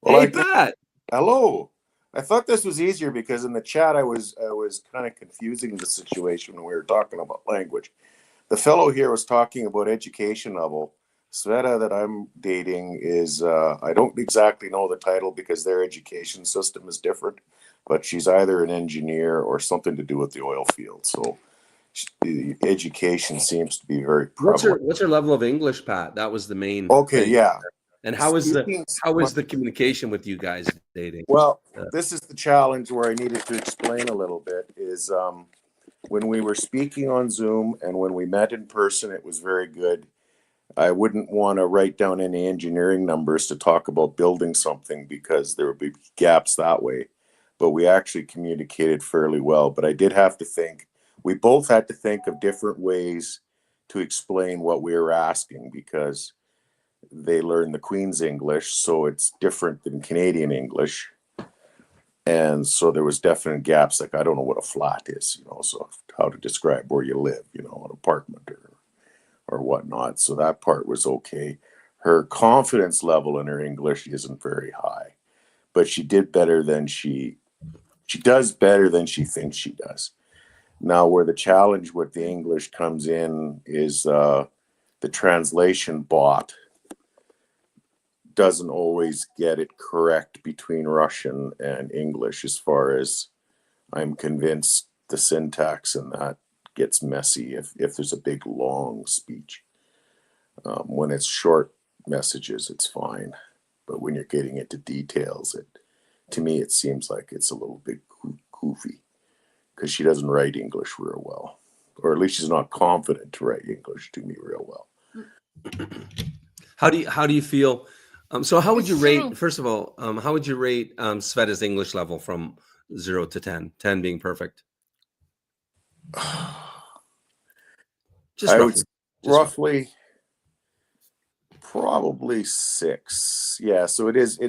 Well, Hey, Pat. Hello. I thought this was easier because in the chat I was kind of confusing the situation when we were talking about language. The fellow here was talking about education level. Sveta that I'm dating is I don't exactly know the title because their education system is different, but she's either an engineer or something to do with the oil field. So the education seems to be very prevalent. What's her level of English, Pat? That was the main Okay, thing. yeah. And how is the communication with you guys dating? Well, this is the challenge where I needed to explain a little bit is when we were speaking on Zoom and when we met in person, it was very good. I wouldn't want to write down any engineering numbers to talk about building something because there would be gaps that way. But we actually communicated fairly well. But I did have to think, we both had to think of different ways to explain what we were asking because they learn the Queen's English, so it's different than Canadian English. And so there was definite gaps, like I don't know what a flat is, so how to describe where you live, an apartment or whatnot. So that part was okay. Her confidence level in her English isn't very high, but she did better than she does better than she thinks she does. Now, where the challenge with the English comes in is the translation bot doesn't always get it correct between Russian and English, as far as I'm convinced the syntax and that gets messy if there's a big long speech. When it's short messages, it's fine. But when you're getting into details, to me, it seems like it's a little bit goofy, because she doesn't write English real well, or at least she's not confident to write English to me real well. How do you feel? So how would you rate? First of all, how would you rate Sveta's English level from 0 to 10? 10 being perfect. Just I roughly. would roughly probably 6. Yeah, so it is.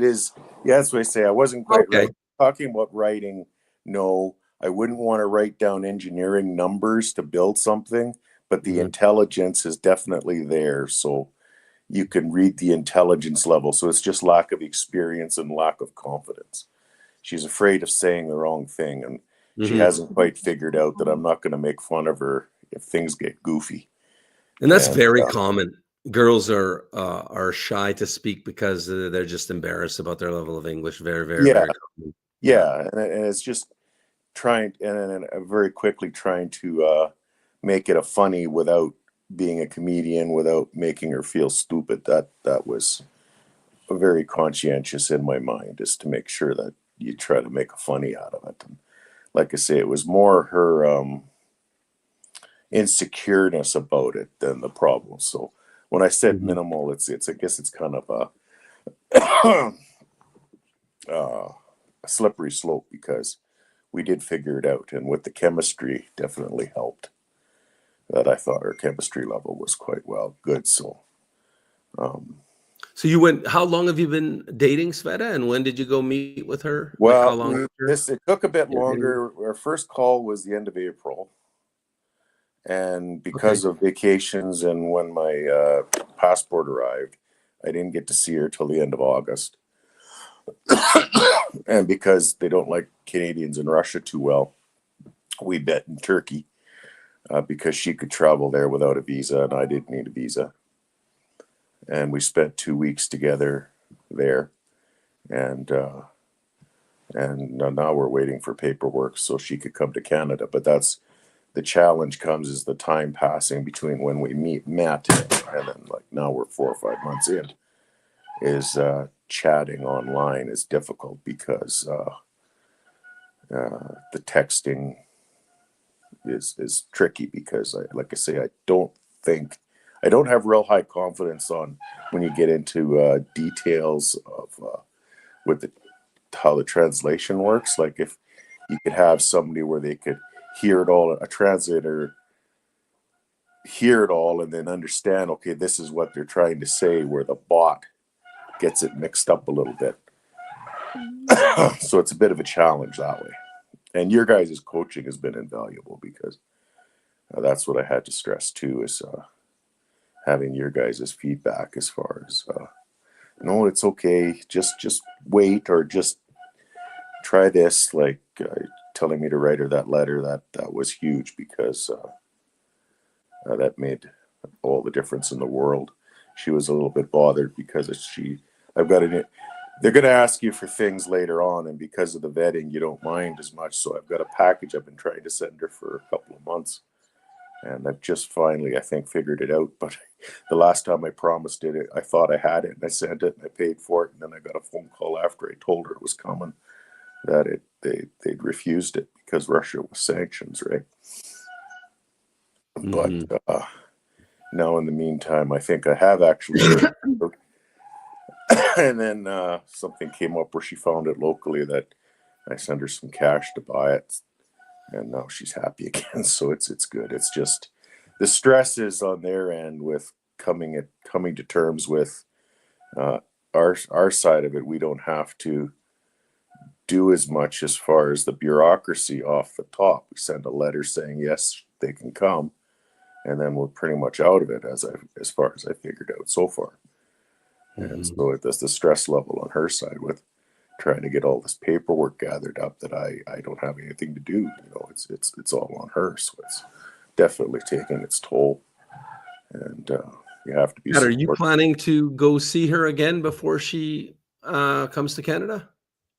Yeah, that's what I say. I wasn't quite right. Talking about writing, no, I wouldn't want to write down engineering numbers to build something, but the intelligence is definitely there. So you can read the intelligence level. So it's just lack of experience and lack of confidence. She's afraid of saying the wrong thing, and she hasn't quite figured out that I'm not going to make fun of her if things get goofy. And that's very common. Girls are shy to speak because they're just embarrassed about their level of English. Very, very, very common. Yeah, and it's just trying, and very quickly trying to make it a funny without being a comedian, without making her feel stupid. That was very conscientious in my mind, is to make sure that you try to make a funny out of it. And like I say, it was more her insecureness about it than the problem. So when I said minimal, it's I guess it's kind of a slippery slope, because we did figure it out, and with the chemistry definitely helped. That I thought her chemistry level was quite good. So so you went, how long have you been dating Sveta, and when did you go meet with her? Well, like how long it took a bit longer. Our first call was the end of April, and because of vacations and when my passport arrived, I didn't get to see her till the end of August. And because they don't like Canadians in Russia too well, we met in Turkey, because she could travel there without a visa and I didn't need a visa. And we spent 2 weeks together there, and now we're waiting for paperwork so she could come to Canada. But that's the challenge, comes is the time passing between when we met and then, like, now we're 4 or 5 months in, is chatting online is difficult, because the texting is tricky, because like I say, I don't have real high confidence on when you get into details of how the translation works. Like, if you could have somebody where they could hear it all, a translator hear it all and then understand, okay, this is what they're trying to say, where the bot gets it mixed up a little bit. So it's a bit of a challenge that way. And your guys' coaching has been invaluable, because that's what I had to stress too, is having your guys' feedback as far as no, it's okay, just wait, or just try this, like telling me to write her that letter. That was huge, because that made all the difference in the world. She was a little bit bothered because they're going to ask you for things later on, and because of the vetting, you don't mind as much. So I've got a package I've been trying to send her for a couple of months, and I've just finally, I think, figured it out. But the last time I promised it, I thought I had it, and I sent it, and I paid for it, and then I got a phone call after I told her it was coming that they'd refused it because Russia was sanctions, right? But now, in the meantime, I think I have actually heard. And then something came up where she found it locally, that I sent her some cash to buy it, and now she's happy again. So it's good. It's just the stress is on their end with coming to terms with our side of it. We don't have to do as much as far as the bureaucracy off the top. We send a letter saying yes, they can come, and then we're pretty much out of it, as far as I figured out so far. And so that's the stress level on her side with trying to get all this paperwork gathered up that I don't have anything to do. It's all on her. So it's definitely taking its toll. And You have to be. Pat, are you planning to go see her again before she comes to Canada?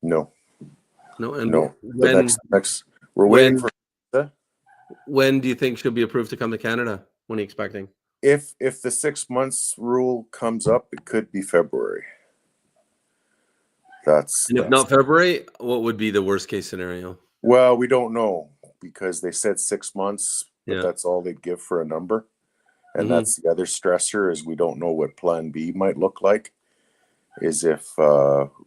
No. No. And no. When, we're waiting for. When do you think she'll be approved to come to Canada? When are you expecting? If the 6 months rule comes up, it could be February. And if not February, what would be the worst case scenario? Well, we don't know because they said 6 months, but Yeah. that's all they'd give for a number. And that's the other stressor is we don't know what plan B might look like. Is if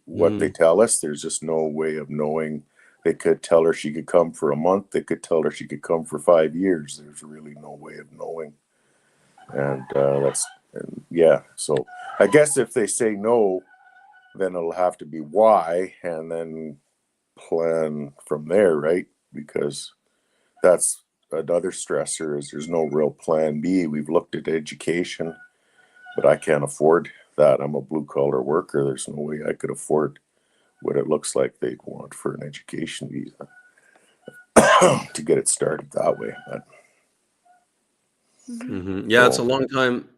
what they tell us, there's just no way of knowing. They could tell her she could come for a month. They could tell her she could come for 5 years. There's really no way of knowing. And so I guess if they say no, then it'll have to be why, and then plan from there, right? Because that's another stressor is there's no real plan B. We've looked at education, but I can't afford that. I'm a blue collar worker. There's no way I could afford what it looks like they'd want for an education visa to get it started that way. But, yeah, it's a long time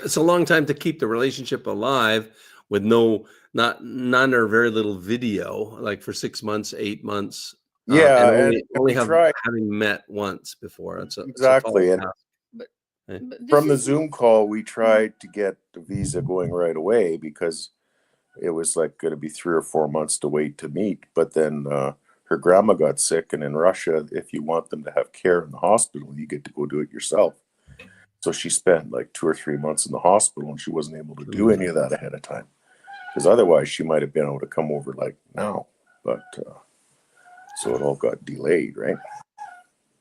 it's a long time to keep the relationship alive with none or very little video, like for 6 months, 8 months. Yeah, and only having met once before. Exactly. And But from the Zoom call, we tried to get the visa going right away because it was like going to be 3 or 4 months to wait to meet. But then her grandma got sick, and in Russia, if you want them to have care in the hospital, you get to go do it yourself. So she spent like 2 or 3 months in the hospital, and she wasn't able to do any of that ahead of time. Because otherwise, she might have been able to come over like now. But so it all got delayed, right?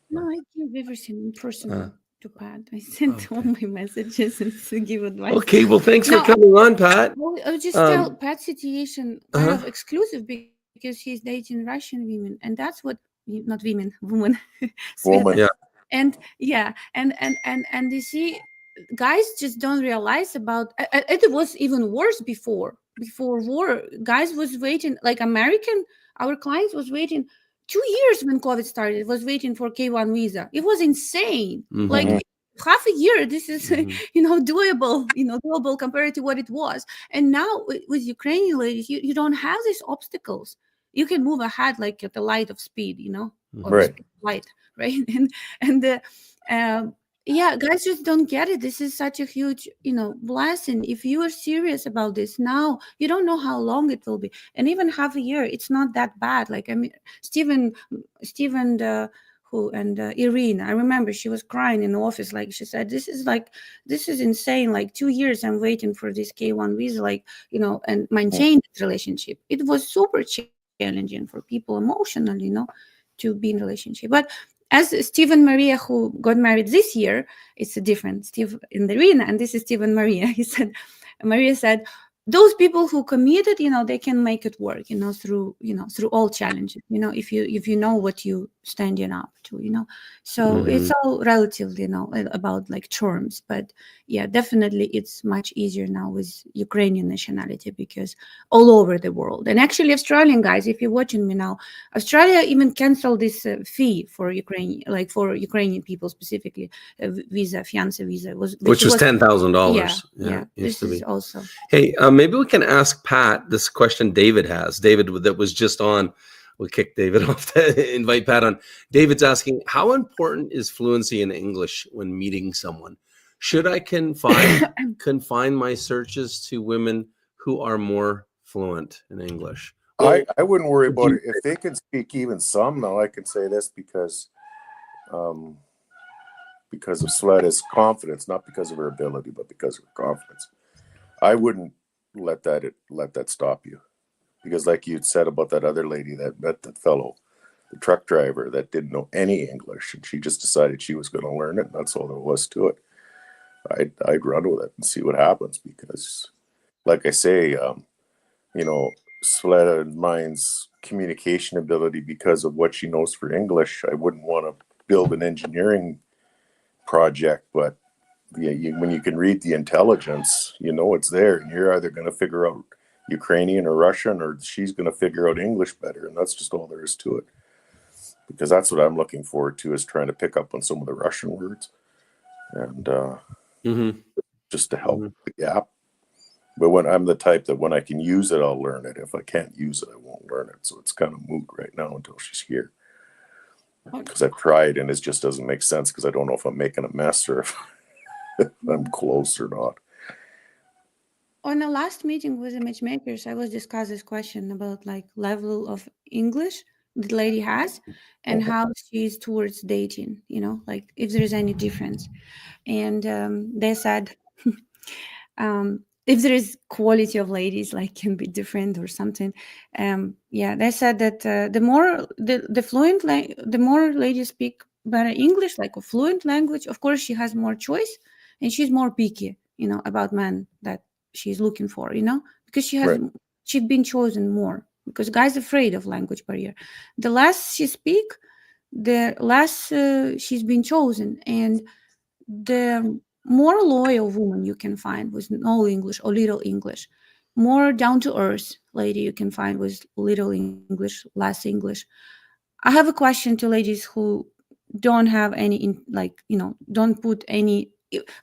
No, I give everything in person to Pat. I sent all my messages and to give advice. Okay, well, thanks for coming on, Pat. Well, I'll just tell Pat's situation kind of exclusive because he's dating Russian women, and that's what not women, woman. Yeah. And and you see, guys just don't realize about it. Was even worse before war. Guys was waiting, like our clients was waiting 2 years when COVID started, was waiting for K1 visa. It was insane. Like half a year, this is doable compared to what it was. And now with Ukrainian ladies, you don't have these obstacles. You can move ahead like at the light of speed, or Right. light, right? And guys just don't get it. This is such a huge, blessing. If you are serious about this now, you don't know how long it will be. And even half a year, it's not that bad. Like, I mean, Stephen, Irene, I remember she was crying in the office. Like she said, this is insane. Like 2 years I'm waiting for this K1 visa, and maintain the relationship. It was super challenging for people emotionally, to be in relationship. But as Stephen Maria, who got married this year, it's a different Steve in the arena, and this is Stephen Maria. Maria said, those people who committed, they can make it work, through all challenges, if you know what you standing up to, so it's all relative, about like terms. But yeah, definitely it's much easier now with Ukrainian nationality because all over the world. And actually Australian guys, if you're watching me now, Australia even canceled this fee for Ukrainian, like for Ukrainian people specifically, fiancé visa which was $10,000. Yeah, this is also. Hey, maybe we can ask Pat this question David has. David that was just on. We'll kick David off to invite Pat on. David's asking, how important is fluency in English when meeting someone? Should I confine my searches to women who are more fluent in English? I wouldn't worry about it. If they can speak even some, now I can say this because of Sveta's confidence, not because of her ability, but because of her confidence. I wouldn't let that stop you. Because like you'd said about that other lady that met that fellow, the truck driver that didn't know any English, and she just decided she was going to learn it, and that's all there was to it. I'd run with it and see what happens because, like I say, Sveta Mine's communication ability because of what she knows for English, I wouldn't want to build an engineering project, but when you can read the intelligence, it's there, and you're either going to figure out Ukrainian or Russian, or she's going to figure out English better, and that's just all there is to it. Because that's what I'm looking forward to, is trying to pick up on some of the Russian words. And just to help the gap. But when I'm the type that when I can use it, I'll learn it. If I can't use it, I won't learn it. So it's kind of moot right now until she's here. Because I've tried and it just doesn't make sense because I don't know if I'm making a mess or if I'm close or not. On the last meeting with the matchmakers, I was discussing this question about like level of English the lady has and how she is towards dating, you know, like if there is any difference. And they said if there is quality of ladies like can be different or something. Yeah, they said that the more the more ladies speak better English, like a fluent language, of course she has more choice and she's more picky, you know, about men that she's looking for, you know, because she's been chosen more because guys afraid of language barrier. The less she speak, the less she's been chosen, and the more loyal woman you can find with no English or little English, more down to earth lady you can find with little English, less English. I have a question to ladies who don't have any like, you know, don't put any,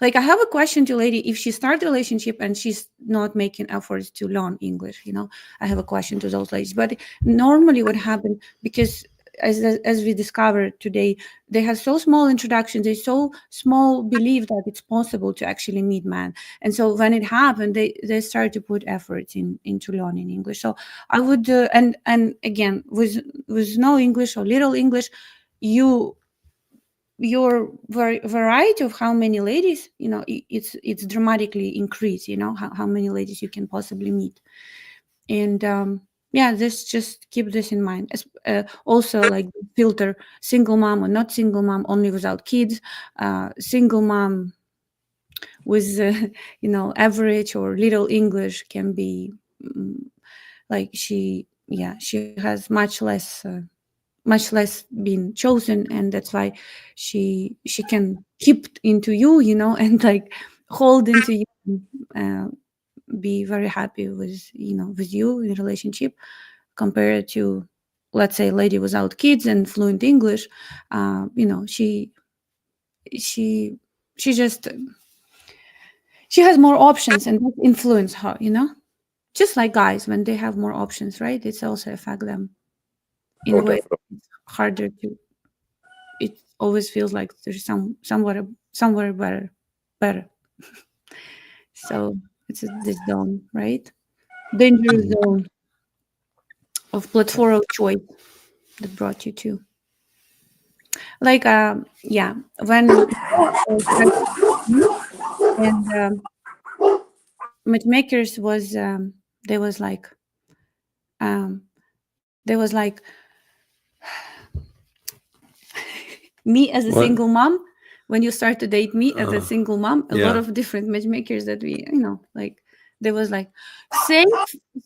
like I have a question to lady if she start a relationship and she's not making efforts to learn English, you know, I have a question to those ladies. But normally what happened, because as we discovered today, they have so small introductions, they so small belief that it's possible to actually meet men, and so when it happened they start to put efforts into learning English. So I would and again with no English or little English, your variety of how many ladies, you know, it's dramatically increased, you know, how many ladies you can possibly meet. And yeah, this just keep this in mind. Also, like filter single mom or not single mom, only without kids, single mom with you know, average or little English can be like she has much less been chosen, and that's why she can keep into you, you know, and like hold into you, be very happy with, you know, with you in relationship, compared to, let's say, lady without kids and fluent English. You know, she just she has more options and that influence her, you know, just like guys when they have more options, right? It's also affect them in a way. It's harder to, it always feels like there's somewhere better. So it's this zone, right? Dangerous zone of platform of choice that brought you to, like yeah, when and matchmakers was there was like me as a single mom. When you start to date me as a single mom, a lot of different matchmakers that we, you know, like there was like,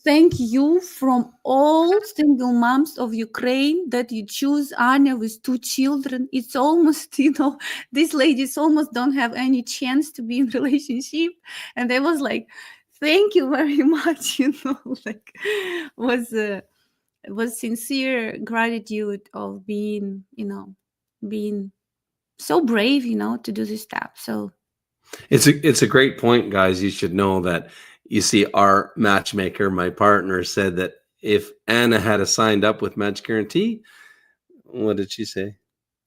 thank you from all single moms of Ukraine that you choose Anya with 2 children. It's almost, you know, these ladies almost don't have any chance to be in relationship. And they was like, thank you very much, you know, like was sincere gratitude of being, you know, being so brave, you know, to do this step. So it's a great point, guys. You should know that, you see, our matchmaker, my partner, said that if Anna had signed up with Match Guarantee, what did she say?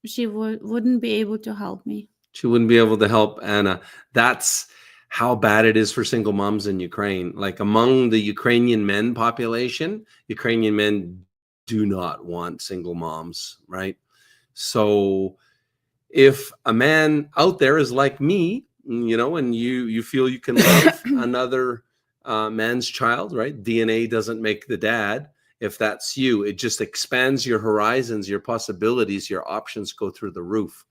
She wouldn't be able to help me. She wouldn't be able to help Anna. That's how bad it is for single moms in Ukraine. Like among the Ukrainian men population, Ukrainian men do not want single moms, right? So if a man out there is like me, you know, and you feel you can love another man's child, right? DNA doesn't make the dad. If that's you, it just expands your horizons, your possibilities, your options go through the roof.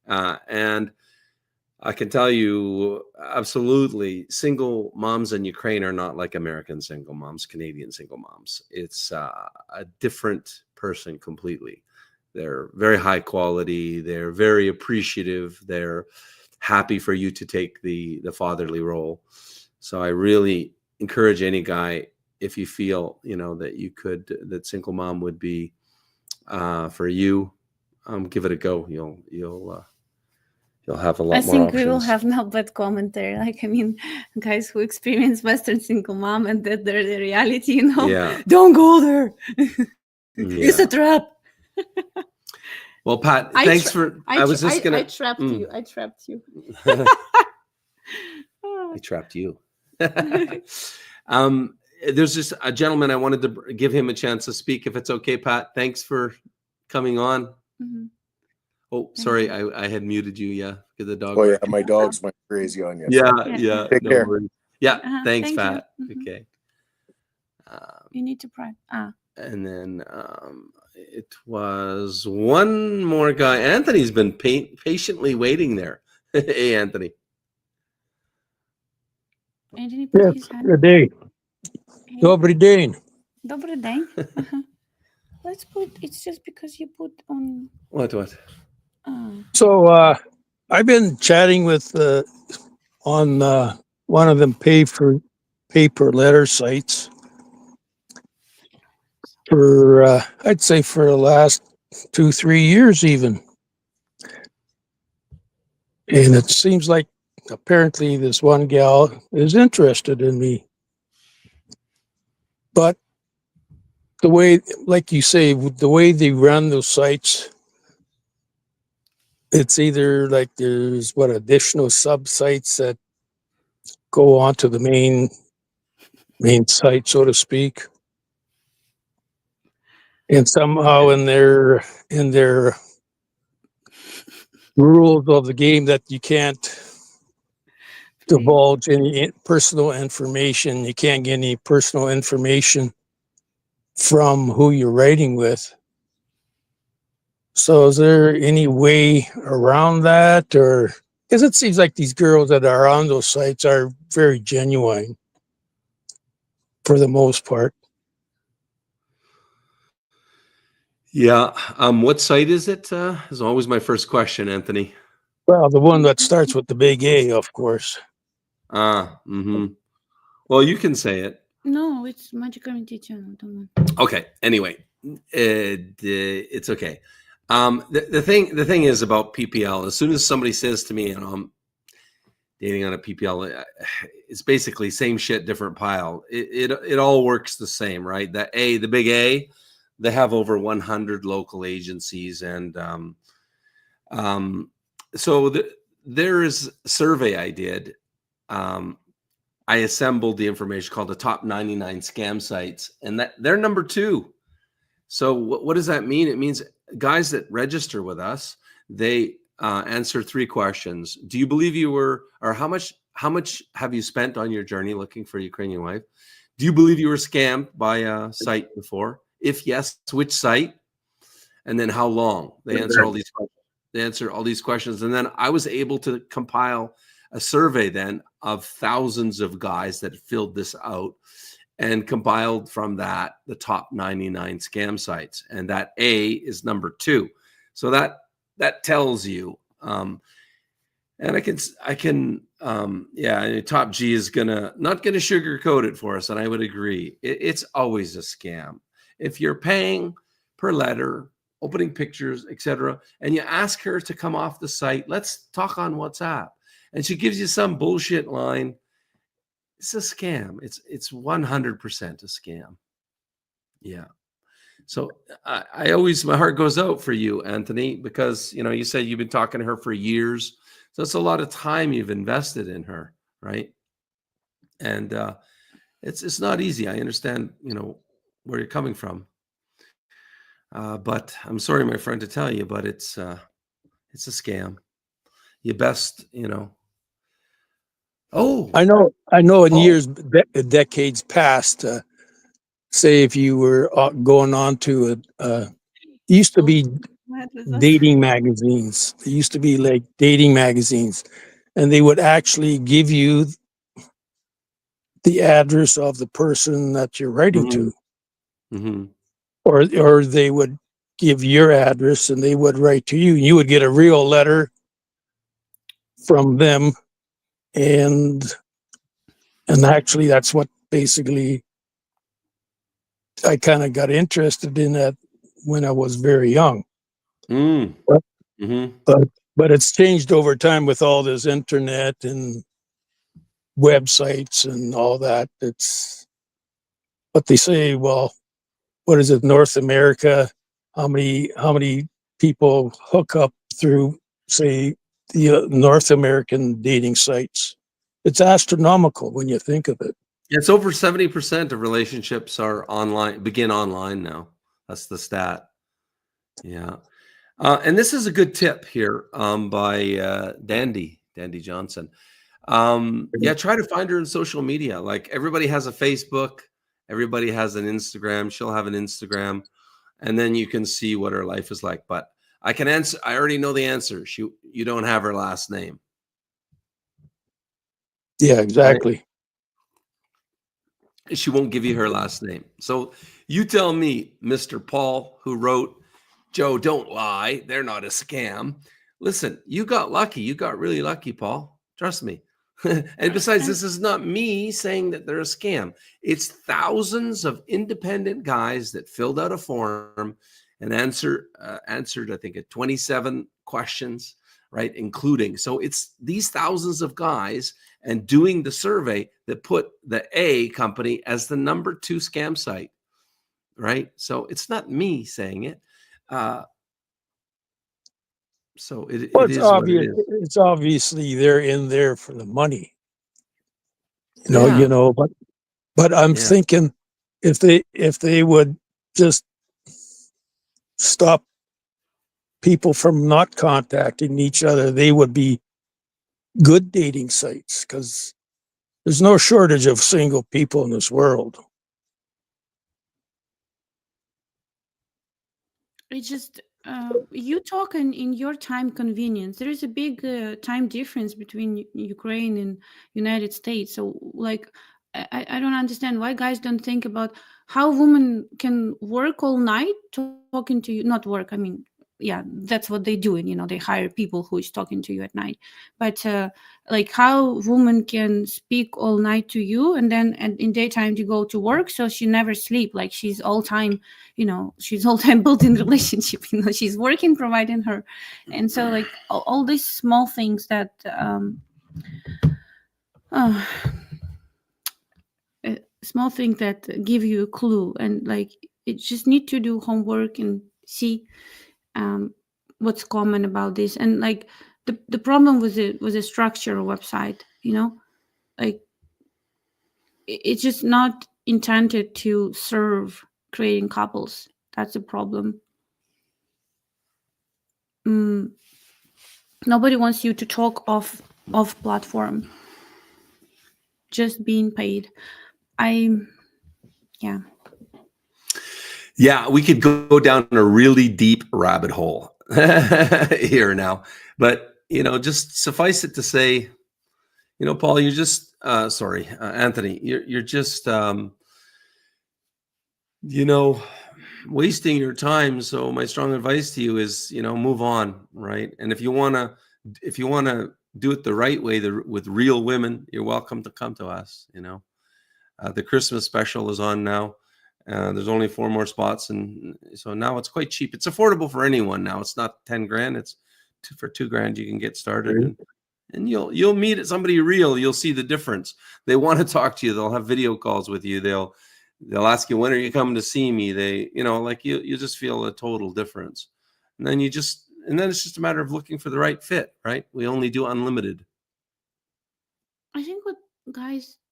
And I can tell you absolutely, single moms in Ukraine are not like American single moms, Canadian single moms. It's a different person completely. They're very high quality. They're very appreciative. They're happy for you to take the fatherly role. So I really encourage any guy, if you feel, you know, that you could, that single mom would be for you, give it a go. you'll have a I lot more think we will options. have no bad commentary. Like, I mean, guys who experience Western single mom and that they're the reality, you know, Yeah. don't go there. It's Yeah. a trap. Well, Pat, thanks for. I was just gonna. I trapped you. I trapped you. I trapped you. There's just a gentleman. I wanted to give him a chance to speak, if it's okay, Pat. Thanks for coming on. Mhm. Oh, sorry, I had muted you. Yeah, because the dog. Oh yeah, my dog's went crazy on you. Yeah, Yeah. yeah. Take No care. worries. Yeah, thanks, Thank you. Pat. Mhm. Okay. You need to pray. And then it was one more guy. Anthony's been patiently waiting there. Hey, Anthony. Anthony put Yes, his hand. good day. Hey. Добрый день. Добрый день. Let's put. It's just because you put on. What? So I've been chatting with on one of them paper letter sites for I'd say for the last 2-3 years even, and it seems like apparently this one gal is interested in me, but the way, like you say, the way they run those sites, it's either like there's additional sub sites that go onto the main site, so to speak, and somehow in their rules of the game that you can't divulge any personal information. You can't get any personal information from who you're writing with. So is there any way around that? Or because it seems like these girls that are on those sites are very genuine for the most part. Yeah. What site is it? Is always my first question, Anthony. Well, the one that starts with the big A, of course. Well, you can say it. No, it's Magic Community Channel. Don't Okay. Anyway, it's okay. The thing is about PPL. As soon as somebody says to me, and I'm dating on a PPL, it's basically same shit, different pile. It all works the same, right? The big A, they have over 100 local agencies, and so there is a survey I did. I assembled the information called the top 99 scam sites, and that they're number 2. So what does that mean? It means guys that register with us, they answer 3 questions. Do you believe you were, or how much have you spent on your journey looking for a Ukrainian wife? Do you believe you were scammed by a site before? If yes, which site? And then how long? They answer all these questions. They answer all these questions. And then I was able to compile a survey then of thousands of guys that filled this out and compiled from that the top 99 scam sites. And that A is number 2. So that tells you, and I can top G is not gonna sugarcoat it for us. And I would agree. It's always a scam. If you're paying per letter, opening pictures, etc., and you ask her to come off the site, let's talk on WhatsApp, and she gives you some bullshit line, it's a scam. It's 100% a scam. Yeah. So I always, my heart goes out for you, Anthony, because you said you've been talking to her for years. So it's a lot of time you've invested in her, right? And it's not easy. I understand, where you're coming from. But I'm sorry, my friend, to tell you, but it's a scam. You best, Oh, I know. In years, decades past, say if you were going on to it used to be dating magazines. There used to be like dating magazines, and they would actually give you the address of the person that you're writing to, or they would give your address and they would write to you. You would get a real letter from them, and actually that's what basically I kind of got interested in that when I was very young. But But it's changed over time with all this internet and websites and all that. It's what they say. Well, what is it? North America? How many people hook up through, say, the North American dating sites? It's astronomical when you think of it. It's over 70% of relationships are begin online now. That's the stat. Yeah. And this is a good tip here by Dandy Johnson. Yeah, try to find her in social media. Like everybody has a Facebook, everybody has an Instagram. She'll have an Instagram, and then you can see what her life is like. But I can answer. I already know the answer. You don't have her last name. Yeah, exactly. Right? She won't give you her last name. So you tell me, Mr. Paul, who wrote, "Joe, don't lie. They're not a scam." Listen, you got lucky. You got really lucky, Paul. Trust me. And besides, this is not me saying that they're a scam. It's thousands of independent guys that filled out a form and answered, I think, 27 questions, right, including. So it's these thousands of guys and doing the survey that put the A company as the number 2 scam site, right? So it's not me saying it. So it is obvious. what it is. It's obviously they're in there for the money, you know. But I'm thinking if they would just stop people from not contacting each other, they would be good dating sites, because there's no shortage of single people in this world. It's just you talk in your time convenience. There is a big time difference between Ukraine and United States. So, like, I don't understand why guys don't think about how women can work all night talking to you. Not work. I mean, yeah, that's what they do, and they hire people who is talking to you at night. But like how women can speak all night to you, and then in daytime to go to work, so she never sleep. Like she's all time, she's all time built-in relationship. She's working, providing her, and so like all these small things that small thing that give you a clue, and like it just need to do homework and see what's common about this. And like the problem was a structure website, like it's just not intended to serve creating couples. That's the problem. Nobody wants you to talk off platform, just being paid. Yeah, we could go down a really deep rabbit hole here now, but just suffice it to say, Paul, you're just sorry, Anthony, you're just wasting your time. So my strong advice to you is move on, right? And if you want to do it the right way, with real women, you're welcome to come to us. The Christmas special is on now. There's only 4 more spots, and so now it's quite cheap. It's affordable for anyone now. It's not 10 grand. It's for $2,000 you can get started, and you'll meet somebody real. You'll see the difference. They want to talk to you. They'll have video calls with you. They'll ask you, when are you coming to see me? They like you just feel a total difference, and then it's just a matter of looking for the right fit, right? We only do unlimited. I think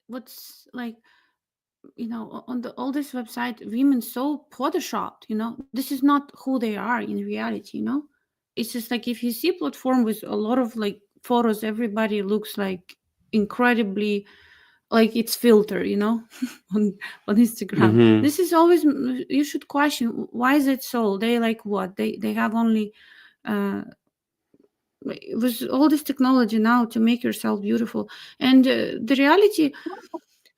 what's like, on all this website, women so photoshopped, this is not who they are in reality. It's just like if you see platform with a lot of like photos, everybody looks like incredibly like it's filter, on Instagram. This is always, you should question, why is it so? They like what they have only with all this technology now to make yourself beautiful. And the reality,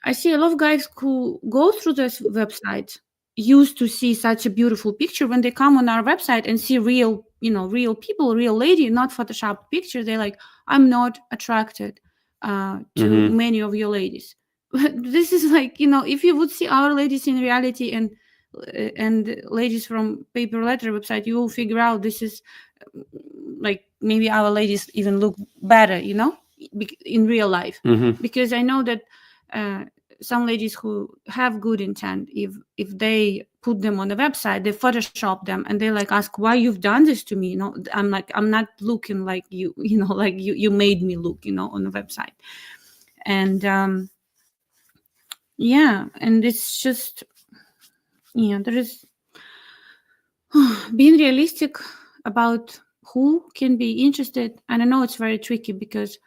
I see a lot of guys who go through this website used to see such a beautiful picture. When they come on our website and see real people, real lady, not Photoshop picture, they're like, I'm not attracted to many of your ladies. This is like, if you would see our ladies in reality and ladies from paper letter website, you will figure out this is like maybe our ladies even look better, you know, in real life. Because I know that some ladies who have good intent, if they put them on the website, they Photoshop them, and they like ask why you've done this to me. You know, I'm like, I'm not looking like you, you know, like you made me look, you know, on the website. And yeah, and it's just, yeah, there is being realistic about who can be interested. And I know it's very tricky because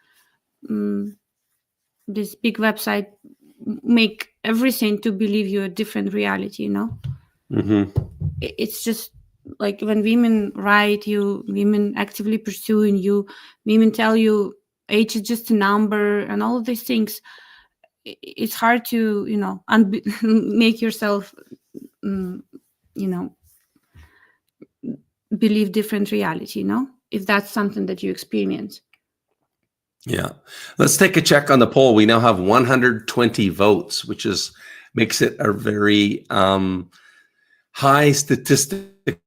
this big website make everything to believe you a different reality, you know. It's just like when women write you, women actively pursuing you, women tell you age is just a number and all of these things. It's hard to, you know, make yourself you know, believe different reality, you know, if that's something that you experience. Yeah. Let's take a check on the poll. We now have 120 votes, which makes it a very high statistic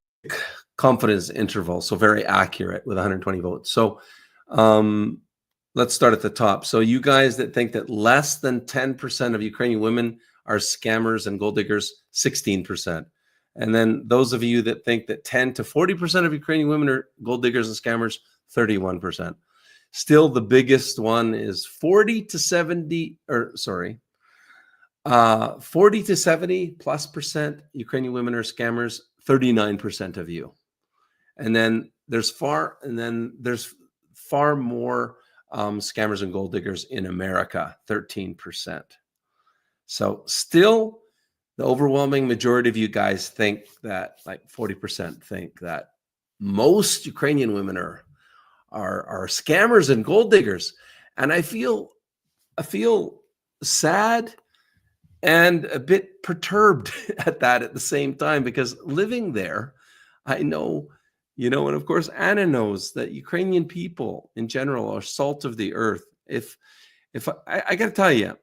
confidence interval. So very accurate with 120 votes. So let's start at the top. So you guys that think that less than 10% of Ukrainian women are scammers and gold diggers, 16%. And then those of you that think that 10 to 40% of Ukrainian women are gold diggers and scammers, 31%. Still, the biggest one is 40 to 70 plus percent Ukrainian women are scammers, 39% of you. And then there's far more scammers and gold diggers in America, 13%. So still, the overwhelming majority of you guys think that, like 40% think that most Ukrainian women are scammers and gold diggers. And I feel sad and a bit perturbed at that at the same time, because living there, I know, you know, and of course Anna knows that Ukrainian people in general are salt of the earth. If I got to tell you,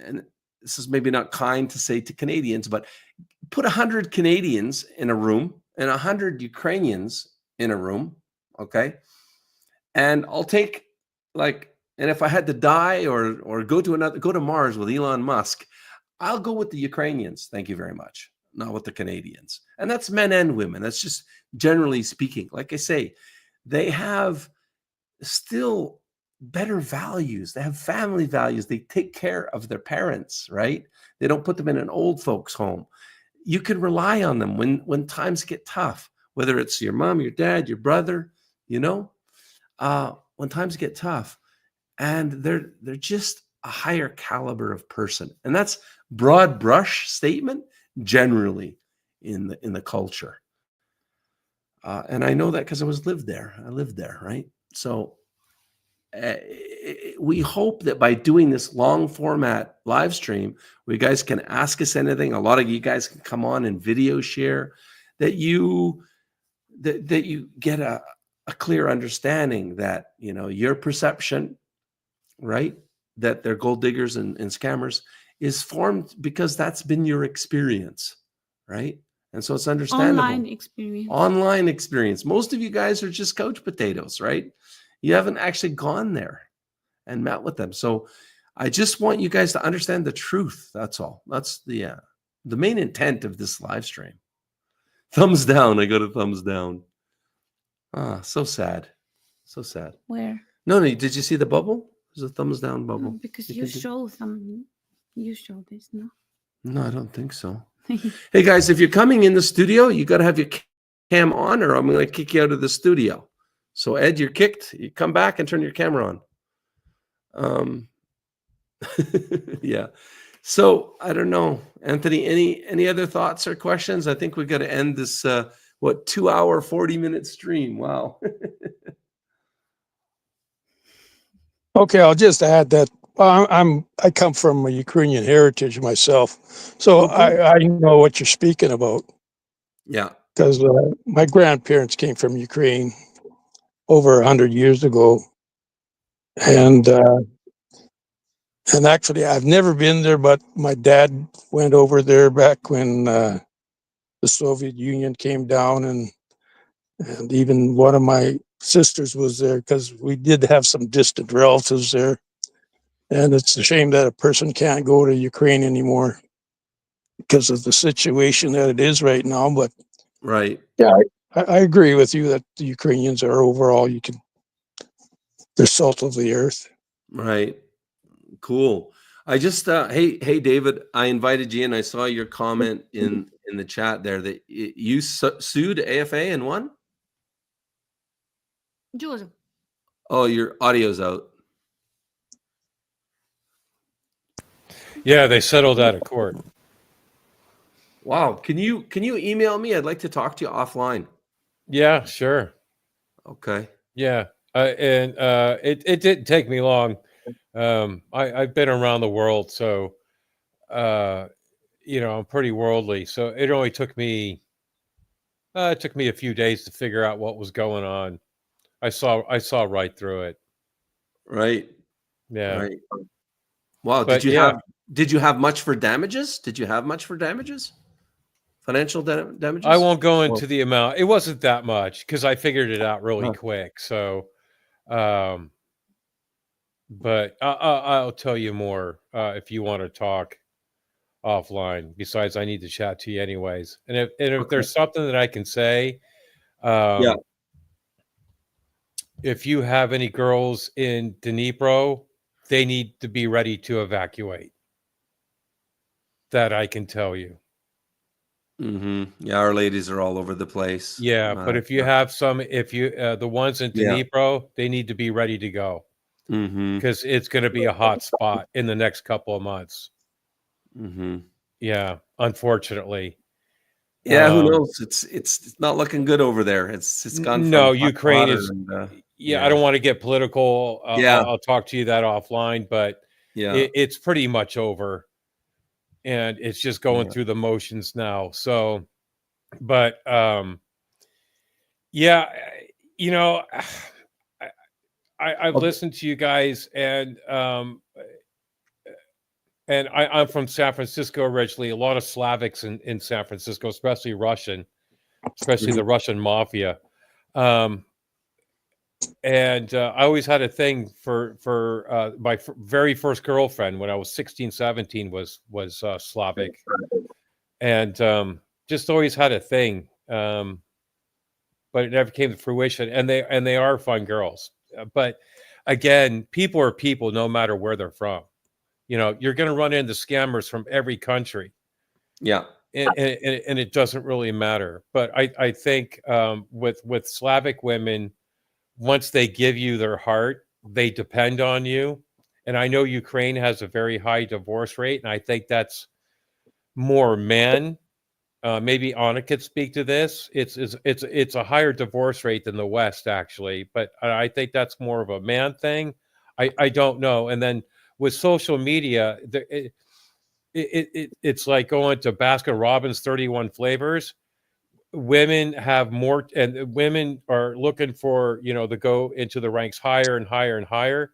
and this is maybe not kind to say to Canadians, but put 100 Canadians in a room and 100 Ukrainians in a room, okay? And I'll take and if I had to die or go to Mars with Elon Musk, I'll go with the Ukrainians. Thank you very much. Not with the Canadians. And that's men and women. That's just generally speaking. Like I say, they have still better values. They have family values. They take care of their parents, right? They don't put them in an old folks home. You can rely on them when times get tough, whether it's your mom, your dad, your brother, you know, when times get tough. And they're just a higher caliber of person. And that's broad brush statement generally in the culture. And I know that because I lived there, right? So we hope that by doing this long format live stream, where you guys can ask us anything, a lot of you guys can come on and video share, that you get a clear understanding that, you know, your perception, right, that they're gold diggers and scammers is formed because that's been your experience, right? And so it's understandable. Online experience. Most of you guys are just couch potatoes, right? You haven't actually gone there and met with them. So I just want you guys to understand the truth. That's all. That's the main intent of this live stream. Thumbs down. I got a thumbs down. Ah, so sad. So sad. Where? No, did you see the bubble? There's a thumbs down bubble. No, because you show this, no? No, I don't think so. Hey guys, if you're coming in the studio, you got to have your cam on, or I'm going to kick you out of the studio. So Ed, you're kicked. You come back and turn your camera on. Yeah. So I don't know, Anthony. Any other thoughts or questions? I think we got to end this 2 hour 40-minute stream. Wow. Okay, I'll just add that I come from a Ukrainian heritage myself, so I know what you're speaking about. Yeah, because my grandparents came from Ukraine over 100 years ago, and actually I've never been there, but my dad went over there back when the Soviet Union came down, and even one of my sisters was there because we did have some distant relatives there. And it's a shame that a person can't go to Ukraine anymore because of the situation that it is right now. But Right. yeah, I agree with you that the Ukrainians are overall, they're salt of the earth. Right. Cool. I just hey David, I invited you in. I saw your comment in the chat there that you sued AFA and won. Joseph. Oh, your audio's out. Yeah, they settled out of court. Wow. Can you email me? I'd like to talk to you offline. Yeah, sure. Okay. Yeah, and it didn't take me long. I've been around the world, so I'm pretty worldly. So it only took me a few days to figure out what was going on. I saw right through it. Right. Yeah. Right. Wow. But did you have much for damages? Did you have much for damages? Financial damages? I won't go into the amount. It wasn't that much because I figured it out really quick. So, but I'll tell you more if you want to talk offline. Besides, I need to chat to you anyways. And if there's something that I can say, Yeah. if you have any girls in Dnipro, they need to be ready to evacuate. That I can tell you. Yeah, our ladies are all over the place. Yeah, but if you have some, the ones in Dnipro, they need to be ready to go because it's going to be a hot spot in the next couple of months. Yeah, unfortunately. Yeah, who knows? It's not looking good over there. It's gone. No, Ukraine is. Yeah, I don't want to get political. I'll talk to you that offline, but it's pretty much over, and it's just going through the motions now. So, but yeah, I've listened to you guys, and I'm from San Francisco originally. A lot of Slavics in San Francisco, especially Russian, especially the Russian mafia. And I always had a thing for my very first girlfriend when I was 16, 17 was Slavic, and just always had a thing. But it never came to fruition. And they are fun girls. But again, people are people no matter where they're from. You're going to run into scammers from every country. Yeah. And it doesn't really matter. But I think with Slavic women, once they give you their heart, they depend on you. And I know Ukraine has a very high divorce rate, and I think that's more men. Maybe Anna could speak to this. It's a higher divorce rate than the West, actually, but I think that's more of a man thing. I don't know. And then with social media, it's like going to Baskin Robbins 31 flavors. Women have more, and women are looking for to go into the ranks higher and higher and higher,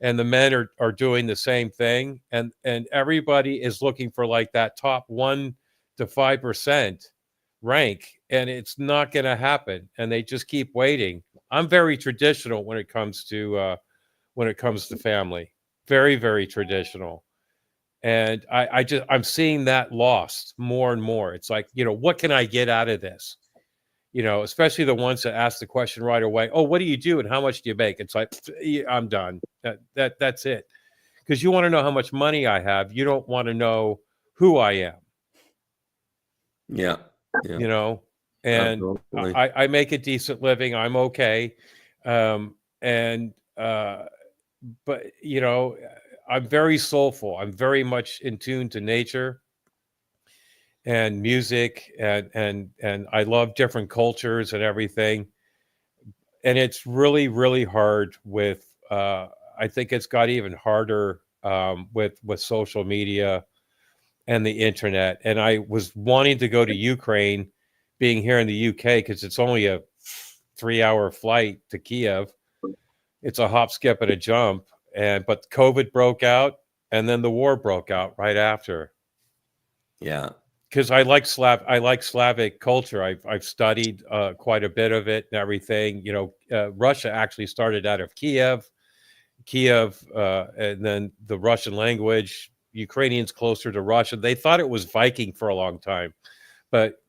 and the men are doing the same thing, and everybody is looking for like that top 1 to 5% rank, and it's not going to happen, and they just keep waiting. I'm very traditional when it comes to family, very, very traditional. And I'm seeing that lost more and more. It's like, what can I get out of this? Especially the ones that ask the question right away. Oh, what do you do and how much do you make? It's like, I'm done. That's it. Because you want to know how much money I have. You don't want to know who I am. Yeah. And I make a decent living. I'm okay. But I'm very soulful. I'm very much in tune to nature and music, and I love different cultures and everything. And it's really, really hard with. I think it's got even harder with social media and the internet. And I was wanting to go to Ukraine, being here in the UK, because it's only a 3-hour flight to Kiev. It's a hop, skip, and a jump. But COVID broke out, and then the war broke out right after. Yeah. because I like Slavic culture. I've studied quite a bit of it and everything. You know, Russia actually started out of Kiev, and then the Russian language. Ukrainians closer to Russian. They thought it was Viking for a long time, but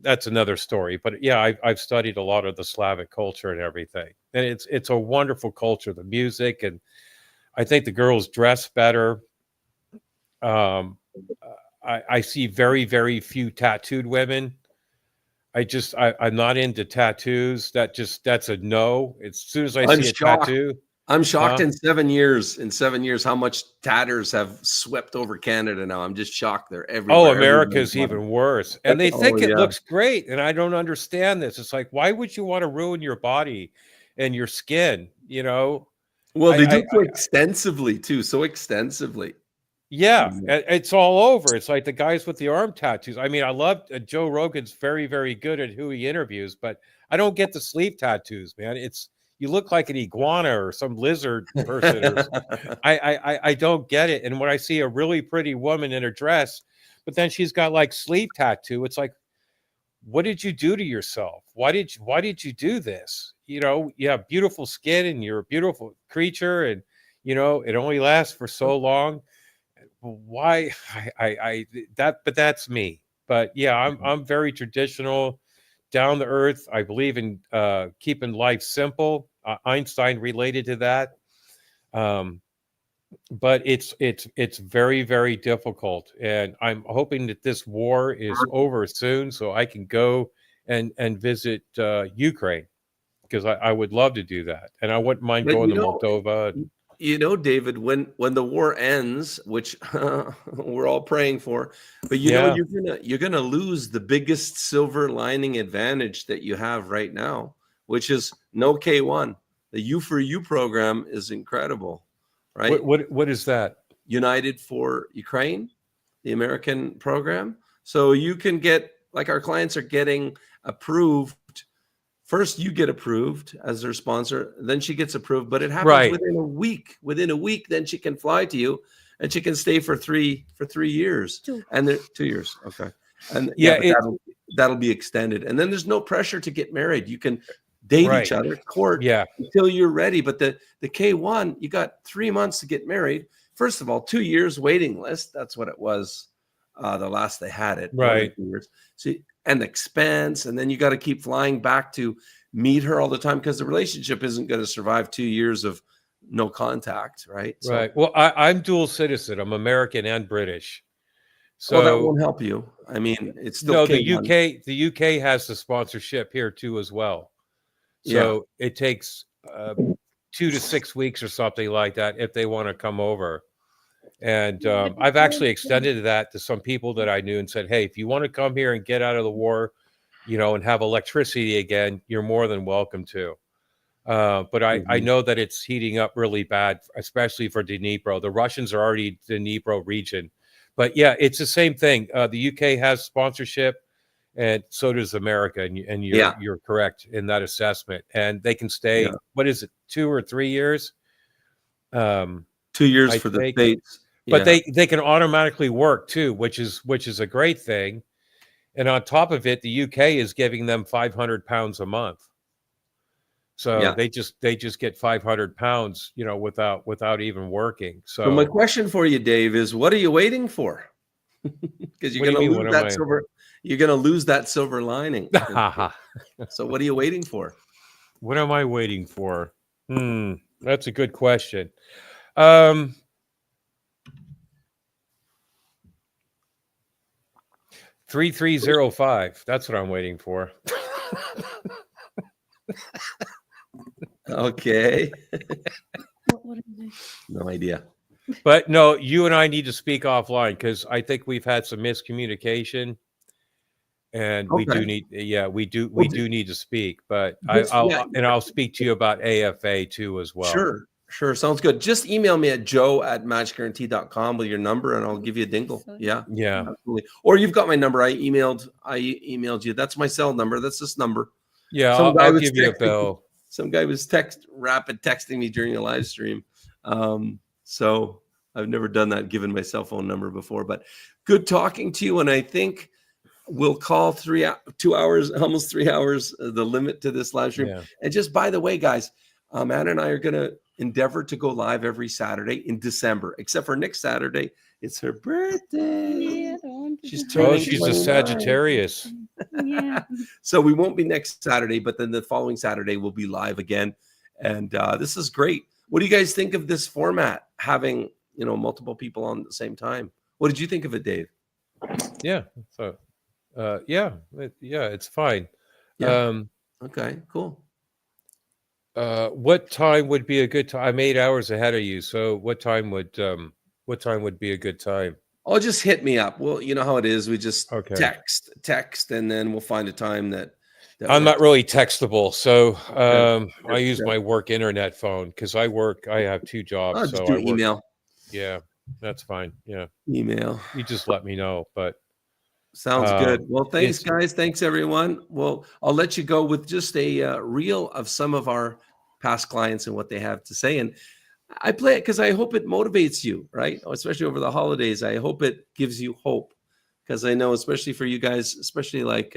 that's another story. But yeah, I've studied a lot of the Slavic culture and everything, and it's a wonderful culture. The music, and I think the girls dress better. I see very, very few tattooed women. I'm not into tattoos. That's a no. As soon as I I'm see a shocked. tattoo, I'm shocked in 7 years. In 7 years, how much tatters have swept over Canada now. I'm just shocked. They're everywhere. oh, America's even worse. And they think it yeah. looks great. And I don't understand this. It's like, why would you want to ruin your body and your skin? You know? Well, they do it so extensively too. So extensively. Yeah, it's all over. It's like the guys with the arm tattoos. I mean, I love Joe Rogan's very, very good at who he interviews, but I don't get the sleeve tattoos, man. You look like an iguana or some lizard person. Or, I don't get it. And when I see a really pretty woman in a dress, but then she's got like sleeve tattoo, it's like, what did you do to yourself? Why did you do this? You know, you have beautiful skin and you're a beautiful creature, and you know it only lasts for so long. Why but that's me. But yeah, I'm very traditional, down to earth. I believe in keeping life simple. Einstein related to that. But it's very, very difficult, and I'm hoping that this war is over soon so I can go and visit Ukraine, because I would love to do that, and I wouldn't mind going to Moldova. You know, David, when the war ends, which we're all praying for, but you know you're gonna lose the biggest silver lining advantage that you have right now, which is no K1. The U for You program is incredible, right? What is that? United for Ukraine, the American program. So you can get, like, our clients are getting approved. First, you get approved as their sponsor, then she gets approved, but it happens within a week. Within a week, then she can fly to you, and she can stay for 3 years. 2 years, okay. And that'll be extended, and then there's no pressure to get married. You can date each other, court, until you're ready. But the K1, you got 3 months to get married. First of all, 2 years waiting list. That's what it was. The last they had it, right? 2 years. So, and expense, and then you got to keep flying back to meet her all the time, because the relationship isn't going to survive 2 years of no contact, right? So, right. Well, I'm dual citizen. I'm American and British. So that won't help you. I mean, it's still no. K1. The UK has the sponsorship here too as well. So it takes 2 to 6 weeks or something like that if they want to come over. And I've actually extended that to some people that I knew and said, hey, if you want to come here and get out of the war, you know, and have electricity again, you're more than welcome to. But I know that it's heating up really bad, especially for Dnipro. The Russians are already Dnipro region. But yeah, it's the same thing. The UK has sponsorship, and so does America. And you're correct in that assessment. And they can stay, what is it, 2 or 3 years? 2 years for the States. But they can automatically work too, which is a great thing. And on top of it, the UK is giving them £500 a month. So they just get £500, you know, without even working. So my question for you, Dave, is what are you waiting for? Because you're going to lose that silver. You're going to lose that silver lining. So what are you waiting for? What am I waiting for? That's a good question. 3305. That's what I'm waiting for. Okay. No idea. But no, you and I need to speak offline, because I think we've had some miscommunication, and we do need, we do need to speak. But I'll speak to you about AFA too as well. Sure. Sounds good. Just email me at joe@matchguarantee.com with your number, and I'll give you a dingle. Yeah, absolutely. Or you've got my number. I emailed you. That's my cell number. That's this number. Yeah, I'll give you a bell. Some guy was rapid texting me during a live stream. So I've never done that, given my cell phone number before. But good talking to you. And I think we'll call 2 hours, almost 3 hours, the limit to this live stream. Yeah. And just by the way, guys, Anna and I are going to endeavor to go live every Saturday in December, except for next Saturday. It's her birthday. She's turning she's a 29. Sagittarius. Yeah. So we won't be next Saturday, but then the following Saturday we'll be live again. And this is great. What do you guys think of this format, having, you know, multiple people on at the same time? What did you think of it, Dave? Yeah. So, it's fine. Yeah. Okay, cool. What time would be a good time? I'm 8 hours ahead of you. So what time would be a good time? Oh, just hit me up. Well, you know how it is. We just Okay. text, and then we'll find a time that I'm not really textable, so I use Yeah. my work internet phone because I have 2 jobs. I'll so just do I work, email. Yeah, that's fine. Yeah, Email. you just let me know. But Sounds good. Well, thanks, it's- guys. Thanks, everyone. Well, I'll let you go with just a reel of some of our past clients and what they have to say. And I play it because I hope it motivates you, right? Especially over the holidays. I hope it gives you hope, because I know, especially for you guys, especially like,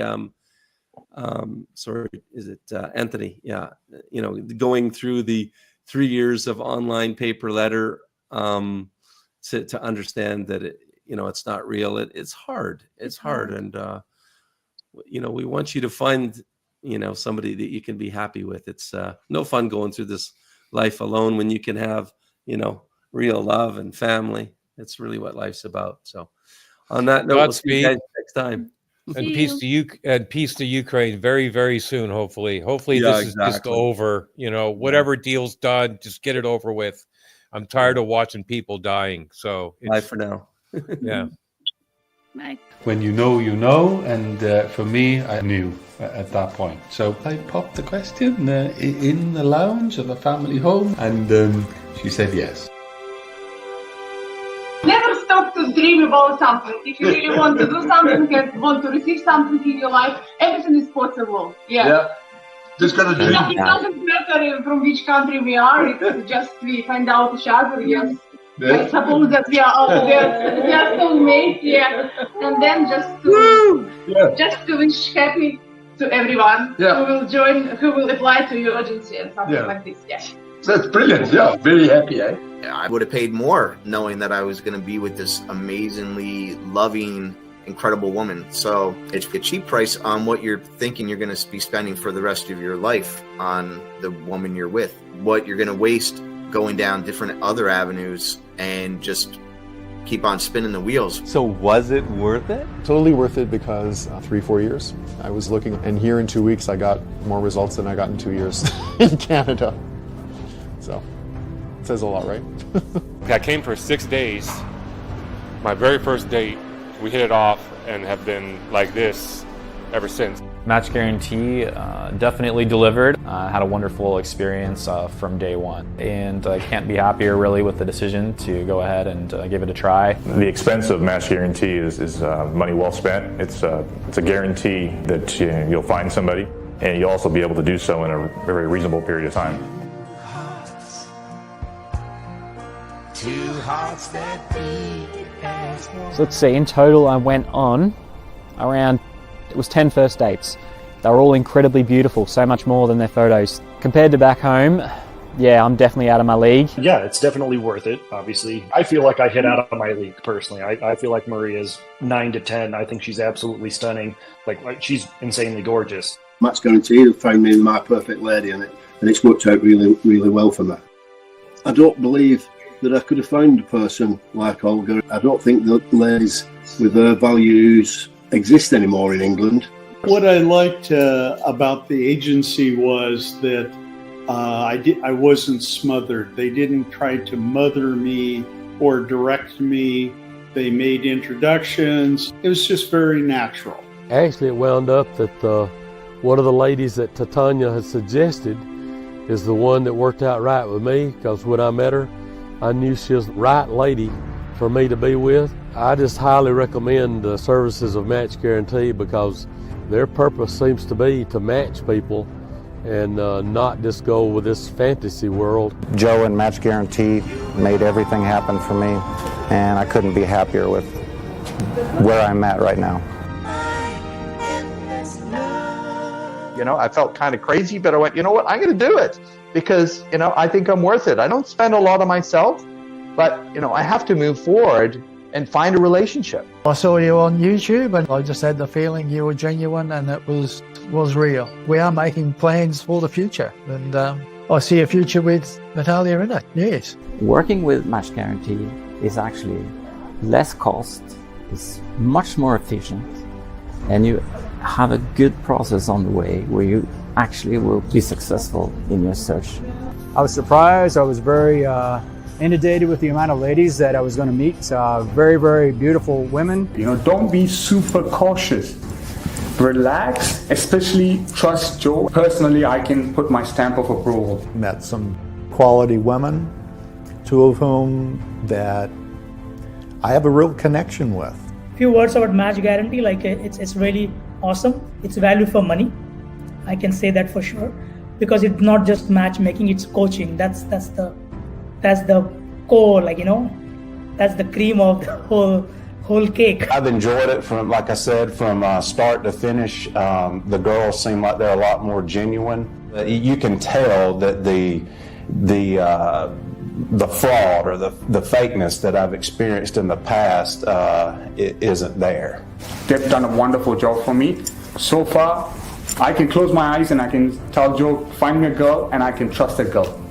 sorry, is it Anthony? Yeah. You know, going through the 3 years of online paper letter to understand that it, you know, it's not real. It's hard. It's hard. And, you know, we want you to find, you know, somebody that you can be happy with. It's no fun going through this life alone when you can have, you know, real love and family. It's really what life's about. So on that note, we'll see you guys next time. And peace to Ukraine very, very soon. Hopefully Yeah, this is just exactly. over. You know, whatever deal's done, just get it over with. I'm tired of watching people dying. So Bye for now. Yeah. Bye. When you know, and for me, I knew at that point. So I popped the question in the lounge of a family home, and she said yes. Never stop to dream about something. If you really want to do something and want to receive something in your life, everything is possible. Yeah. Just gotta It doesn't matter from which country we are. It's just we find out each other. Yes. I suppose that we are out there. We are soulmates. Yeah. And then just to wish happy to everyone who will join, who will apply to your agency and something like this. Yeah. That's brilliant. Yeah, very happy. I would have paid more knowing that I was going to be with this amazingly loving, incredible woman. So it's a cheap price on what you're thinking you're going to be spending for the rest of your life on the woman you're with. What you're going to waste going down different other avenues and just keep on spinning the wheels. So was it worth it? Totally worth it, because 3-4 years I was looking, and here in 2 weeks I got more results than I got in 2 years in Canada. So it says a lot, right? I came for 6 days. My very first date, we hit it off and have been like this ever since. Match Guarantee definitely delivered. I had a wonderful experience from day one, and I can't be happier really with the decision to go ahead and give it a try. The expense of Match Guarantee is money well spent. It's a guarantee that you'll find somebody, and you'll also be able to do so in a very reasonable period of time. Two hearts that beat as one. So let's see, in total I went on around, it was 10 first dates. They were all incredibly beautiful, so much more than their photos. Compared to back home, yeah, I'm definitely out of my league. Yeah, it's definitely worth it, obviously. I feel like I hit out of my league, personally. I feel like Maria's 9 to 10. I think she's absolutely stunning. Like she's insanely gorgeous. Match Guarantee have found me my perfect lady, and it's worked out really, really well for me. I don't believe that I could have found a person like Olga. I don't think that ladies with her values exist anymore in England. What I liked about the agency was that I wasn't smothered. They didn't try to mother me or direct me. They made introductions. It was just very natural. Actually, it wound up that one of the ladies that Titania had suggested is the one that worked out right with me, because when I met her, I knew she was the right lady for me to be with. I just highly recommend the services of Match Guarantee, because their purpose seems to be to match people and not just go with this fantasy world. Joe and Match Guarantee made everything happen for me, and I couldn't be happier with where I'm at right now. You know, I felt kind of crazy, but I went, you know what, I'm going to do it because, you know, I think I'm worth it. I don't spend a lot on myself, but, you know, I have to move forward and find a relationship. I saw you on YouTube and I just had the feeling you were genuine and it was real. We are making plans for the future and I see a future with Natalia in it, yes. Working with Match Guarantee is actually less cost, it's much more efficient, and you have a good process on the way where you actually will be successful in your search. I was surprised. I was very inundated with the amount of ladies that I was going to meet. Very, very beautiful women. You know, don't be super cautious. Relax, especially trust Joe. Personally, I can put my stamp of approval. Met some quality women, two of whom that I have a real connection with. Few words about Match Guarantee, like it's really awesome. It's value for money. I can say that for sure, because it's not just matchmaking, it's coaching. That's the core, like, you know, that's the cream of the whole cake. I've enjoyed it from, like I said, from start to finish. The girls seem like they're a lot more genuine. You can tell that the fraud or the fakeness that I've experienced in the past it isn't there. They've done a wonderful job for me. So far, I can close my eyes and I can tell Joe, find me a girl, and I can trust a girl.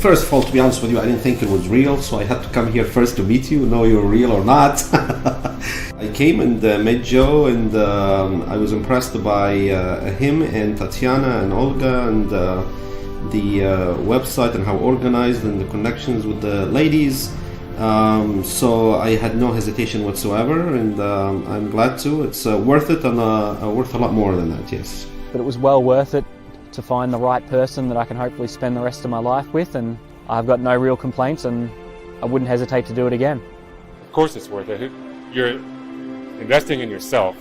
First of all, to be honest with you, I didn't think it was real, so I had to come here first to meet you, know you're real or not. I came and met Joe, and I was impressed by him and Tatiana and Olga and the website and how organized and the connections with the ladies. So I had no hesitation whatsoever, and I'm glad to. It's worth it, and worth a lot more than that, yes. But it was well worth it to find the right person that I can hopefully spend the rest of my life with, and I've got no real complaints, and I wouldn't hesitate to do it again. Of course it's worth it. You're investing in yourself.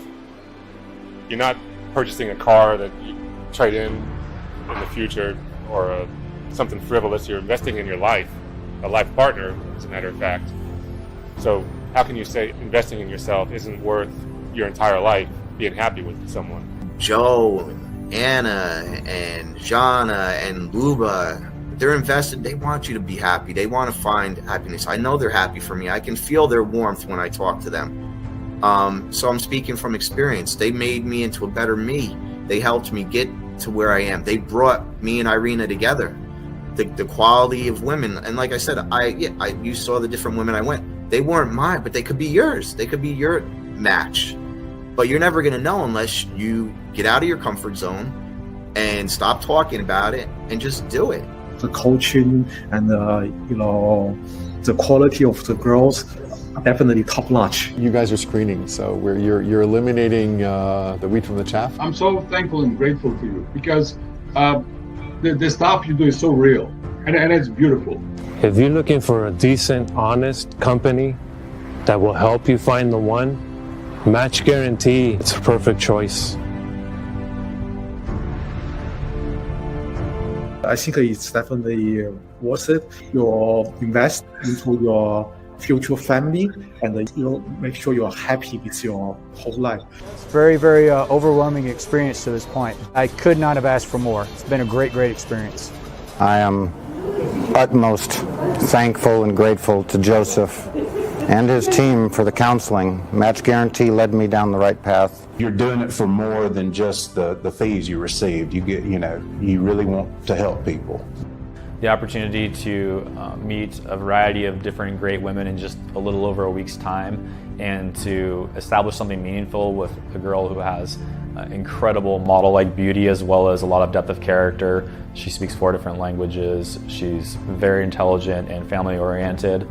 You're not purchasing a car that you trade in the future or something frivolous. You're investing in your life, a life partner, as a matter of fact. So how can you say investing in yourself isn't worth your entire life being happy with someone? Joe, Anna, and Jana, and Luba, they're invested. They want you to be happy. They want to find happiness. I know they're happy for me. I can feel their warmth when I talk to them. So I'm speaking from experience. They made me into a better me. They helped me get to where I am. They brought me and Irina together. The quality of women, and like I said, you saw the different women I went. They weren't mine, but they could be yours. They could be your match. But you're never going to know unless you get out of your comfort zone and stop talking about it and just do it. The coaching and you know, the quality of the girls are definitely top notch. You guys are screening, so you're eliminating the wheat from the chaff. I'm so thankful and grateful to you because the stuff you do is so real and it's beautiful. If you're looking for a decent, honest company that will help you find the one, Match Guarantee, it's a perfect choice. I think it's definitely worth it. You invest into your future family and you make sure you're happy with your whole life. It's very, very overwhelming experience to this point. I could not have asked for more. It's been a great, great experience. I am utmost thankful and grateful to Joseph and his team for the counseling. Match Guarantee led me down the right path. You're doing it for more than just the fees you received. You really want to help people. The opportunity to meet a variety of different great women in just a little over a week's time, and to establish something meaningful with a girl who has incredible model-like beauty as well as a lot of depth of character. She speaks 4 different languages. She's very intelligent and family-oriented.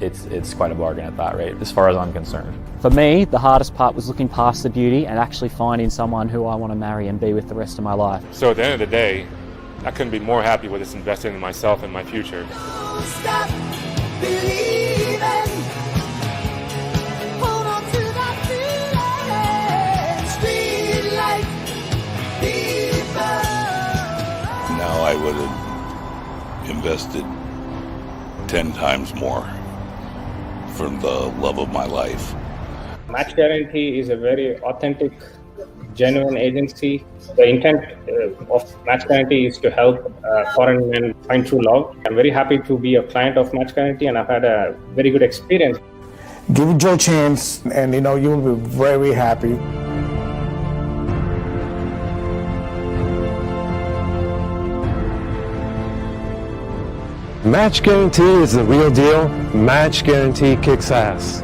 It's quite a bargain at that rate, as far as I'm concerned. For me, the hardest part was looking past the beauty and actually finding someone who I want to marry and be with the rest of my life. So at the end of the day, I couldn't be more happy with this investing in myself and my future. Stop believing. Hold on to that feeling. Street light, people. Now I would have invested 10 times more for the love of my life. Match Guarantee is a very authentic genuine agency. The intent of Match Guarantee is to help foreign men find true love. I'm very happy to be a client of Match Guarantee, and I've had a very good experience. Give Joe a chance, and you'll be very happy. Match Guarantee is the real deal. Match Guarantee kicks ass.